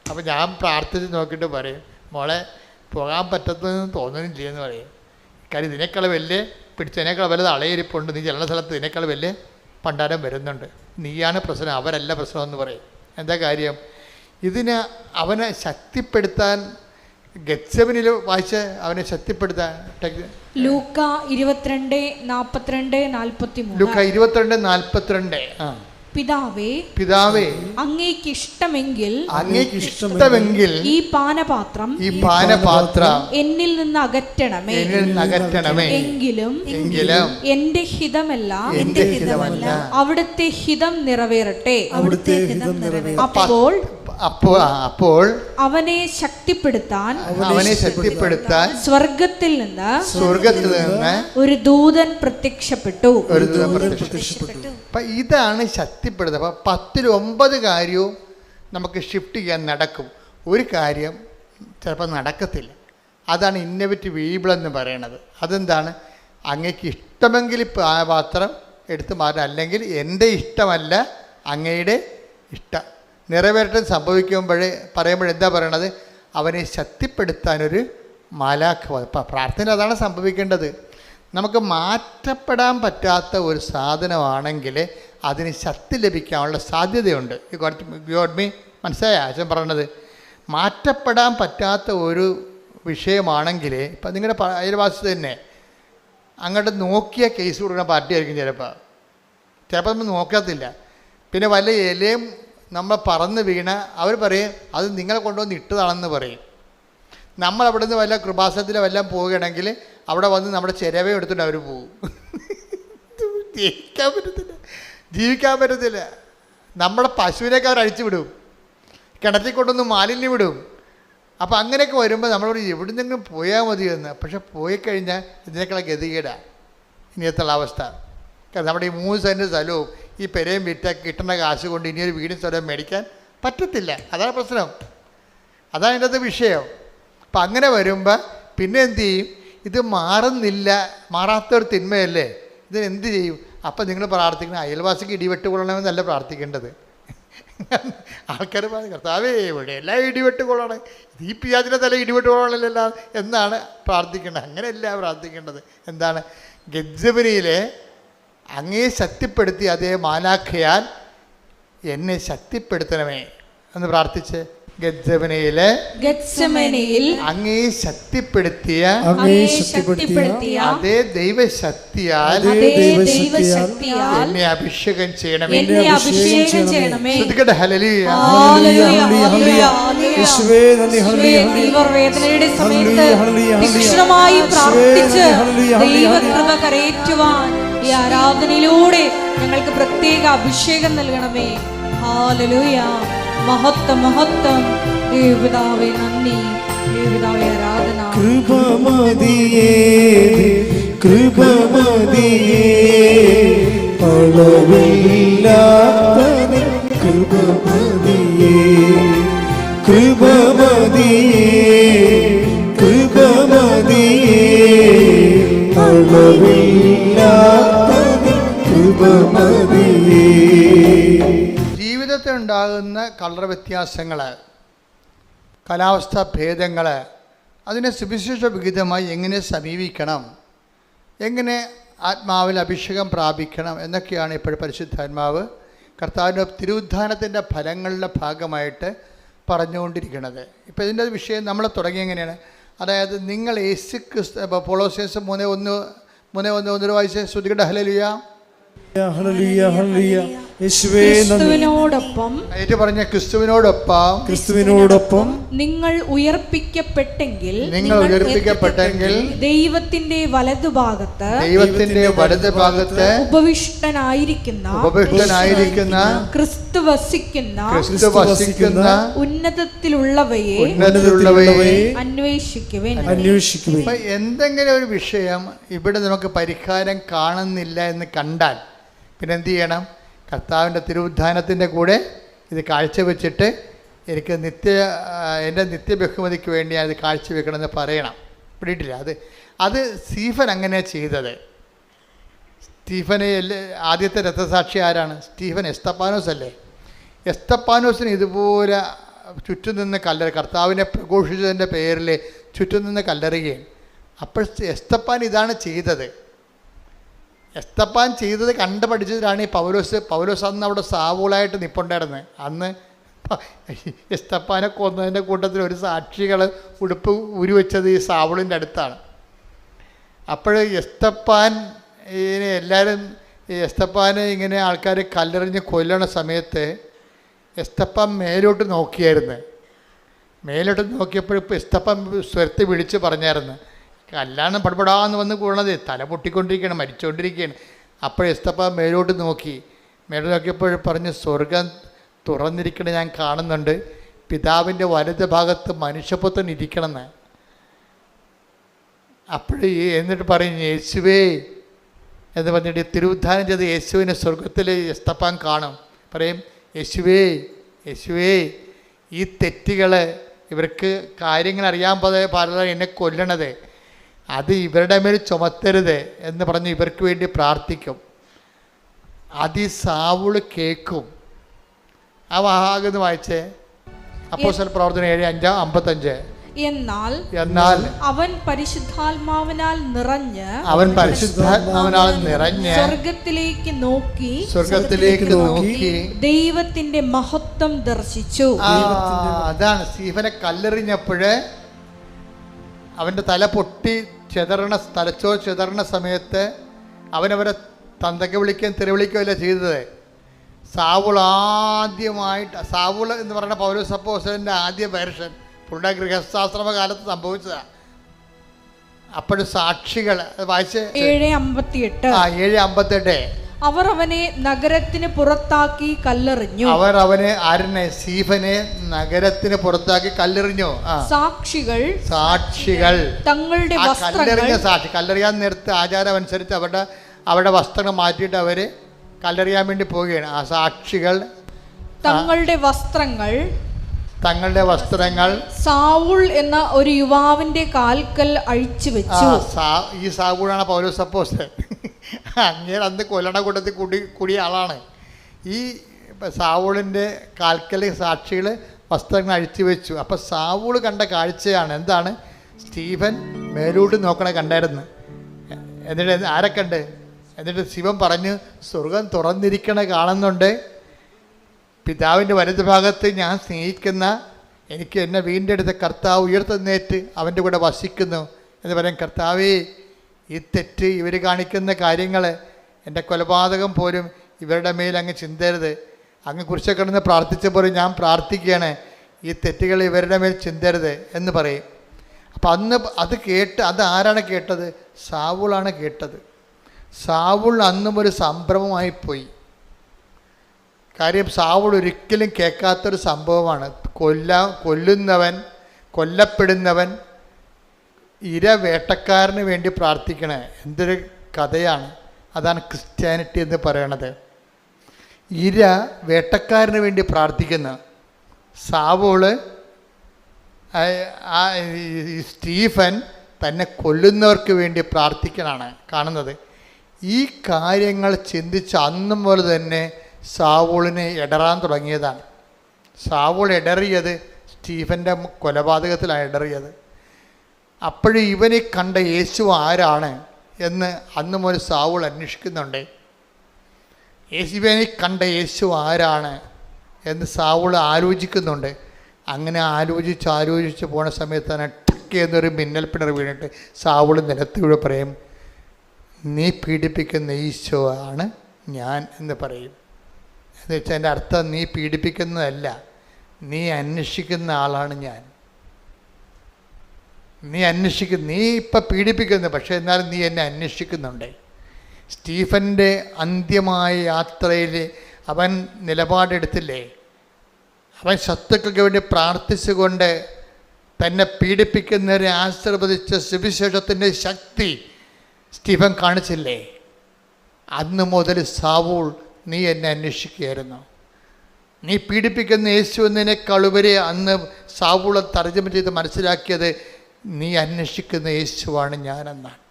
അപ്പോൾ ഞാൻ പ്രാർത്ഥിച്ച് നോക്കിയിട്ട് പറയും, മോളെ പോകാൻ പറ്റത്തെന്ന് തോന്നുന്നില്ല എന്ന് പറയും. കാര്യം ഇതിനേക്കാൾ വലിയ പിടിച്ചതിനേക്കാൾ വലുത് അളയിരിപ്പുണ്ട്, നീ ചെല്ലുന്ന സ്ഥലത്ത് ഇതിനേക്കാൾ വലിയ പണ്ടാരം വരുന്നുണ്ട്, നീയാണ് പ്രശ്നം, അവരല്ല പ്രശ്നമെന്ന് പറയും. എന്താ കാര്യം? ഇതിന് അവനെ ശക്തിപ്പെടുത്താൻ ഗെത്സെമനിൽ വായിച്ച് അവനെ ശക്തിപ്പെടുത്താൻ ലൂക്ക 22:42-43. ലൂക്ക 22:42. പിതാവേ അങ്ങേക്ക് ഇഷ്ടമെങ്കിൽ ഈ പാനപാത്രം എന്നിൽ നിന്ന് അകറ്റണമേ. എങ്കിലും എന്റെ ഹിതമല്ല അവിടുത്തെ ഹിതം നിറവേറട്ടെ. അപ്പോൾ അവനെ ശക്തിപ്പെടുത്താൻ സ്വർഗത്തിൽ നിന്ന് ഒരു ദൂതൻ പ്രത്യക്ഷപ്പെട്ടു. അപ്പൊ ഇതാണ് ശക്തിപ്പെടുത്തുക. അപ്പൊ 10-9 കാര്യവും നമുക്ക് ഷിഫ്റ്റ് ചെയ്യാൻ നടക്കും. ഒരു കാര്യം ചിലപ്പോൾ നടക്കത്തില്ല. അതാണ് ഇന്നോവേറ്റീവ് ഈബിൾ എന്ന് പറയുന്നത്. അതെന്താണ്? അങ്ങേക്ക് ഇഷ്ടമെങ്കിൽ പാത്രം എടുത്ത് മാറ്റാം, അല്ലെങ്കിൽ എൻ്റെ ഇഷ്ടമല്ല അങ്ങയുടെ ഇഷ്ടം നിറവേറ്റം പറയുമ്പോഴെന്താ പറയണത്? അവനെ ശക്തിപ്പെടുത്താനൊരു മാലാഖ. പ്രാർത്ഥന അതാണ് സംഭവിക്കേണ്ടത്. നമുക്ക് മാറ്റപ്പെടാൻ പറ്റാത്ത ഒരു സാധനമാണെങ്കിൽ അതിന് ശക്തി ലഭിക്കാനുള്ള സാധ്യതയുണ്ട്. മനസ്സിലായ അച്ഛൻ പറയണത്? മാറ്റപ്പെടാൻ പറ്റാത്ത ഒരു വിഷയമാണെങ്കിൽ ഇപ്പം നിങ്ങളുടെ അയൽവാസി തന്നെ അങ്ങോട്ട് നോക്കിയ കേസ് കൊടുക്കുന്ന പാർട്ടിയായിരിക്കും ചിലപ്പോൾ നമ്മൾ നോക്കത്തില്ല. പിന്നെ വല്ല ഇലയും നമ്മൾ പറന്ന് വീണ അവർ പറയും അത് നിങ്ങളെ കൊണ്ടുവന്ന് ഇട്ടതാണെന്ന് പറയും. നമ്മൾ അവിടെ നിന്ന് വല്ല കൃപാസനത്തിലോ വല്ലതും പോവുകയാണെങ്കിൽ അവിടെ വന്ന് നമ്മുടെ ചിരവ എടുത്തിട്ട് അവർ പോകും. ജീവിക്കാൻ പറ്റത്തില്ല. നമ്മുടെ പശുവിനൊക്കെ അവർ അഴിച്ചു വിടും, കിണറ്റിൽ കൊണ്ടൊന്ന് മാലിന്യം വിടും. അപ്പോൾ അങ്ങനെയൊക്കെ വരുമ്പോൾ നമ്മളോട് എവിടെ നിന്നെങ്കിലും പോയാൽ മതിയെന്ന്. പക്ഷെ പോയി കഴിഞ്ഞാൽ ഇതിനേക്കാൾ ഗതികേടാണ് ഇനിയത്തുള്ള അവസ്ഥ. കാരണം നമ്മുടെ ഈ 3 സെൻറ്റ് സ്ഥലവും ഈ പെരയും വിറ്റാൽ കിട്ടുന്ന കാശ് കൊണ്ട് ഇനിയൊരു വീടും സ്ഥലവും മേടിക്കാൻ പറ്റത്തില്ല. അതാണ് പ്രശ്നം. അതാണ് അതിൻ്റെ അകത്ത് വിഷയം. അപ്പം അങ്ങനെ വരുമ്പോൾ പിന്നെ എന്ത് ചെയ്യും? ഇത് മാറാത്തൊരു തിന്മയല്ലേ, ഇതിനെന്ത് ചെയ്യും? അപ്പം നിങ്ങൾ പ്രാർത്ഥിക്കണം അയൽവാസിക്ക് ഇടിവെട്ട് കൊള്ളണമെന്നല്ല പ്രാർത്ഥിക്കേണ്ടത്. ആൾക്കാർ പറഞ്ഞു കർത്താവേ ഇവിടെ എല്ലാം ഇടിവെട്ട് കൊള്ളണം, ഈ പിയാജിൻ്റെ തല ഇടിവെട്ട് കൊള്ളണമല്ല എന്നാണ് പ്രാർത്ഥിക്കേണ്ടത്. അങ്ങനെയല്ല പ്രാർത്ഥിക്കേണ്ടത്. എന്താണ്? ഗെത്സമനിയിലെ അങ്ങേ ശക്തിപ്പെടുത്തി അതേ മാലാഖയാൽ എന്നെ ശക്തിപ്പെടുത്തണമേ എന്ന് പ്രാർത്ഥിച്ച് ഗെത്സമനിയിൽ അങ്ങേ ശക്തിപ്പെടുത്തിയ അതേ ദൈവശക്തിയാൽ എന്നെ അഭിഷേകം ചെയ്യണമേ. വേദനയുടെ സമയത്ത് തീക്ഷ്ണമായി പ്രാർത്ഥിച്ച് ദൈവകൃപ കരയേറ്റുവാൻ ഈ ആരാധനയിലൂടെ ഞങ്ങൾക്ക് പ്രത്യേക അഭിഷേകം നൽകണമേ. ഹല്ലേലൂയ. മഹത്വം മഹത്വം. ദേവപിതാവേ നന്ദി, ദേവപിതാവേ ആരാധന. കൃപമതിയേ അളവില്ലാത്ത കൃപമതിയേ അളവില്ലാത്ത കൃപമതിയേ. ജീവിതത്തിൽ ഉണ്ടാകുന്ന കളർ വ്യത്യാസങ്ങൾ, കാലാവസ്ഥാ ഭേദങ്ങൾ, അതിനെ സുവിശേഷ വിഹിതമായി എങ്ങനെ സമീപിക്കണം, എങ്ങനെ ആത്മാവിൽ അഭിഷേകം പ്രാപിക്കണം എന്നൊക്കെയാണ് ഇപ്പോൾ പരിശുദ്ധാത്മാവ് കർത്താവിൻ്റെ തിരുവുദ്ധാനത്തിൻ്റെ ഫലങ്ങളുടെ ഭാഗമായിട്ട് പറഞ്ഞുകൊണ്ടിരിക്കുന്നത്. ഇപ്പോൾ ഇതിൻ്റെ വിഷയം നമ്മൾ തുടങ്ങി എങ്ങനെയാണ്? അതായത് നിങ്ങൾ യേശു ക്രിസ്തു, കൊളോസ്യൻസ് 3:1 വായിച്ച് ശ്രുതികട ഹല്ലേലൂയ. ക്രിസ്തുവിനോടൊപ്പം നിങ്ങൾ ഉയർപ്പിക്കപ്പെട്ടെങ്കിൽ ദൈവത്തിന്റെ വലതുഭാഗത്ത് ഉപവിഷ്ടനായിരിക്കുന്ന ക്രിസ്തു വസിക്കുന്ന ഉന്നതത്തിലുള്ളവയെ അന്വേഷിക്കുവിൻ. എന്തെങ്കിലും ഒരു വിഷയം ഇവിടെ നമുക്ക് പരിഹാരം കാണുന്നില്ല എന്ന് കണ്ടാൽ പിന്നെ എന്ത് ചെയ്യണം? കർത്താവിൻ്റെ തിരുവുദ്ധാനത്തിൻ്റെ കൂടെ ഇത് കാഴ്ചവെച്ചിട്ട് എനിക്ക് എൻ്റെ നിത്യബഹുമതിക്ക് വേണ്ടി അത് കാഴ്ചവെക്കണമെന്ന് പറയണം. പിടിയിട്ടില്ല. അത് സ്റ്റീഫൻ അങ്ങനെയാണ് ചെയ്തത്. സ്റ്റീഫന് ആദ്യത്തെ രക്തസാക്ഷി ആരാണ്? സ്റ്റീഫൻ എസ്തപ്പാനോസ് അല്ലേ? എസ്തപ്പാനോസിന് ഇതുപോലെ ചുറ്റും നിന്ന് കർത്താവിനെ പ്രഘോഷിച്ചതിൻ്റെ പേരിൽ ചുറ്റും നിന്ന് കല്ലെറിയുകയും. അപ്പോൾ എസ്തപ്പാൻ ഇതാണ് ചെയ്തത്. എസ്തപ്പാൻ ചെയ്തത് കണ്ടു പഠിച്ചതിലാണ് ഈ പൗലോസ് അന്ന് അവിടെ സാവൂളായിട്ട് നിൽപ്പുണ്ടായിരുന്നത്. അന്ന് എസ്തപ്പാനെ കൊന്നതിൻ്റെ കൂട്ടത്തിൽ ഒരു സാക്ഷികൾ ഉടുപ്പ് ഉരുവെച്ചത് ഈ സാവൂളിൻ്റെ അടുത്താണ്. അപ്പോൾ എസ്തപ്പാൻ എല്ലാവരും ഈ എസ്തപ്പാനെ ഇങ്ങനെ ആൾക്കാർ കല്ലെറിഞ്ഞ് കൊല്ലണ സമയത്ത് എസ്തപ്പാൻ മേലോട്ട് നോക്കിയായിരുന്നു. മേലോട്ട് നോക്കിയപ്പോൾ ഇപ്പോൾ എസ്തപ്പാൻ സ്വരത്ത് വിളിച്ച് പറഞ്ഞായിരുന്നു, കല്യാണം പടപടാന്ന് വന്ന് കൂടണത്, തല പൊട്ടിക്കൊണ്ടിരിക്കുകയാണ്, മരിച്ചുകൊണ്ടിരിക്കുകയാണ്. അപ്പോൾ എസ്തപ്പാൻ മേലോട്ട് നോക്കി. മേലോട്ട് നോക്കിയപ്പോൾ പറഞ്ഞ്, സ്വർഗം തുറന്നിരിക്കണ ഞാൻ കാണുന്നുണ്ട്, പിതാവിൻ്റെ വലത് ഭാഗത്ത് മനുഷ്യപുത്രൻ ഇരിക്കണമെന്ന്. അപ്പോഴേ എന്നിട്ട് പറയും, യേശുവേ എന്ന് പറഞ്ഞിട്ട് തിരുവുദ്ധാനം ചെയ്ത് യേശുവിനെ സ്വർഗത്തിൽ എസ്തപ്പാൻ കാണും. പറയും, യേശുവേ യേശുവേ, ഈ തെറ്റുകൾ ഇവർക്ക് കാര്യങ്ങൾ അറിയാൻ പാടില്ല എന്നെ കൊല്ലണത്, അത് ഇവരുടെ മേൽ ചുമത്തരുത് എന്ന് പറഞ്ഞ് ഇവർക്ക് വേണ്ടി പ്രാർത്ഥിക്കും. അത് ഈ സാവുൾ കേൾക്കും. ആ ഭാഗത്ത് വായിച്ചേ, അപ്പോസ്തല പ്രവർത്തനം 7:55. എന്നാൽ അവൻ പരിശുദ്ധാത്മാവിനാൽ നിറഞ്ഞ് സ്വർഗത്തിലേക്ക് നോക്കി ദൈവത്തിന്റെ മഹത്വം ദർശിച്ചു. അതാണ് സ്റ്റീഫനെ കല്ലെറിഞ്ഞപ്പോഴ് അവൻ്റെ തല പൊട്ടി തലച്ചോ ചെതറണ സമയത്ത് അവനവരെ തന്തയ്ക്ക് വിളിക്കുകയും തെരുവിളിക്കുകയല്ല ചെയ്തത്. സാവുൾ ആദ്യമായിട്ട്, സാവുൾ എന്ന് പറയുന്ന പൗലോസ് അപ്പോസ്തലൻ്റെ ആദ്യ വേർഷൻ പുള്ളിയുടെ ഗൃഹസ്ഥാശ്രമ കാലത്ത് സംഭവിച്ചതാണ്. അപ്പോഴും സാക്ഷികൾ വായിച്ച് 7:58 അവർ അവനെ നഗരത്തിന് പുറത്താക്കി കല്ലെറിഞ്ഞു. സ്റ്റീഫനെ നഗരത്തിന് പുറത്താക്കി കല്ലെറിഞ്ഞു. സാക്ഷികൾ തങ്ങളുടെ കല്ലെറിയാൻ നേരത്തെ ആചാരം അനുസരിച്ച് അവരുടെ വസ്ത്രങ്ങൾ മാറ്റിയിട്ട് അവർ കല്ലെറിയാൻ വേണ്ടി പോവുകയാണ്. ആ സാക്ഷികൾ തങ്ങളുടെ വസ്ത്രങ്ങൾ സാവുൾ എന്ന ഒരു യുവാവിന്റെ കാൽക്കൽ അഴിച്ചു വെച്ചു. ഈ സാവുളാണ് പൗലോസ് അപ്പോസ്തലൻ. അങ്ങനെ അന്ന് കൊല്ലണ കൂട്ടത്തിൽ കൂടിയ ആളാണ്. ഈ സാവുളിൻ്റെ കാൽക്കൽ സാക്ഷികൾ വസ്ത്രങ്ങൾ അഴിച്ചു വെച്ചു. അപ്പോൾ സാവുൾ കണ്ട കാഴ്ചയാണ് എന്താണ്? സ്റ്റീഫൻ മേലോട്ട് നോക്കണ കണ്ടായിരുന്നു. എന്നിട്ട് ആരെ കണ്ട്? എന്നിട്ട് ശിവൻ പറഞ്ഞു, സ്വർഗം തുറന്നിരിക്കണ കാണുന്നുണ്ട്, പിതാവിൻ്റെ വലത് ഭാഗത്ത് ഞാൻ സ്നേഹിക്കുന്ന, എനിക്ക് എന്നെ വീണ്ടെടുത്ത കർത്താവ് ഉയർത്തെന്നേറ്റ് അവൻ്റെ കൂടെ വസിക്കുന്നു എന്ന് പറയും. കർത്താവേ, ഈ തെറ്റ്, ഇവർ കാണിക്കുന്ന കാര്യങ്ങൾ, എൻ്റെ കൊലപാതകം പോലും ഇവരുടെ മേൽ അങ്ങ് ചിന്തരുത്. അങ്ങ് കുറിച്ചൊക്കെ കിടന്ന് പ്രാർത്ഥിച്ചപ്പോൾ ഞാൻ പ്രാർത്ഥിക്കുകയാണ്, ഈ തെറ്റുകൾ ഇവരുടെ മേൽ ചിന്തരുത് എന്ന് പറയും. അപ്പം അന്ന് അത് കേട്ട്, അത് ആരാണ് കേട്ടത്? സാവുളാണ് കേട്ടത്. സാവുൾ അന്നും ഒരു സംഭ്രമമായിപ്പോയി. കാര്യം സാവുൾ ഒരിക്കലും കേൾക്കാത്തൊരു സംഭവമാണ്. കൊല്ലപ്പെടുന്നവൻ ഇര വേട്ടക്കാരന് വേണ്ടി പ്രാർത്ഥിക്കണേ, എന്തൊരു കഥയാണ്. അതാണ് ക്രിസ്ത്യാനിറ്റി എന്ന് പറയണത്. ഇര വേട്ടക്കാരന് വേണ്ടി പ്രാർത്ഥിക്കുന്ന സാവൂള്, സ്റ്റീഫൻ തന്നെ കൊല്ലുന്നവർക്ക് വേണ്ടി പ്രാർത്ഥിക്കണാണ് കാണുന്നത്. ഈ കാര്യങ്ങൾ ചിന്തിച്ച് അന്നും പോലെ തന്നെ സാവൂളിനെ ഇടറാൻ തുടങ്ങിയതാണ്. സാവൂൾ ഇടറിയത് സ്റ്റീഫൻ്റെ കൊലപാതകത്തിലാണ് ഇടറിയത്. അപ്പോഴും ഇവനെ കണ്ട യേശു ആരാണ് എന്ന് അന്ന് മുതൽ സാവൂൾ അന്വേഷിക്കുന്നുണ്ട്. ഇവനെ കണ്ട യേശു ആരാണ് എന്ന് സാവൂൾ ആലോചിക്കുന്നുണ്ട്. അങ്ങനെ ആലോചിച്ച് പോണ സമയത്ത് തന്നെ ടക്ക് എന്നൊരു മിന്നൽ പിണർ വീണിട്ട് സാവൂൾ നിലത്തിലൂടെ പറയും, നീ പീഡിപ്പിക്കുന്ന ഈശോ ആണ് ഞാൻ എന്ന് പറയും. എന്ന് വെച്ചാൽ എൻ്റെ അർത്ഥം, നീ പീഡിപ്പിക്കുന്നതല്ല, നീ അന്വേഷിക്കുന്ന ആളാണ് ഞാൻ. നീ ഇപ്പം പീഡിപ്പിക്കുന്നു, പക്ഷേ എന്നാലും നീ എന്നെ അന്വേഷിക്കുന്നുണ്ട്. സ്റ്റീഫൻ്റെ അന്ത്യമായ യാത്രയിൽ അവൻ നിലപാടെടുത്തില്ലേ? അവൻ ശത്രുക്കൾക്ക് വേണ്ടി പ്രാർത്ഥിച്ചുകൊണ്ട് തന്നെ പീഡിപ്പിക്കുന്നവരെ ആശീർവദിച്ച സുവിശേഷത്തിൻ്റെ ശക്തി സ്റ്റീഫൻ കാണിച്ചില്ലേ? അന്ന് മുതൽ സാവൂൾ, നീ എന്നെ അന്വേഷിക്കുകയായിരുന്നു. നീ പീഡിപ്പിക്കുന്ന യേശു എന്നതിനേക്കാളുപരി അന്ന് സാവൂൾ തർജ്ജമ ചെയ്ത് മനസ്സിലാക്കിയത്, നീ അന്വേഷിക്കുന്ന യേശുവാണ് ഞാനെന്നാണ്.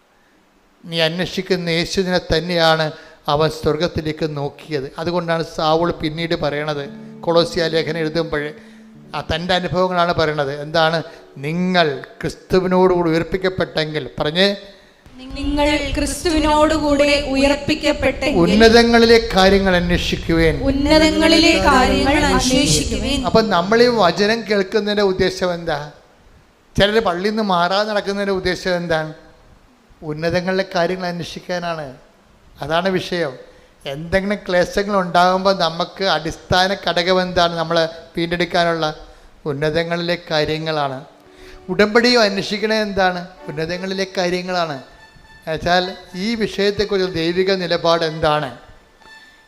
നീ അന്വേഷിക്കുന്ന യേശുവിനെ തന്നെയാണ് അവൻ സ്വർഗത്തിലേക്ക് നോക്കിയത്. അതുകൊണ്ടാണ് സാവൂൾ പിന്നീട് പറയണത്, കൊളോസ്യ ലേഖനം എഴുതുമ്പോൾ തൻ്റെ അനുഭവങ്ങളാണ് പറയണത്. എന്താണ്? നിങ്ങൾ ക്രിസ്തുവിനോടുകൂടി ഉയർപ്പിക്കപ്പെട്ടെങ്കിൽ, പറഞ്ഞേ, നിങ്ങൾ ക്രിസ്തുവിനോടുകൂടെ ഉയർപ്പിക്കപ്പെട്ടെങ്കിൽ ഉന്നതങ്ങളിലെ കാര്യങ്ങൾ അന്വേഷിക്കുവേൻ. അപ്പം നമ്മൾ ഈ വചനം കേൾക്കുന്നതിൻ്റെ ഉദ്ദേശം എന്താ? ചിലർ പള്ളിയിൽ നിന്ന് മാറാതെ നടക്കുന്നതിൻ്റെ ഉദ്ദേശം എന്താണ്? ഉന്നതങ്ങളിലെ കാര്യങ്ങൾ അന്വേഷിക്കാനാണ്. അതാണ് വിഷയം. എന്തെങ്കിലും ക്ലേശങ്ങൾ ഉണ്ടാകുമ്പോൾ നമുക്ക് അടിസ്ഥാന ഘടകം എന്താണ്? നമ്മളെ വീണ്ടെടുക്കാനുള്ള ഉന്നതങ്ങളിലെ കാര്യങ്ങളാണ്. ഉടമ്പടിയും അന്വേഷിക്കണത് എന്താണ്? ഉന്നതങ്ങളിലെ കാര്യങ്ങളാണ്. എന്നുവെച്ചാൽ ഈ വിഷയത്തെക്കുറിച്ച് ദൈവിക നിലപാട് എന്താണ്?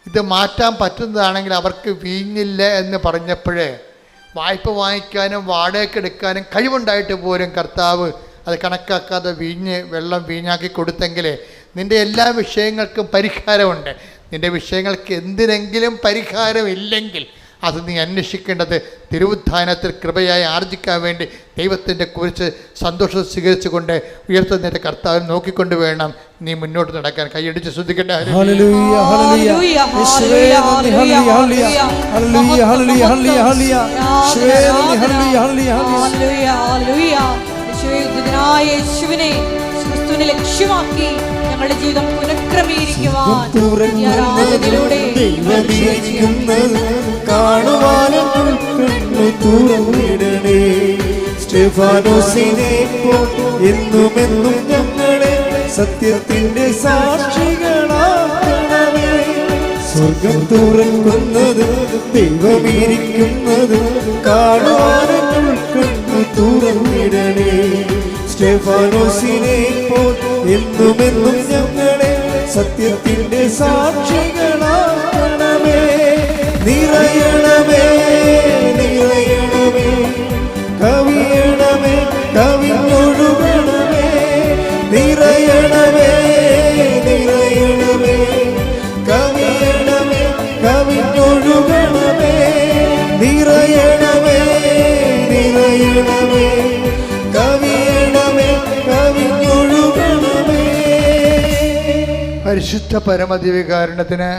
ഇത് മാറ്റാൻ പറ്റുന്നതാണെങ്കിൽ അവർക്ക് വീഞ്ഞില്ല എന്ന് പറഞ്ഞപ്പോഴേ വായ്പ വാങ്ങിക്കാനും വാടകയ്ക്ക് എടുക്കാനും കഴിവുണ്ടായിട്ട് പോലും കർത്താവ് അത് കണക്കാക്കാതെ വെള്ളം വീഞ്ഞാക്കി കൊടുത്തെങ്കിൽ നിൻ്റെ എല്ലാ വിഷയങ്ങൾക്കും പരിഹാരമുണ്ട്. നിൻ്റെ വിഷയങ്ങൾക്ക് എന്തിനെങ്കിലും പരിഹാരമില്ലെങ്കിൽ അത് നീ അന്വേഷിക്കേണ്ടത് തിരുവുത്ഥാനത്തിൽ കൃപയായി ആർജിക്കാൻ വേണ്ടി ദൈവത്തിൻ്റെ കുറിച്ച് സന്തോഷം സ്വീകരിച്ചുകൊണ്ട് ഉയർത്തുന്നതിൻ്റെ കർത്താവിനെ നോക്കിക്കൊണ്ട് വേണം നീ മുന്നോട്ട് നടക്കാൻ. കൈയടിച്ച് ശ്രദ്ധിക്കട്ടെ. ലക്ഷ്യമാക്കി ഞങ്ങളുടെ ജീവിതം പുനഃക്രമീകരിക്കുവാൻ എന്നുമെന്നും ഞങ്ങളെ സത്യത്തിന്റെ സാക്ഷികളാക്കണമേ. സ്വർഗം തുറക്കുന്നത് ദൈവമിരിക്കുന്നത് കാണുവാനും കണ്ണു തുറന്നിടണേ. സ്റ്റെഫാനോസിനെ പോൽ എന്നുമെന്നും ഞങ്ങളെ സത്യത്തിന്റെ സാക്ഷികളാക്കണമേ. നിറയണമേ നിറയണമേ കവിയണമേ കവിഞ്ഞൊഴുകണമേ. നിറയണമേ നിറയണമേ കവിയണമേ കവിഞ്ഞൊഴുകണമേ. നിറയണമേ നിറയണമേ കവിയണമേ കവിഞ്ഞൊഴുകണമേ. പരിശുദ്ധ പരമദിവ്യകാരുണ്യത്തിന്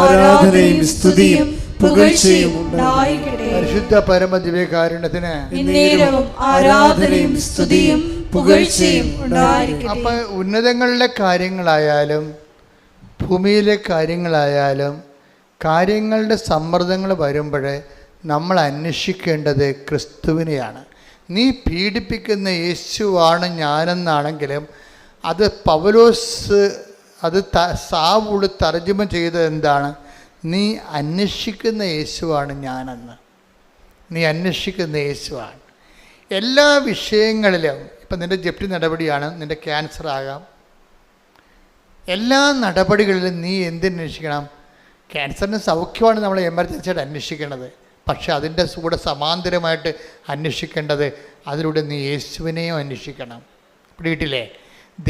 ആരാധനയും സ്തുതിയും പുകഴ്ചയും ഉണ്ടായിരിക്കട്ടെ. പരിശുദ്ധ പരമദിവ്യകാരുണ്യത്തിന് ആരാധനയും സ്തുതിയും പുകഴ്ചയും ഉണ്ടായിരിക്കട്ടെ. അപ്പൊ ഉന്നതങ്ങളിലെ കാര്യങ്ങളായാലും ഭൂമിയിലെ കാര്യങ്ങളായാലും കാര്യങ്ങളുടെ സമ്മർദ്ദങ്ങൾ വരുമ്പോഴേ നമ്മൾ അന്വേഷിക്കേണ്ടത് ക്രിസ്തുവിനെയാണ്. നീ പീഡിപ്പിക്കുന്ന യേശുവാണ് ഞാനെന്നാണെങ്കിലും അത് പൗലോസ് അത് സാവുള് തർജ്ജമ ചെയ്തത് എന്താണ്? നീ അന്വേഷിക്കുന്ന യേശുവാണ് ഞാനെന്ന്. നീ അന്വേഷിക്കുന്ന യേശുവാണ് എല്ലാ വിഷയങ്ങളിലും. ഇപ്പം നിൻ്റെ ജപ്തി നടപടിയാണ്, നിൻ്റെ ക്യാൻസർ ആകാം, എല്ലാ നടപടികളിലും നീ എന്തന്വേഷിക്കണം? ക്യാൻസറിന് സൗഖ്യമാണ് നമ്മൾ എമർജൻസിയായിട്ട് അന്വേഷിക്കേണ്ടത്. പക്ഷെ അതിൻ്റെ കൂടെ സമാന്തരമായിട്ട് അന്വേഷിക്കേണ്ടത് അതിലൂടെ നീ യേശുവിനെയും അന്വേഷിക്കണം. പിടിയിട്ടില്ലേ?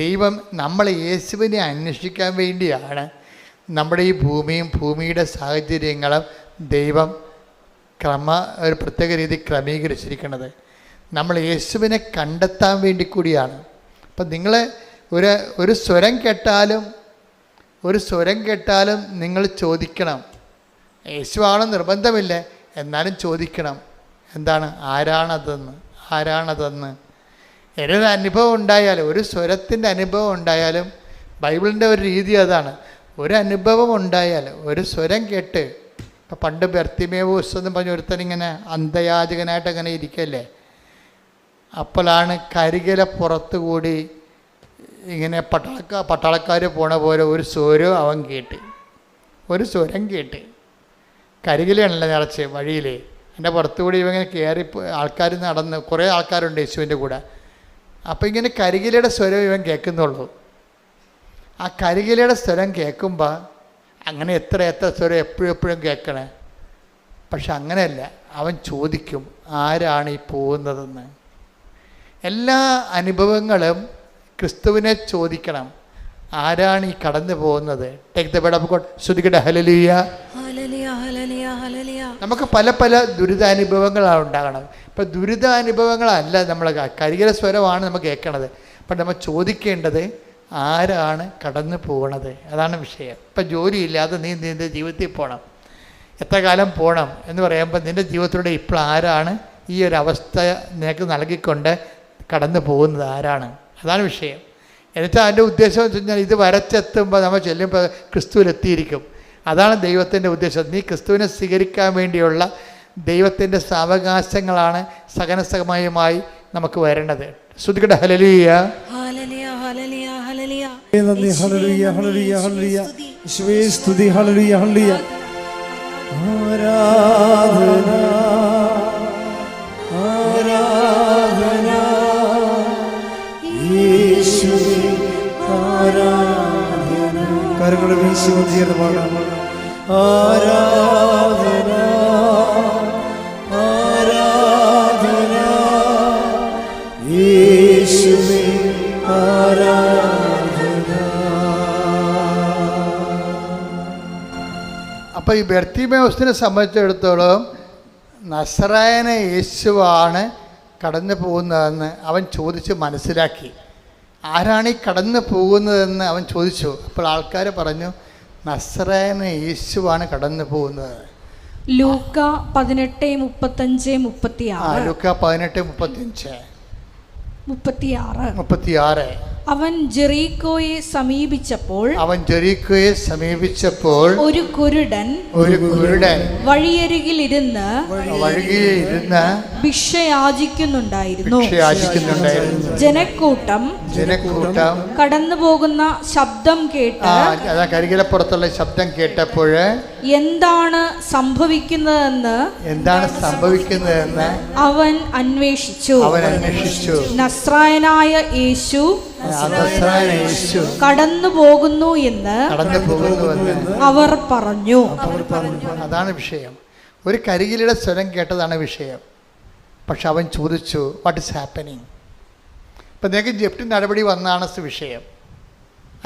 ദൈവം നമ്മളെ യേശുവിനെ അന്വേഷിക്കാൻ വേണ്ടിയാണ് നമ്മുടെ ഈ ഭൂമിയും ഭൂമിയുടെ സാഹചര്യങ്ങളും ദൈവം ഒരു പ്രത്യേക രീതി ക്രമീകരിച്ചിരിക്കുന്നത്. നമ്മൾ യേശുവിനെ കണ്ടെത്താൻ വേണ്ടി കൂടിയാണ്. അപ്പം നിങ്ങൾ ഒരു സ്വരം കേട്ടാലും നിങ്ങൾ ചോദിക്കണം. യേശുവാണെന്ന് നിർബന്ധമില്ല, എന്നാലും ചോദിക്കണം. എന്താണ്? ആരാണതെന്ന് ഒരു അനുഭവം ഉണ്ടായാലും, ഒരു സ്വരത്തിൻ്റെ അനുഭവം ഉണ്ടായാലും, ബൈബിളിൻ്റെ ഒരു രീതി അതാണ്. ഒരു അനുഭവം ഉണ്ടായാൽ, ഒരു സ്വരം കേട്ട്, ഇപ്പം പണ്ട് ബർത്തിമേവൂസ് എന്ന് പറഞ്ഞ ഒരുത്തനിങ്ങനെ അന്ധയാചകനായിട്ട് അങ്ങനെ ഇരിക്കല്ലേ, അപ്പോഴാണ് കരികില പുറത്തുകൂടി ഇങ്ങനെ പട്ടാളക്കാർ പോണ പോലെ ഒരു സ്വരം അവൻ കേട്ട്, ഒരു സ്വരം കേട്ട്. കരികിലാണല്ലോ നിറച്ച് വഴിയിൽ, എൻ്റെ പുറത്തുകൂടി ഇവങ്ങനെ കയറി ആൾക്കാർ നടന്ന്, കുറേ ആൾക്കാരുണ്ട് യേശുവിൻ്റെ കൂടെ. അപ്പോൾ ഇങ്ങനെ കരികിലയുടെ സ്വരം ഇവൻ കേൾക്കുന്നുള്ളൂ. ആ കരികിലയുടെ സ്വരം കേൾക്കുമ്പോൾ അങ്ങനെ എത്ര സ്വരം എപ്പോഴും കേൾക്കണേ. പക്ഷെ അങ്ങനെയല്ല, അവൻ ചോദിക്കും ആരാണ് ഈ പോകുന്നതെന്ന്. എല്ലാ അനുഭവങ്ങളും ക്രിസ്തുവിനെ ചോദിക്കണം, ആരാണ് ഈ കടന്നു പോകുന്നത്. Take the bed of God. ശ്രുതിക്കട്ടെ ഹല്ലേലൂയ. നമുക്ക് പല ദുരിതാനുഭവങ്ങളാണ് ഉണ്ടാകണം. ഇപ്പം ദുരിതാനുഭവങ്ങളല്ല നമ്മൾ കരികില സ്വരമാണ് നമ്മൾ കേൾക്കണത്. അപ്പം നമ്മൾ ചോദിക്കേണ്ടത് ആരാണ് കടന്നു പോകണത്, അതാണ് വിഷയം. ഇപ്പം ജോലിയില്ലാതെ നീ നിൻ്റെ ജീവിതത്തിൽ പോകണം, എത്ര കാലം പോകണം എന്ന് പറയുമ്പോൾ നിൻ്റെ ജീവിതത്തിലൂടെ ഇപ്പോൾ ആരാണ് ഈ ഒരു അവസ്ഥ നിനക്ക് നൽകിക്കൊണ്ട് കടന്നു പോകുന്നത്, ആരാണ്, അതാണ് വിഷയം. എന്നിട്ട് അതിൻ്റെ ഉദ്ദേശം എന്ന് വെച്ച് കഴിഞ്ഞാൽ ഇത് വരച്ചെത്തുമ്പോൾ നമ്മൾ ചെല്ലുമ്പോൾ ക്രിസ്തുവിലെത്തിയിരിക്കും. അതാണ് ദൈവത്തിൻ്റെ ഉദ്ദേശം. നീ ക്രിസ്തുവിനെ സ്വീകരിക്കാൻ വേണ്ടിയുള്ള ദൈവത്തിൻ്റെ സാവകാശങ്ങളാണ് സകലസമയമായി നമുക്ക് വരേണ്ടത്. ശ്രുതിക്കട്ടെ ഹല്ലേലൂയ. നന്ദി. ഹല്ലേലൂയ, ഹല്ലേലൂയ, ഹല്ലേലൂയ. യേശുവേ സ്തുതി. Hallelujah, hallelujah. ആരാധന, ആരാധന യേശുവേ, ആരാധന. കരങ്ങളെ വീശി ചേർന്ന് പാടാം. ആരാധന, ആരാധന യേശുവേ, ആരാധന. അപ്പോൾ ഈ ബർത്തിമേയുസിനെ സംബന്ധിച്ചിടത്തോളം നസറായന യേശുവാണ് കടന്നു പോകുന്നതെന്ന് അവൻ ചോദിച്ച് മനസ്സിലാക്കി. ആരാണ് ഈ കടന്നു പോകുന്നതെന്ന് അവൻ ചോദിച്ചു. അപ്പോൾ ആൾക്കാർ പറഞ്ഞു, നസറായന യേശുവാണ് കടന്നു പോകുന്നത്. ലൂക്ക 18:35-36. ലൂക്ക 18:35 36. അവൻ ജെറീക്കോയെ സമീപിച്ചപ്പോൾ ഒരു കുരുടൻ വഴിയരികിൽ ഇരുന്ന് ഭിക്ഷയാചിക്കുന്നുണ്ടായിരുന്നു. ജനക്കൂട്ടം കടന്നു പോകുന്ന ശബ്ദം കേട്ട് കരികിലപ്പുറത്തുള്ള ശബ്ദം കേട്ടപ്പോൾ എന്താണ് സംഭവിക്കുന്നതെന്ന് അവൻ അന്വേഷിച്ചു. നസ്രായനായ യേശു കടന്നു പോകുന്നു എന്ന് അവർ പറഞ്ഞു. അതാണ് വിഷയം. ഒരു കരികിലയുടെ സ്വരം കേട്ടതാണ് വിഷയം. പക്ഷെ അവൻ ചോദിച്ചു, വാട്ട് ഈസ് ഹാപ്പനിങ്? ഇപ്പം നിനക്ക് ജപ്തി നടപടി വന്നാണ് വിഷയം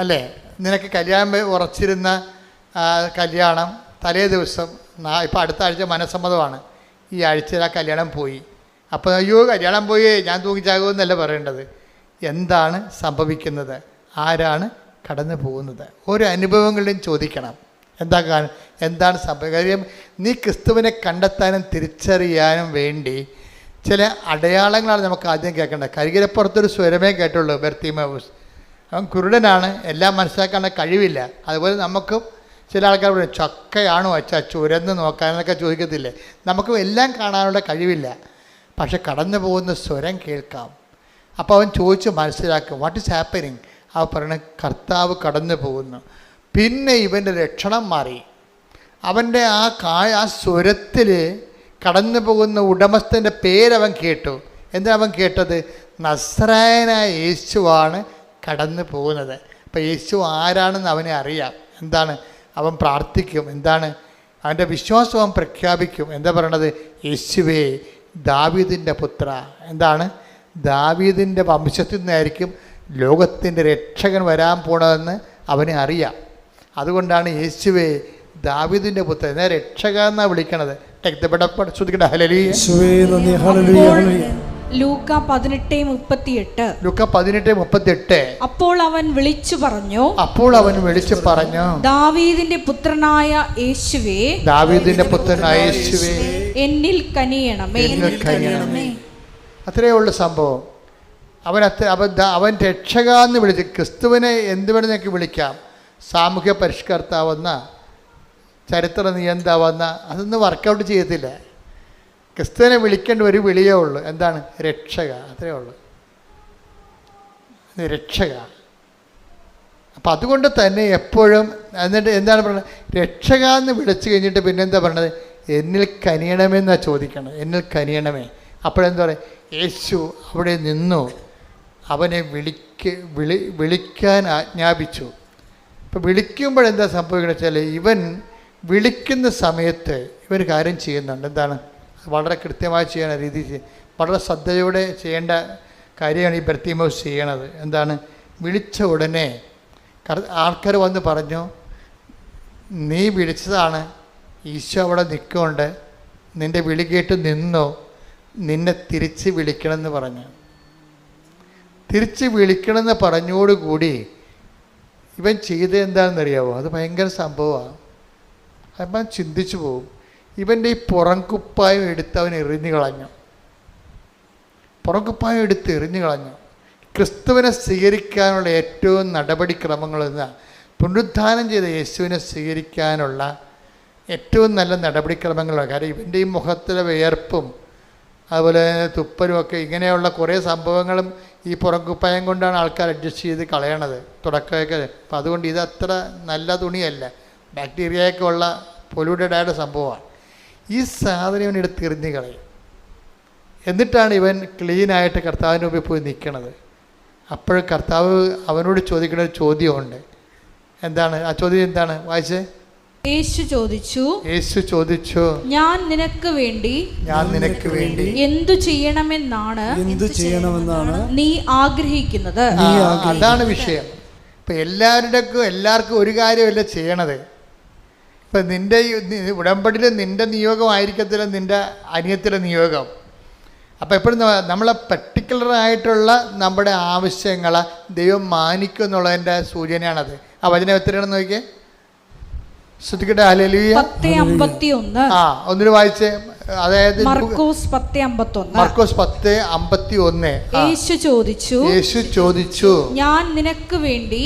അല്ലേ? നിനക്ക് കല്യാണം ഉറച്ചിരുന്ന കല്യാണം തലേ ദിവസം, ഇപ്പം അടുത്ത ആഴ്ച മനസ്സമ്മതമാണ്, ഈ ആഴ്ചയിൽ ആ കല്യാണം പോയി. അപ്പോൾ അയ്യോ കല്യാണം പോയി, ഞാൻ തൂങ്ങിച്ചാകുമെന്നല്ല പറയേണ്ടത്. എന്താണ് സംഭവിക്കുന്നത്? ആരാണ് കടന്നു പോകുന്നത്? ഓരോ അനുഭവങ്ങളിലും ചോദിക്കണം. എന്താണ് സംഭവിക്കുക? കാര്യം നീ ക്രിസ്തുവിനെ കണ്ടെത്താനും തിരിച്ചറിയാനും വേണ്ടി ചില അടയാളങ്ങളാണ് നമുക്ക് ആദ്യം കേൾക്കേണ്ടത്. കരികിലപ്പുറത്തൊരു സ്വരമേ കേട്ടുള്ളൂ ബർത്തിമേയുസ്. അവൻ കുരുടനാണ്, എല്ലാം മനസ്സിലാക്കാനുള്ള കഴിവില്ല. അതുപോലെ നമുക്കും ചില ആൾക്കാർ പറയും, ചക്കയാണോ അച്ഛാ ചുരന്ന് നോക്കാനൊക്കെ ചോദിക്കത്തില്ലേ? നമുക്കും എല്ലാം കാണാനുള്ള കഴിവില്ല, പക്ഷെ കടന്നു പോകുന്ന സ്വരം കേൾക്കാം. അപ്പോൾ അവൻ ചോദിച്ച് മനസ്സിലാക്കും, വാട്ട് ഈസ് ഹാപ്പനിങ്? അവൻ പറയണ കർത്താവ് കടന്നു പോകുന്നു. പിന്നെ ഇവൻ്റെ ലക്ഷണം മാറി. അവൻ്റെ ആ സ്വരത്തിൽ കടന്നു പോകുന്ന ഉടമസ്ഥൻ്റെ പേരവൻ കേട്ടു. എന്താ അവൻ കേട്ടത്? നസ്രായനായ യേശുവാണ് കടന്നു പോകുന്നത്. അപ്പോൾ യേശു ആരാണെന്ന് അവനെ അറിയാം. എന്താണ്? അവൻ പ്രാർത്ഥിക്കും. എന്താണ്? അവൻ്റെ വിശ്വാസം അവൻ പ്രഖ്യാപിക്കും. എന്താ പറയണത്? യേശുവേ ദാവീദിൻ്റെ പുത്ര. എന്താണ്? ദാവീദിൻ്റെ വംശത്തിൽ നിന്നായിരിക്കും ലോകത്തിൻ്റെ രക്ഷകൻ വരാൻ പോണതെന്ന് അവനെ അറിയാം. അതുകൊണ്ടാണ് യേശുവേ ദാവീദിൻ്റെ പുത്രൻ, എന്നാൽ രക്ഷക എന്നാണ് വിളിക്കണത്. ലൂക്ക 18:38. അപ്പോൾ അവൻ വിളിച്ചു പറഞ്ഞു, ദാവീദിന്റെ പുത്രനായ യേശുവേ, എന്നിൽ കനിയണമേ. അത്രയേ ഉള്ളൂ സംഭവം. അവൻ രക്ഷക എന്ന് വിളിച്ച്, ക്രിസ്തുവിനെ എന്ത് വേണമെന്നൊക്കെ വിളിക്കാം. സാമൂഹ്യ പരിഷ്കർത്താവെന്ന, ചരിത്ര നിയന്താവെന്ന, അതൊന്നും വർക്കൗട്ട് ചെയ്യത്തില്ല. ക്രിസ്തുവിനെ വിളിക്കേണ്ട ഒരു വിളിയേ ഉള്ളൂ. എന്താണ്? രക്ഷക. അത്രയേ ഉള്ളൂ, രക്ഷക. അപ്പം അതുകൊണ്ട് തന്നെ എപ്പോഴും എന്നിട്ട് എന്താണ് പറയുന്നത്? രക്ഷക എന്ന് വിളിച്ചു കഴിഞ്ഞിട്ട് പിന്നെന്താ പറയണത്? എന്നിൽ കനിയണമെന്നാണ് ചോദിക്കണം. എന്നിൽ കനിയണമേ. അപ്പോഴെന്താ പറയുക? യേശു അവിടെ നിന്നു അവനെ വിളിക്കാൻ ആജ്ഞാപിച്ചു. ഇപ്പം വിളിക്കുമ്പോഴെന്താ സംഭവിക്കുന്നത് വെച്ചാൽ, ഇവൻ വിളിക്കുന്ന സമയത്ത് ഇവർ കാര്യം ചെയ്യുന്നുണ്ട്. എന്താണ്? വളരെ കൃത്യമായി ചെയ്യണ രീതി, വളരെ ശ്രദ്ധയോടെ ചെയ്യേണ്ട കാര്യമാണ് ഈ ബർത്തിമേയുസ് ചെയ്യണത്. എന്താണ്? വിളിച്ച ഉടനെ ആൾക്കാർ വന്ന് പറഞ്ഞു, നീ വിളിച്ചതാണ്, ഈശോ അവിടെ നിൽക്കുന്നുണ്ട്, നിൻ്റെ വിളി കേട്ട് നിന്നോ, നിന്നെ തിരിച്ച് വിളിക്കണമെന്ന് പറഞ്ഞു. തിരിച്ച് വിളിക്കണമെന്ന് പറഞ്ഞോടുകൂടി ഇവൻ ചെയ്തത് എന്താണെന്നറിയാമോ? അത് ഭയങ്കര സംഭവമാണ്. അപ്പം ചിന്തിച്ചു പോകും. ഇവൻ്റെ ഈ പുറംകുപ്പായം എടുത്ത് അവൻ എറിഞ്ഞു കളഞ്ഞു. പുറംകുപ്പായം എടുത്ത് എറിഞ്ഞു കളഞ്ഞു. ക്രിസ്തുവിനെ സ്വീകരിക്കാനുള്ള ഏറ്റവും നടപടിക്രമങ്ങളെന്ന, പുനരുദ്ധാനം ചെയ്ത യേശുവിനെ സ്വീകരിക്കാനുള്ള ഏറ്റവും നല്ല നടപടിക്രമങ്ങളാണ്. കാരണം ഇവൻ്റെ ഈ മുഖത്തിലെ വിയർപ്പും അതുപോലെ തുപ്പലും ഒക്കെ ഇങ്ങനെയുള്ള കുറേ സംഭവങ്ങളും ഈ പുറംകുപ്പായം കൊണ്ടാണ് ആൾക്കാർ അഡ്ജസ്റ്റ് ചെയ്ത് കളയണത് തുടക്കമൊക്കെ. അപ്പം അതുകൊണ്ട് ഇതത്ര നല്ല തുണിയല്ല, ബാക്ടീരിയയൊക്കെ ഉള്ള പൊല്യൂട്ടഡ് ആയ സംഭവമാണ്. ഈ സാധനം ഇവൻ എടുത്ത് എറിഞ്ഞ് കളയും. എന്നിട്ടാണ് ഇവൻ ക്ലീനായിട്ട് കർത്താവിൻ്റെ മുമ്പിൽ പോയി നിൽക്കണത്. അപ്പോൾ കർത്താവ് അവനോട് ചോദിക്കുന്ന ഒരു ചോദ്യമുണ്ട്. എന്താണ് ആ ചോദ്യം? എന്താണ്? വായിച്ചേ. യേശു ചോദിച്ചു, ഞാൻ നിനക്ക് വേണ്ടി എന്തു ചെയ്യണമെന്നാണ് നീ ആഗ്രഹിക്കുന്നത്? അതാണ് വിഷയം. ഇപ്പം എല്ലാവർക്കും ഒരു കാര്യമല്ല ചെയ്യണത്. ഇപ്പം നിൻ്റെ ഉടമ്പടിയിൽ നിൻ്റെ നിയോഗമായിരിക്കത്തില്ല നിൻ്റെ അനിയത്തിൻ്റെ നിയോഗം. അപ്പോൾ എപ്പോഴും നമ്മളെ പർട്ടിക്കുലറായിട്ടുള്ള നമ്മുടെ ആവശ്യങ്ങളെ ദൈവം മാനിക്കും എന്നുള്ളതിൻ്റെ സൂചനയാണത്. ആ വചനം എത്രയാണെന്ന് നോക്കിയേ, ശ്രദ്ധിക്കട്ടെ. ഹല്ലേലൂയ. 10:51. ഒന്നിന് വായിച്ചേ. അതായത് മർക്കോസ് 10:51. യേശു ചോദിച്ചു, ഞാൻ നിനക്ക് വേണ്ടി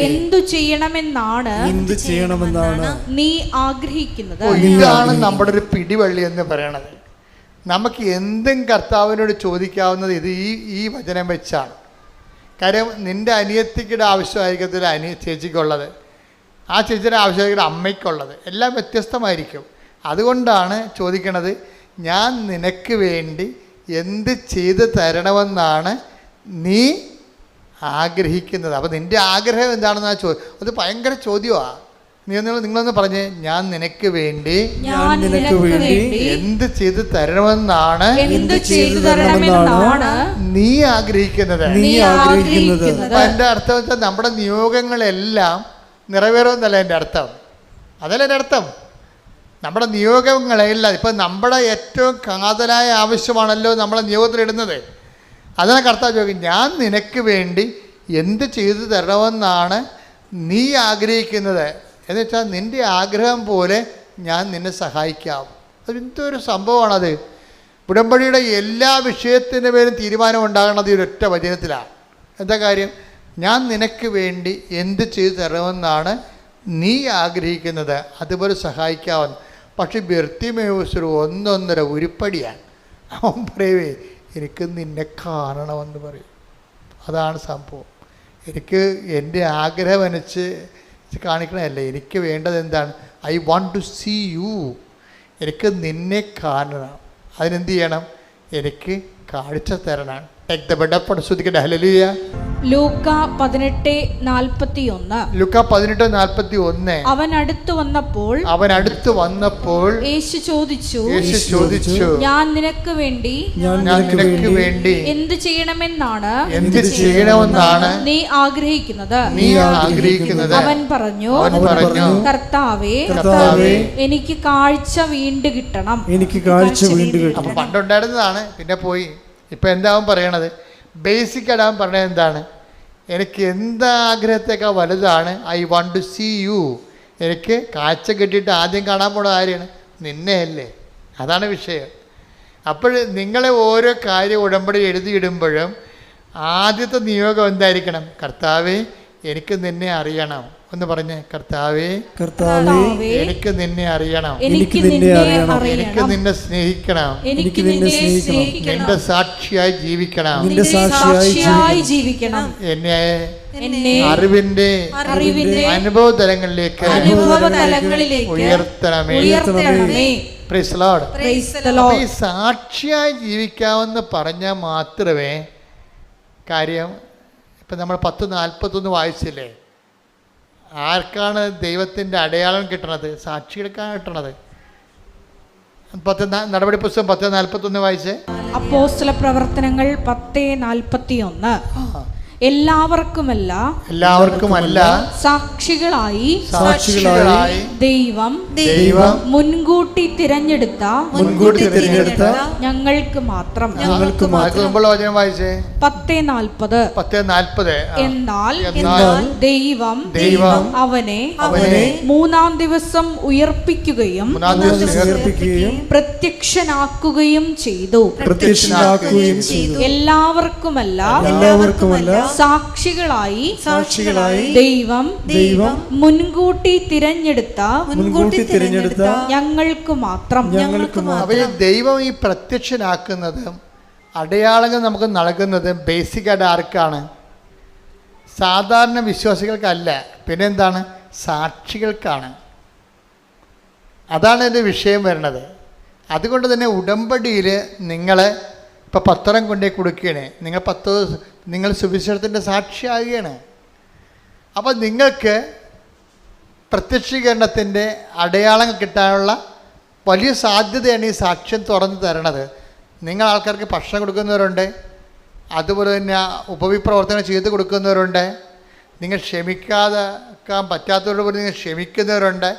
എന്തു ചെയ്യണമെന്നാണ് നീ ആഗ്രഹിക്കുന്നത്? ഇതാണ് നമ്മുടെ ഒരു പിടിവള്ളി എന്ന് പറയണത്. നമുക്ക് എന്തും കർത്താവിനോട് ചോദിക്കാവുന്നത് ഈ വചനം വെച്ചാണ്. കാര്യം നിൻ്റെ അനിയത്തിയുടെ ആവശ്യമായിരിക്കത്തില്ല ചേച്ചിക്കുള്ളത്, ആ ചേച്ചിയുടെ ആവശ്യമായിരിക്കും അമ്മയ്ക്കുള്ളത്, എല്ലാം വ്യത്യസ്തമായിരിക്കും. അതുകൊണ്ടാണ് ചോദിക്കണത്, ഞാൻ നിനക്ക് വേണ്ടി എന്ത് ചെയ്ത് തരണമെന്നാണ് നീ ആഗ്രഹിക്കുന്നത്. അപ്പോൾ നിൻ്റെ ആഗ്രഹം എന്താണെന്ന് അത് ഭയങ്കര ചോദ്യമാണ്. നിങ്ങളൊന്ന് പറഞ്ഞേ, ഞാൻ നിനക്ക് വേണ്ടി എന്ത് ചെയ്ത് തരണമെന്നാണ് നീ ആഗ്രഹിക്കുന്നത്. എൻ്റെ അർത്ഥം വെച്ചാൽ നമ്മുടെ നിയോഗങ്ങളെല്ലാം നിറവേറുമെന്നല്ല എൻ്റെ അർത്ഥം. അതല്ല എൻ്റെ അർത്ഥം. നമ്മുടെ നിയോഗങ്ങളെല്ലാം ഇപ്പം നമ്മുടെ ഏറ്റവും കാതലായ ആവശ്യമാണല്ലോ നമ്മളെ നിയോഗത്തിലിടുന്നത്. അതാണ് കർത്താവ് ചോദിക്കും, ഞാൻ നിനക്ക് വേണ്ടി എന്ത് ചെയ്തു തരണമെന്നാണ് നീ ആഗ്രഹിക്കുന്നത്. എന്ന് വെച്ചാൽ നിൻ്റെ ആഗ്രഹം പോലെ ഞാൻ നിന്നെ സഹായിക്കാം. അതെന്തൊരു സംഭവമാണത്. ഉടമ്പടിയുടെ എല്ലാ വിഷയത്തിൻ്റെ പേരും തീരുമാനം ഉണ്ടാകുന്നത് ഈ ഒരൊറ്റ വചനത്തിലാണ്. എന്താ കാര്യം? ഞാൻ നിനക്ക് വേണ്ടി എന്ത് ചെയ്തു തരണമെന്നാണ് നീ ആഗ്രഹിക്കുന്നത്, അതുപോലെ സഹായിക്കാമെന്ന്. പക്ഷെ ബർത്തിമേവൂസ് ഒന്നൊന്നര ഉരുപ്പടിയാണ്. അവൻ പറയുവേ, എനിക്ക് നിന്നെ കാണണമെന്ന് പറയും. അതാണ് സംഭവം. എനിക്ക് എൻ്റെ ആഗ്രഹം കാണിക്കണമല്ല, എനിക്ക് വേണ്ടത് എന്താണ്? I want to see you. എനിക്ക് നിന്നെ കാണണം. അതിനെന്ത് ചെയ്യണം? എനിക്ക് കാഴ്ച തരണം. Take the bed up. ശ്രദ്ധിക്കട്ടെ. ഹല്ലേലൂയ. ലൂക്ക 18:41. ലൂക്ക 18:41. അവൻ അടുത്ത് വന്നപ്പോൾ യേശു ചോദിച്ചു, ഞാൻ നിനക്ക് വേണ്ടി എന്ത് ചെയ്യണമെന്നാണ് നീ ആഗ്രഹിക്കുന്നത്? അവൻ പറഞ്ഞു, കർത്താവേ, എനിക്ക് കാഴ്ച വീണ്ടും കിട്ടണം. അപ്പം പണ്ടുണ്ടായിരുന്നതാണ്, പിന്നെ പോയി. ഇപ്പം എന്താവും പറയണത്? ബേസിക്കായിട്ട് അവൻ പറഞ്ഞത് എന്താണ്? എനിക്ക് എന്താഗ്രഹത്തേക്കാൾ വലുതാണ് I want to see you. എനിക്ക് കാഴ്ച കിട്ടിയിട്ട് ആദ്യം കാണാൻ പോണ ആരെയാണ്? നിന്നെയല്ലേ. അതാണ് വിഷയം. അപ്പോൾ നിങ്ങളെ ഓരോ കാര്യം ഉടമ്പടി എഴുതിയിടുമ്പോഴും ആദ്യത്തെ നിയോഗം എന്തായിരിക്കണം? കർത്താവേ, എനിക്ക് നിന്നെ അറിയണം. ഒന്ന് പറഞ്ഞേ, കർത്താവേ, എനിക്ക് നിന്നെ അറിയണം. എനിക്ക് നിന്നെ സ്നേഹിക്കണം. നിന്റെ സാക്ഷിയായി ജീവിക്കണം. എന്നെ അറിവിന്റെ അനുഭവ തലങ്ങളിലേക്ക് ഉയർത്തണമേ. Price the Lord. ഈ സാക്ഷിയായി ജീവിക്കാമെന്ന് പറഞ്ഞാൽ മാത്രമേ കാര്യം. ഇപ്പം നമ്മൾ 10:41 വായിച്ചില്ലേ? ആർക്കാണ് ദൈവത്തിൻ്റെ അടയാളം കിട്ടണത്? സാക്ഷികൾക്കാണ് കിട്ടണത്. നടപടി പുസ്തകം 10:41 വായിച്ചേ. അപ്പോസ്തല പ്രവർത്തനങ്ങൾ 10:41. എല്ലാവർക്കുമല്ല സാക്ഷികളായി ദൈവം മുൻകൂട്ടി തിരഞ്ഞെടുത്ത ഞങ്ങൾക്ക് മാത്രം. 10:40. എന്നാൽ ദൈവം അവനെ മൂന്നാം ദിവസം ഉയർപ്പിക്കുകയും പ്രത്യക്ഷനാക്കുകയും ചെയ്തു. എല്ലാവർക്കുമല്ല സാക്ഷികളായി ദൈവം മുൻകൂട്ടി തിരഞ്ഞെടുത്ത ഞങ്ങൾക്ക് മാത്രം. അപ്പോൾ ഈ ദൈവം ഈ പ്രത്യക്ഷനാക്കുന്നതും അടയാളങ്ങൾ നമുക്ക് നൽകുന്നതും ബേസിക്കായിട്ട് ആർക്കാണ്? സാധാരണ വിശ്വാസികൾക്കല്ല, പിന്നെന്താണ്? സാക്ഷികൾക്കാണ്. അതാണ് എൻ്റെ വിഷയം വരുന്നത്. അതുകൊണ്ട് തന്നെ ഉടമ്പടിയിൽ നിങ്ങൾ ഇപ്പോൾ പത്രം കൊണ്ടേ കൊടുക്കുകയാണ്, നിങ്ങൾ സുവിശേഷത്തിൻ്റെ സാക്ഷിയാകുകയാണ്. അപ്പോൾ നിങ്ങൾക്ക് പ്രത്യക്ഷീകരണത്തിൻ്റെ അടയാളങ്ങൾ കിട്ടാനുള്ള വലിയ സാധ്യതയാണ് ഈ സാക്ഷ്യം തുറന്നു തരണത്. നിങ്ങൾ ആൾക്കാർക്ക് ഭക്ഷണം കൊടുക്കുന്നവരുണ്ട്, അതുപോലെ തന്നെ ഉപവിപ്രവർത്തനം ചെയ്ത് കൊടുക്കുന്നവരുണ്ട്, നിങ്ങൾ ക്ഷമിക്കാൻ പറ്റാത്തവരോട് പോലും നിങ്ങൾ ക്ഷമിക്കുന്നവരുണ്ട്.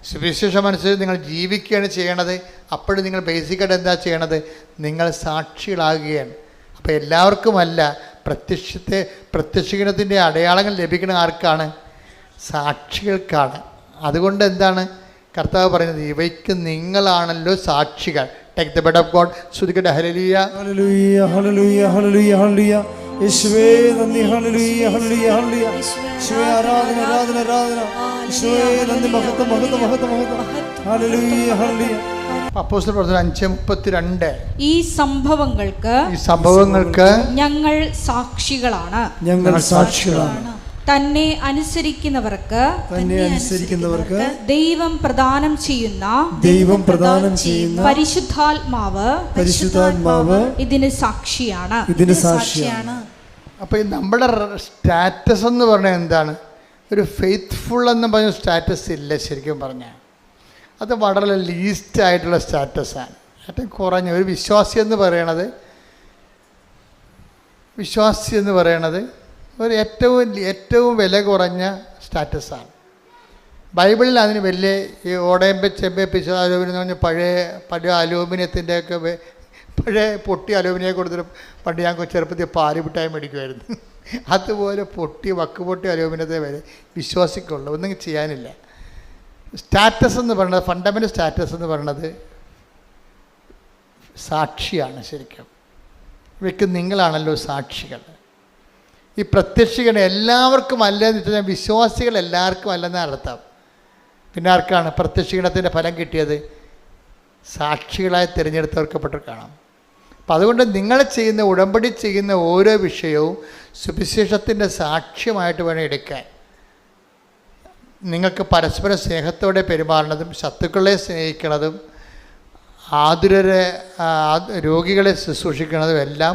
സുവിശേഷം അനുസരിച്ച് നിങ്ങൾ ജീവിക്കുകയാണ് ചെയ്യണത്. അപ്പോഴും നിങ്ങൾ ബേസിക്കായിട്ട് എന്താ ചെയ്യണത്? നിങ്ങൾ സാക്ഷികളാകുകയാണ്. അപ്പോൾ എല്ലാവർക്കുമല്ല, പ്രത്യക്ഷീകരണത്തിൻ്റെ അടയാളങ്ങൾ ലഭിക്കുന്ന ആർക്കാണ്? സാക്ഷികൾക്കാണ്. അതുകൊണ്ട് എന്താണ് കർത്താവ് പറയുന്നത്? ഇവയ്ക്ക് നിങ്ങളാണല്ലോ സാക്ഷികൾ. Take the bed of God. ശ്രുതിക്കട്ടെ ഹല്ലേലൂയ ഹല്ലേലൂയ ഹല്ലേലൂയ ഹല്ലേലൂയ ഹല്ലേലൂയ. യേശുവേ നന്ദി. ഹല്ലേലൂയ ഹല്ലേലൂയ ഹല്ലേലൂയ. യേശുവേ ആരാധന ആരാധന ആരാധന. യേശുവേ നന്ദി. മഹത്വം മഹത്വം മഹത്വം മഹത്വം. Hallelujah hallelujah. അപ്പോസ്തല പ്രവർത്തനം 5:32. ഈ സംഭവങ്ങൾക്ക് ഞങ്ങൾ സാക്ഷികളാണ്. തന്നെ അനുസരിക്കുന്നവർക്ക് ദൈവം പ്രദാനം ചെയ്യുന്ന പരിശുദ്ധാത്മാവ് ഇതിന് സാക്ഷിയാണ്. അപ്പോൾ ഈ നമ്മുടെ സ്റ്റാറ്റസ് എന്ന് പറഞ്ഞാൽ എന്താണ്? ഒരു ഫെയ്ത്ത്ഫുൾ എന്ന് പറഞ്ഞ സ്റ്റാറ്റസ് ഇല്ല. ശരിക്കും പറഞ്ഞാൽ അത് വളരെ ലീസ്റ്റ് ആയിട്ടുള്ള സ്റ്റാറ്റസാണ്. ഏറ്റവും കുറഞ്ഞ ഒരു വിശ്വാസി എന്ന് പറയണത് ഒരു ഏറ്റവും വില കുറഞ്ഞ സ്റ്റാറ്റസാണ്. ബൈബിളിൽ അതിന് വലിയ ഈ ഓടയമ്പ ചെമ്പ പിശ അലൂമിനിയം എന്ന് പറഞ്ഞാൽ പഴയ അലൂമിനിയത്തിൻ്റെയൊക്കെ പഴയ പൊട്ടി അലൂമിനിയം കൊടുത്തിട്ട് പണ്ട് ഞാൻ ചെറുപ്പത്തിൽ പാല് മിഠായി മേടിക്കുമായിരുന്നു. അതുപോലെ വക്ക് പൊട്ടി അലൂമിനിയത്തെ വരെ വിശ്വാസിക്കുള്ളൂ, ഒന്നും ചെയ്യാനില്ല. സ്റ്റാറ്റസ് എന്ന് പറയുന്നത്, ഫണ്ടമെൻ്റൽ സ്റ്റാറ്റസ് എന്ന് പറയുന്നത് സാക്ഷിയാണ്. ശരിക്കും ഇവയ്ക്ക് നിങ്ങളാണല്ലോ സാക്ഷികൾ. ഈ പ്രത്യക്ഷീകരണം എല്ലാവർക്കും അല്ലെന്ന് വെച്ചാൽ വിശ്വാസികൾ എല്ലാവർക്കും അല്ലെന്നാണ് അർത്ഥം. പിന്നെ ആർക്കാണ് പ്രത്യക്ഷീകരണത്തിൻ്റെ ഫലം കിട്ടിയത്? സാക്ഷികളായി തിരഞ്ഞെടുത്തവർക്കപ്പെട്ട് കാണാം. അപ്പം അതുകൊണ്ട് നിങ്ങൾ ചെയ്യുന്ന ഉടമ്പടി ചെയ്യുന്ന ഓരോ വിഷയവും സുവിശേഷത്തിൻ്റെ സാക്ഷ്യമായിട്ട് വേണം എടുക്കാൻ. നിങ്ങൾക്ക് പരസ്പരം സ്നേഹത്തോടെ പെരുമാറുന്നതും ശത്രുക്കളെ സ്നേഹിക്കുന്നതും രോഗികളെ ശുശ്രൂഷിക്കുന്നതും എല്ലാം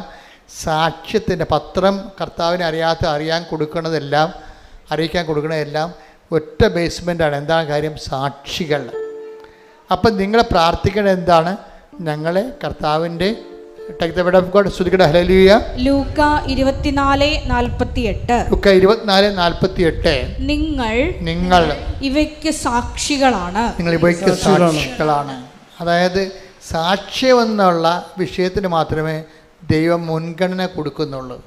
സാക്ഷ്യത്തിൻ്റെ പത്രം കർത്താവിനെ അറിയിക്കാൻ കൊടുക്കുന്നതെല്ലാം ഒറ്റ ബേസ്മെൻ്റാണ്. എന്താണ് കാര്യം? സാക്ഷികൾ. അപ്പം നിങ്ങൾ പ്രാർത്ഥിക്കേണ്ടത് എന്താണ്? ഞങ്ങളെ കർത്താവിൻ്റെ ലൂക്ക 24:48 നിങ്ങൾ ഇവയ്ക്ക് സാക്ഷികളാണ്. അതായത് സാക്ഷ്യം എന്നുള്ള വിഷയത്തിന് മാത്രമേ ദൈവം മുൻഗണന കൊടുക്കുന്നുള്ളൂ.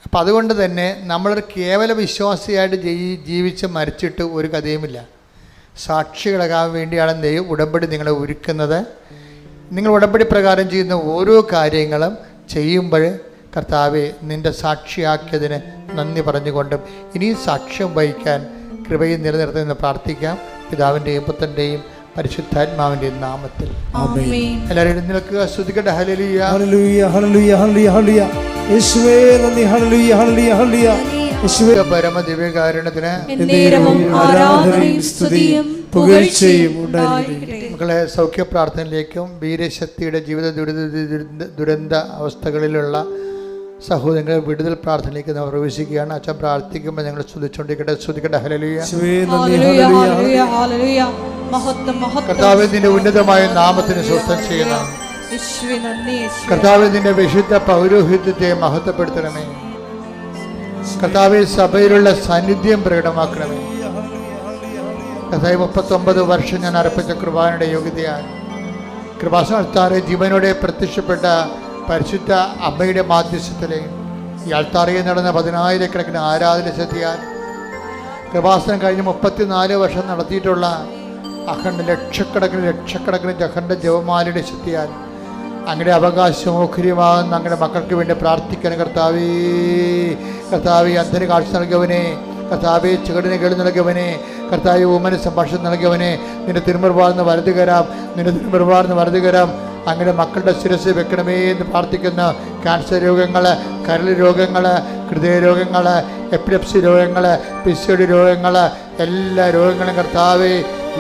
അപ്പം അതുകൊണ്ട് തന്നെ നമ്മളൊരു കേവല വിശ്വാസിയായിട്ട് ജീവിച്ച് മരിച്ചിട്ട് ഒരു കഥയുമില്ല. സാക്ഷികളാകാൻ വേണ്ടിയാണ് ദൈവം ഉടമ്പടി നിങ്ങളെ ഒരുക്കുന്നത്. നിങ്ങൾ ഉടമ്പടി പ്രകാരം ചെയ്യുന്ന ഓരോ കാര്യങ്ങളും ചെയ്യുമ്പോൾ കർത്താവെ നിൻ്റെ സാക്ഷിയാക്കിയതിന് നന്ദി പറഞ്ഞുകൊണ്ടും ഇനിയും സാക്ഷ്യം വഹിക്കാൻ കൃപയും നിലനിർത്തുമെന്ന് പ്രാർത്ഥിക്കാം. പിതാവിൻ്റെയും പുത്രൻ്റെയും പരിശുദ്ധാത്മാവിൻ്റെയും നാമത്തിൽ എല്ലാവരും എഴുന്നേൽക്കുക. സ്തുതിക്കട്ടെ. ഹല്ലേലൂയ ഹല്ലേലൂയ ഹല്ലേലൂയ ഹല്ലേലൂയ. യേശുവേ നന്ദി. ഹല്ലേലൂയ ഹല്ലേലൂയ ഹല്ലേലൂയ. യേശുവേ പരമദിവ്യകാരുണ്യത്തിന് ആരാധനയും സ്തുതിയും പുകഴ്ചയും ഉണ്ടായിരിക്കട്ടെ. മക്കളെ, സൗഖ്യ പ്രാർത്ഥനയിലേക്കും വീരശക്തിയുടെ ജീവിത ദുരന്ത അവസ്ഥകളിലുള്ള സഹോദരങ്ങളെ വിടുതൽ പ്രാർത്ഥനയിലേക്ക് നാം പ്രവേശിക്കുകയാണ്. അച്ഛൻ പ്രാർത്ഥിക്കുമ്പോൾ ഞങ്ങൾ സ്തുതിക്കട്ടെ. ഹല്ലേലൂയ. കർത്താവേ, നിന്റെ ഉന്നതമായ നാമത്തിന് സ്വസ്ഥം ചെയ്യുന്ന കർത്താവേ, നിന്റെ വിശുദ്ധ പൗരോഹിത്യത്തെ മഹത്വപ്പെടുത്തണമേ. കർത്താവേ, സഭയിലുള്ള സാന്നിധ്യം പ്രകടമാക്കണമേ. കർത്താവേ, 39 വർഷം ഞാൻ അർപ്പിച്ച കൃപാനയുടെ യോഗ്യതയാണ്. കൃപാസനത്താറെ ജീവനോടെ പ്രത്യക്ഷപ്പെട്ട പരിശുദ്ധ അമ്മയുടെ മാധ്യസ്ഥത്തിലെയും ഈ അൾത്താറയിൽ നടന്ന 10,000-കണക്കിന് ആരാധന ശക്തിയാൽ കൃപാസനം കഴിഞ്ഞ് 34 വർഷം നടത്തിയിട്ടുള്ള ലക്ഷക്കണക്കിന് അഖണ്ഡ ജപമാലയുടെ ശക്തിയാൽ അങ്ങയുടെ അവകാശമോഹര്യമാകുന്ന അങ്ങയുടെ മക്കൾക്ക് വേണ്ടി പ്രാർത്ഥിക്കണം കർത്താവേ. കർത്താവേ, അന്ധന് കാഴ്ച നൽകിയവനെ, കർത്താവേ, ചുവടിന് കേളി നൽകിയവനെ, കർത്താവേ, ഊമന് സംഭാഷണം നൽകിയവനെ, നിന്റെ തിരുമുറുപാർന്ന് വലതു കരാം, നിന്റെ തിരുമുറുപാർന്ന് വലതു കരാം അങ്ങയുടെ മക്കളുടെ ശിരസ് വെക്കണമേ എന്ന് പ്രാർത്ഥിക്കുന്ന ക്യാൻസർ രോഗങ്ങൾ, കരൾ രോഗങ്ങൾ, ഹൃദയ രോഗങ്ങൾ, എപ്പിലെപ്സി രോഗങ്ങൾ, പിസിഒഡി രോഗങ്ങൾ, എല്ലാ രോഗങ്ങളും കർത്താവേ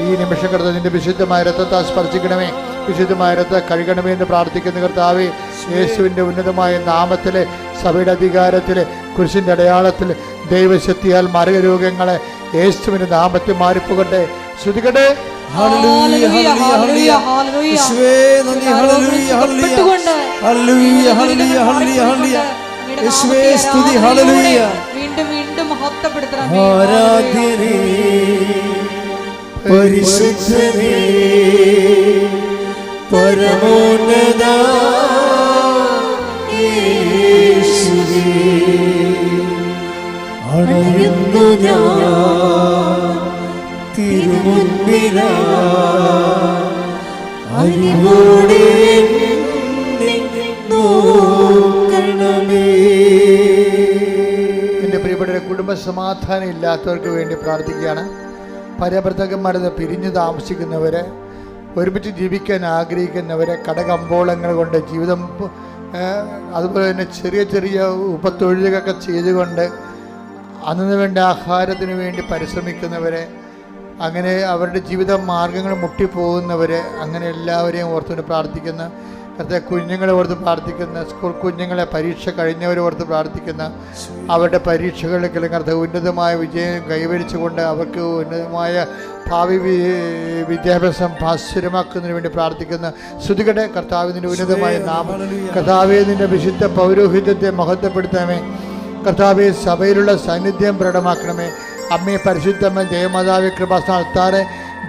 ഈ നിമിഷം കർത്താവ് നിന്റെ വിശുദ്ധമായ രക്തത്താൽ സ്പർശിക്കണമേ, വിശുദ്ധമായ രക്തം കഴുകണമേ എന്ന് പ്രാർത്ഥിക്കുന്ന കർത്താവേ, യേശുവിൻ്റെ ഉന്നതമായ നാമത്തിൽ, സഭയുടെ അധികാരത്തിൽ, കുരിശിൻ്റെ അടയാളത്തിൽ, ദൈവശക്തിയാൽ മാരകരോഗങ്ങളെ യേശുവിൻ്റെ നാമത്തിൽ മാറിപ്പോകട്ടെ. ശ്രുതികട്ടെ. ഹല്ലേലൂയ ഹല്ലേലൂയ ഹല്ലേലൂയ യേശുവേ നന്ദി. ഹല്ലേലൂയ ഹല്ലേലൂയ ഹല്ലേലൂയ ഹല്ലേലൂയ ഹല്ലേലൂയ യേശുവേ സ്തുതി. ഹല്ലേലൂയ. വീണ്ടും വീണ്ടും മഹത്വപ്പെടുത്തണം. ആരാധ്യനേ, പരിശുദ്ധനേ, പരമോന്നത യേശുവേ, അണയുന്നു ഞാൻ തിരുമുൻപിലാ, അറിവോടെ നോക്കണമേ. എൻ്റെ പ്രിയപ്പെട്ട കുടുംബ സമാധാനം ഇല്ലാത്തവർക്ക് വേണ്ടി പ്രാർത്ഥിക്കുകയാണ്. ഭാര്യാഭർത്താക്കന്മാരിൽ നിന്ന് പിരിഞ്ഞു താമസിക്കുന്നവരെ, ഒരുമിച്ച് ജീവിക്കാൻ ആഗ്രഹിക്കുന്നവരെ, കടകമ്പോളങ്ങൾ കൊണ്ട് ജീവിതം, അതുപോലെ തന്നെ ചെറിയ ചെറിയ ഉപത്തൊഴിലുകളൊക്കെ ചെയ്തുകൊണ്ട് അന്നു വേണ്ട ആഹാരത്തിന് വേണ്ടി പരിശ്രമിക്കുന്നവരെ, അങ്ങനെ അവരുടെ ജീവിത മാർഗങ്ങൾ മുട്ടിപ്പോകുന്നവരെ, അങ്ങനെ എല്ലാവരെയും ഓർത്തുകൊണ്ട് പ്രാർത്ഥിക്കുന്ന കർത്താവേ, കുഞ്ഞുങ്ങളെ ഓർത്ത് പ്രാർത്ഥിക്കുന്ന, സ്കൂൾ കുഞ്ഞുങ്ങളെ പരീക്ഷ കഴിഞ്ഞവരെ ഓർത്ത് പ്രാർത്ഥിക്കുന്ന, അവരുടെ പരീക്ഷകളിൽ കർത്താവ് ഉന്നതമായ വിജയം കൈവരിച്ചുകൊണ്ട് അവർക്ക് ഉന്നതമായ ഭാവി വിദ്യാഭ്യാസം ഭാസ്വരമാക്കുന്നതിന് വേണ്ടി പ്രാർത്ഥിക്കുന്ന ശ്രുതികടെ കർത്താവിൻ്റെ ഉന്നതമായ നാമം. കർത്താവേ, നിൻ്റെ വിശുദ്ധ പൗരോഹിത്യത്തെ മഹത്വപ്പെടുത്തണമേ. കർത്താവേ, സഭയിലുള്ള സാന്നിധ്യം പ്രകടമാക്കണമേ. അമ്മേ, പരിശുദ്ധമ്മ ദേവമാതാവേ, കൃപാസ്ഥാനത്താറെ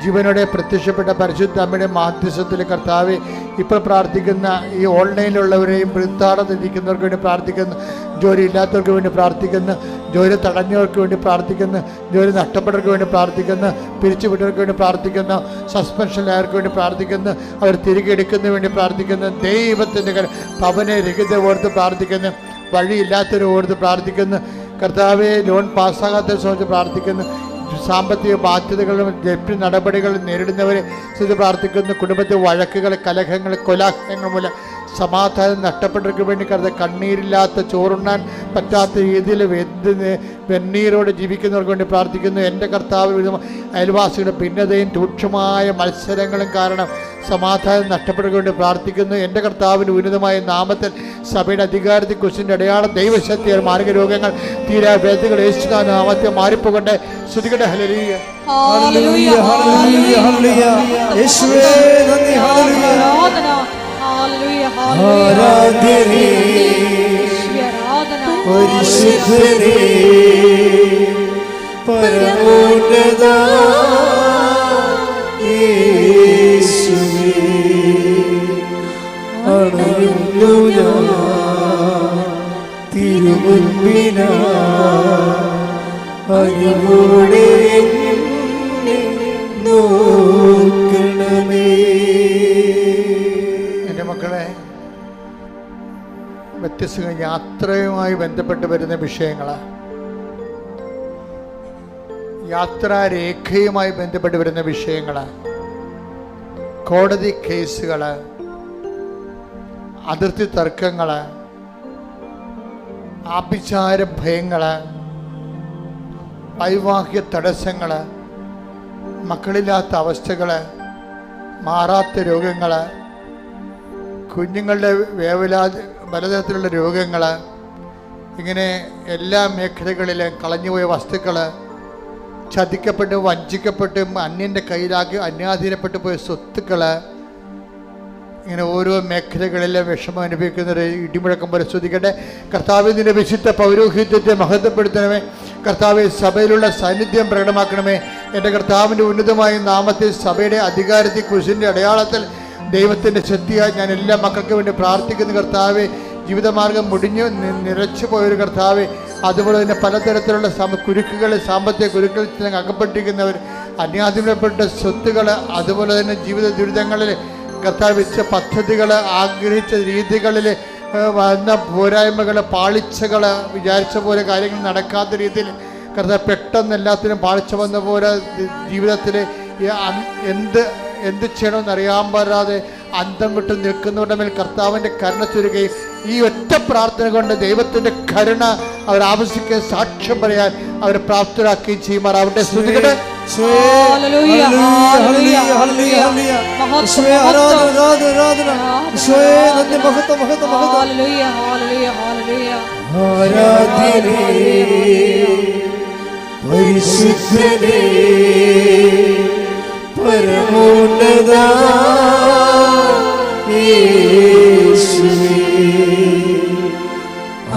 ജീവനോടെ പ്രത്യക്ഷപ്പെട്ട പരിശുദ്ധ അമ്മയുടെ മാധ്യസ്ഥത്തിൽ കർത്താവെ, ഇപ്പോൾ പ്രാർത്ഥിക്കുന്ന ഈ ഓൺലൈനിലുള്ളവരെയും വൃത്താടത്തിരിക്കുന്നവർക്ക് വേണ്ടി പ്രാർത്ഥിക്കുന്നു, ജോലി ഇല്ലാത്തവർക്ക് വേണ്ടി പ്രാർത്ഥിക്കുന്നു, ജോലി തടഞ്ഞവർക്ക് വേണ്ടി പ്രാർത്ഥിക്കുന്നു, ജോലി നഷ്ടപ്പെട്ടവർക്ക് വേണ്ടി പ്രാർത്ഥിക്കുന്നു, പിരിച്ചുവിട്ടവർക്ക് വേണ്ടി പ്രാർത്ഥിക്കുന്നു, സസ്പെൻഷനിലായവർക്ക് വേണ്ടി പ്രാർത്ഥിക്കുന്നു, അവർ തിരികെ എടുക്കുന്നതിന് വേണ്ടി പ്രാർത്ഥിക്കുന്നു, ദൈവത്തിൻ്റെ ഭവന രഹിത ഓർത്ത് പ്രാർത്ഥിക്കുന്നു, വഴിയില്ലാത്തവരെ ഓർത്ത് പ്രാർത്ഥിക്കുന്നു, കർത്താവെ ലോൺ പാസ്സാകാത്തവരെ സംബന്ധിച്ച് പ്രാർത്ഥിക്കുന്നു, സാമ്പത്തിക ബാധ്യതകളും ജപ്തി നടപടികളും നേരിടുന്നവരെ സ്ഥിതി പ്രാർത്ഥിക്കുന്നു, കുടുംബത്തിൽ വഴക്കുകൾ, കലഹങ്ങൾ, കോലാഹലങ്ങൾ മൂലം സമാധാനം നഷ്ടപ്പെട്ടവർക്ക് വേണ്ടി കരുത, കണ്ണീരില്ലാത്ത, ചോറുണ്ണാൻ പറ്റാത്ത രീതിയിൽ വെണ്ണീരോടെ ജീവിക്കുന്നവർക്ക് വേണ്ടി പ്രാർത്ഥിക്കുന്നു. എൻ്റെ കർത്താവ് അയൽവാസികളുടെ ഭിന്നതയും രൂക്ഷമായ മത്സരങ്ങളും കാരണം സമാധാനം നഷ്ടപ്പെട്ടവർക്ക് വേണ്ടി പ്രാർത്ഥിക്കുന്നു. എൻ്റെ കർത്താവിൻ്റെ ഉന്നതമായ നാമത്തിൽ സഭയുടെ അധികാരത്തിൽ കുരിശിൻ്റെ അടയാളം ദൈവശക്തിയാൽ മാർഗരോഗങ്ങൾ തീരാ വേദികൾ യേശുവിന്റെ നാമത്തിൽ മാറിപ്പോകട്ടെ. ശ്രുതികട്ടെ. ഹല്ലേലൂയ ഹല്ലേലൂയ ഹല്ലേലൂയ ഹല്ലേലൂയ യേശുവേ നന്ദി. ഹല്ലേലൂയ ആരാധ്യനേ, പരിശുദ്ധനേ, പരമോന്നത യേശുവേ, അണയുന്നു ഞാൻ തിരുമുൻപിലാ, അറിവോടെ നോക്കണമേ. എൻ്റെ മക്കളെ, വ്യത്യസ്ത യാത്രയുമായി ബന്ധപ്പെട്ട് വരുന്ന വിഷയങ്ങൾ, യാത്രാരേഖയുമായി ബന്ധപ്പെട്ട് വരുന്ന വിഷയങ്ങൾ, കോടതി കേസുകൾ, അതിർത്തി തർക്കങ്ങൾ, ആഭിചാര ഭയങ്ങൾ, വൈവാഹിക തടസ്സങ്ങൾ, മക്കളില്ലാത്ത അവസ്ഥകൾ, മാറാത്ത രോഗങ്ങൾ, കുഞ്ഞുങ്ങളുടെ പലതരത്തിലുള്ള രോഗങ്ങൾ, ഇങ്ങനെ എല്ലാ മേഖലകളിലും കളഞ്ഞുപോയ വസ്തുക്കൾ, ചതിക്കപ്പെട്ടും വഞ്ചിക്കപ്പെട്ടും അന്യൻ്റെ കയ്യിലാക്കി അന്യാധീനപ്പെട്ടു പോയ സ്വത്തുക്കൾ, ഇങ്ങനെ ഓരോ മേഖലകളിലെ വിഷമം അനുഭവിക്കുന്നവരെ ഇടിമുഴക്കം പരിശോധിക്കട്ടെ. കർത്താവിൻ്റെ വിശുദ്ധ പൗരോഹിത്യത്തെ മഹത്വപ്പെടുത്തണമേ. കർത്താവ് സഭയിലുള്ള സാന്നിധ്യം പ്രകടമാക്കണമേ. എൻ്റെ കർത്താവിൻ്റെ ഉന്നതമായ നാമത്തിൽ സഭയുടെ അധികാരത്തിൽ കുരിശിൻ്റെ അടയാളത്തിൽ ദൈവത്തിൻ്റെ ശക്തിയായി ഞാൻ എല്ലാ മക്കൾക്ക് വേണ്ടി പ്രാർത്ഥിക്കുന്ന കർത്താവെ, ജീവിതമാർഗം മുടിഞ്ഞു നിറച്ചു പോയൊരു കർത്താവെ, അതുപോലെ തന്നെ പലതരത്തിലുള്ള കുരുക്കുകൾ, സാമ്പത്തിക കുരുക്കളിൽ അകപ്പെട്ടിരിക്കുന്നവർ, അന്യാധീനപ്പെട്ട സ്വത്തുകൾ, അതുപോലെ തന്നെ ജീവിത ദുരിതങ്ങളിൽ കർത്താവ് വെച്ച പദ്ധതികൾ, ആഗ്രഹിച്ച രീതികളിൽ വന്ന പോരായ്മകൾ, പാളിച്ചകൾ, വിചാരിച്ച പോലെ കാര്യങ്ങൾ നടക്കാത്ത രീതിയിൽ കർത്താവ് പെട്ടെന്ന് എല്ലാത്തിനും പാളിച്ച വന്ന പോലെ ജീവിതത്തിൽ എന്ത് ചെയ്യണമെന്ന് അറിയാൻ പാടാതെ അന്തം വിട്ട് നിൽക്കുന്നവരുടെ മേൽ കർത്താവിൻ്റെ കരുണ ചൊരിയുകയും ഈ ഒറ്റ പ്രാർത്ഥന കൊണ്ട് ദൈവത്തിൻ്റെ കരുണ അവർ ആവശ്യിക്കാൻ, സാക്ഷ്യം പറയാൻ അവർ പ്രാപ്തരാക്കുകയും ചെയ്യുമാറാവട്ടെ. സ്തുതികട്ടെ. പരിശുദ്ധനേ പരമോന്നതാ യേശുവേ,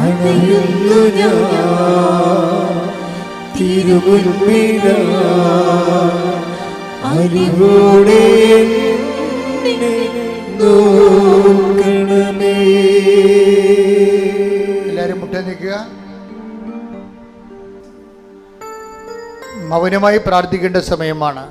അണയുന്നു ഞാൻ തിരുമുൻപിലാ, അറിവോടെ നോക്കണമേ. എല്ലാവരും മുട്ട നിൽക്കുക. മൗനമായി പ്രാർത്ഥിക്കേണ്ട സമയമാണ്.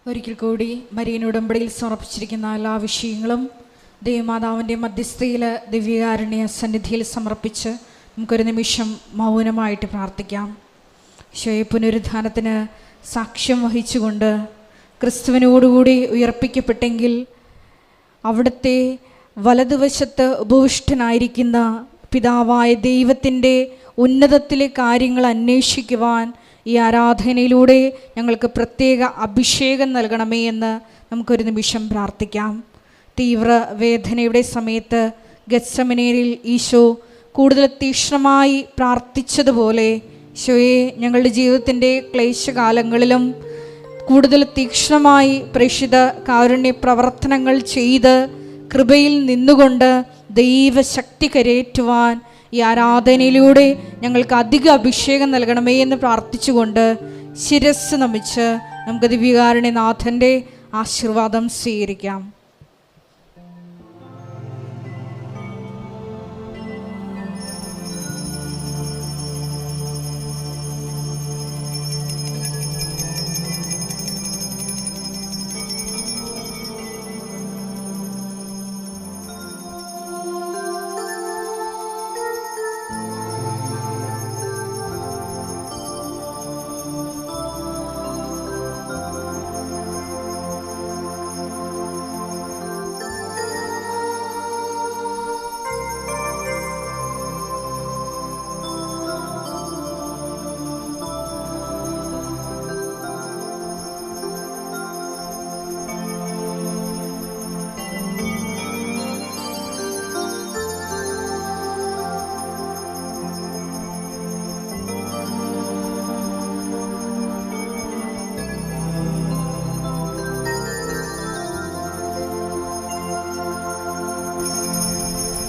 ഒരിക്കൽ കൂടി മരിയൻ ഉടമ്പടിയിൽ സമർപ്പിച്ചിരിക്കുന്ന എല്ലാ വിഷയങ്ങളും ദേവമാതാവിൻ്റെ മധ്യസ്ഥയിൽ ദിവ്യകാരുണ്യ സന്നിധിയിൽ സമർപ്പിച്ച് നമുക്കൊരു നിമിഷം മൗനമായിട്ട് പ്രാർത്ഥിക്കാം. ഈശോയെ പുനരുദ്ധാനത്തിന് സാക്ഷ്യം വഹിച്ചുകൊണ്ട് ക്രിസ്തുവിനോടുകൂടി ഉയർപ്പിക്കപ്പെട്ടെങ്കിൽ അവിടുത്തെ വലതുവശത്ത് ഉപവിഷ്ടനായിരിക്കുന്ന പിതാവായ ദൈവത്തിൻ്റെ ഉന്നതത്തിലെ കാര്യങ്ങൾ അന്വേഷിക്കുവാൻ ഈ ആരാധനയിലൂടെ ഞങ്ങൾക്ക് പ്രത്യേക അഭിഷേകം നൽകണമേ എന്ന് നമുക്കൊരു നിമിഷം പ്രാർത്ഥിക്കാം. തീവ്ര വേദനയുടെ സമയത്ത് ഗത്സമനേരിൽ ഈശോ കൂടുതൽ തീക്ഷ്ണമായി പ്രാർത്ഥിച്ചതുപോലെ ഈശോയെ ഞങ്ങളുടെ ജീവിതത്തിൻ്റെ ക്ലേശകാലങ്ങളിലും കൂടുതൽ തീക്ഷ്ണമായി പ്രേക്ഷിത കാരുണ്യ പ്രവർത്തനങ്ങൾ ചെയ്ത് കൃപയിൽ നിന്നുകൊണ്ട് ദൈവശക്തി കരയേറ്റുവാൻ ഈ ആരാധനയിലൂടെ ഞങ്ങൾക്ക് അധിക അഭിഷേകം നൽകണമേ എന്ന് പ്രാർത്ഥിച്ചുകൊണ്ട് ശിരസ് നമിച്ച് നമുക്ക് ദിവ്യകാരുണ്യനാഥൻ്റെ ആശീർവാദം സ്വീകരിക്കാം.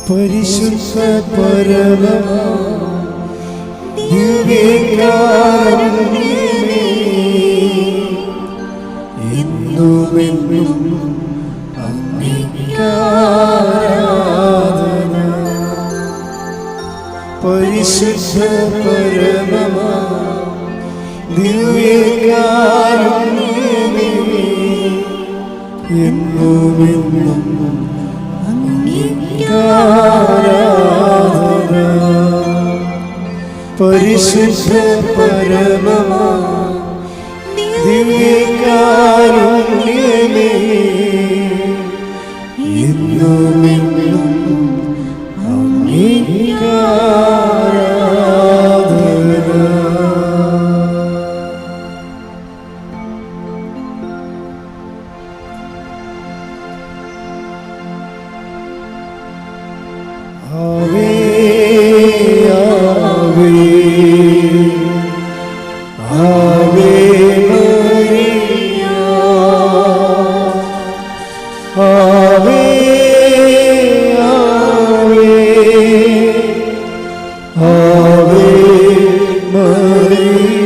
പരിശുദ്ധ പരമ ദിവ്യകാരുണ്യമേ, എന്നുമെന്നും അങ്ങേക്ക് ആരാധന. പരിശുദ്ധ പരമ ദിവ്യകാരുണ്യമേ, എന്നുമെന്നും പരിശുദ്ധ പരമ ദിവ്യകാരുണ്യമേ, എന്നുമെന്നും അങ്ങേക്ക് ആരാധന. ആവേ ആവേ ആവേ മരിയ, ആവേ മരിയ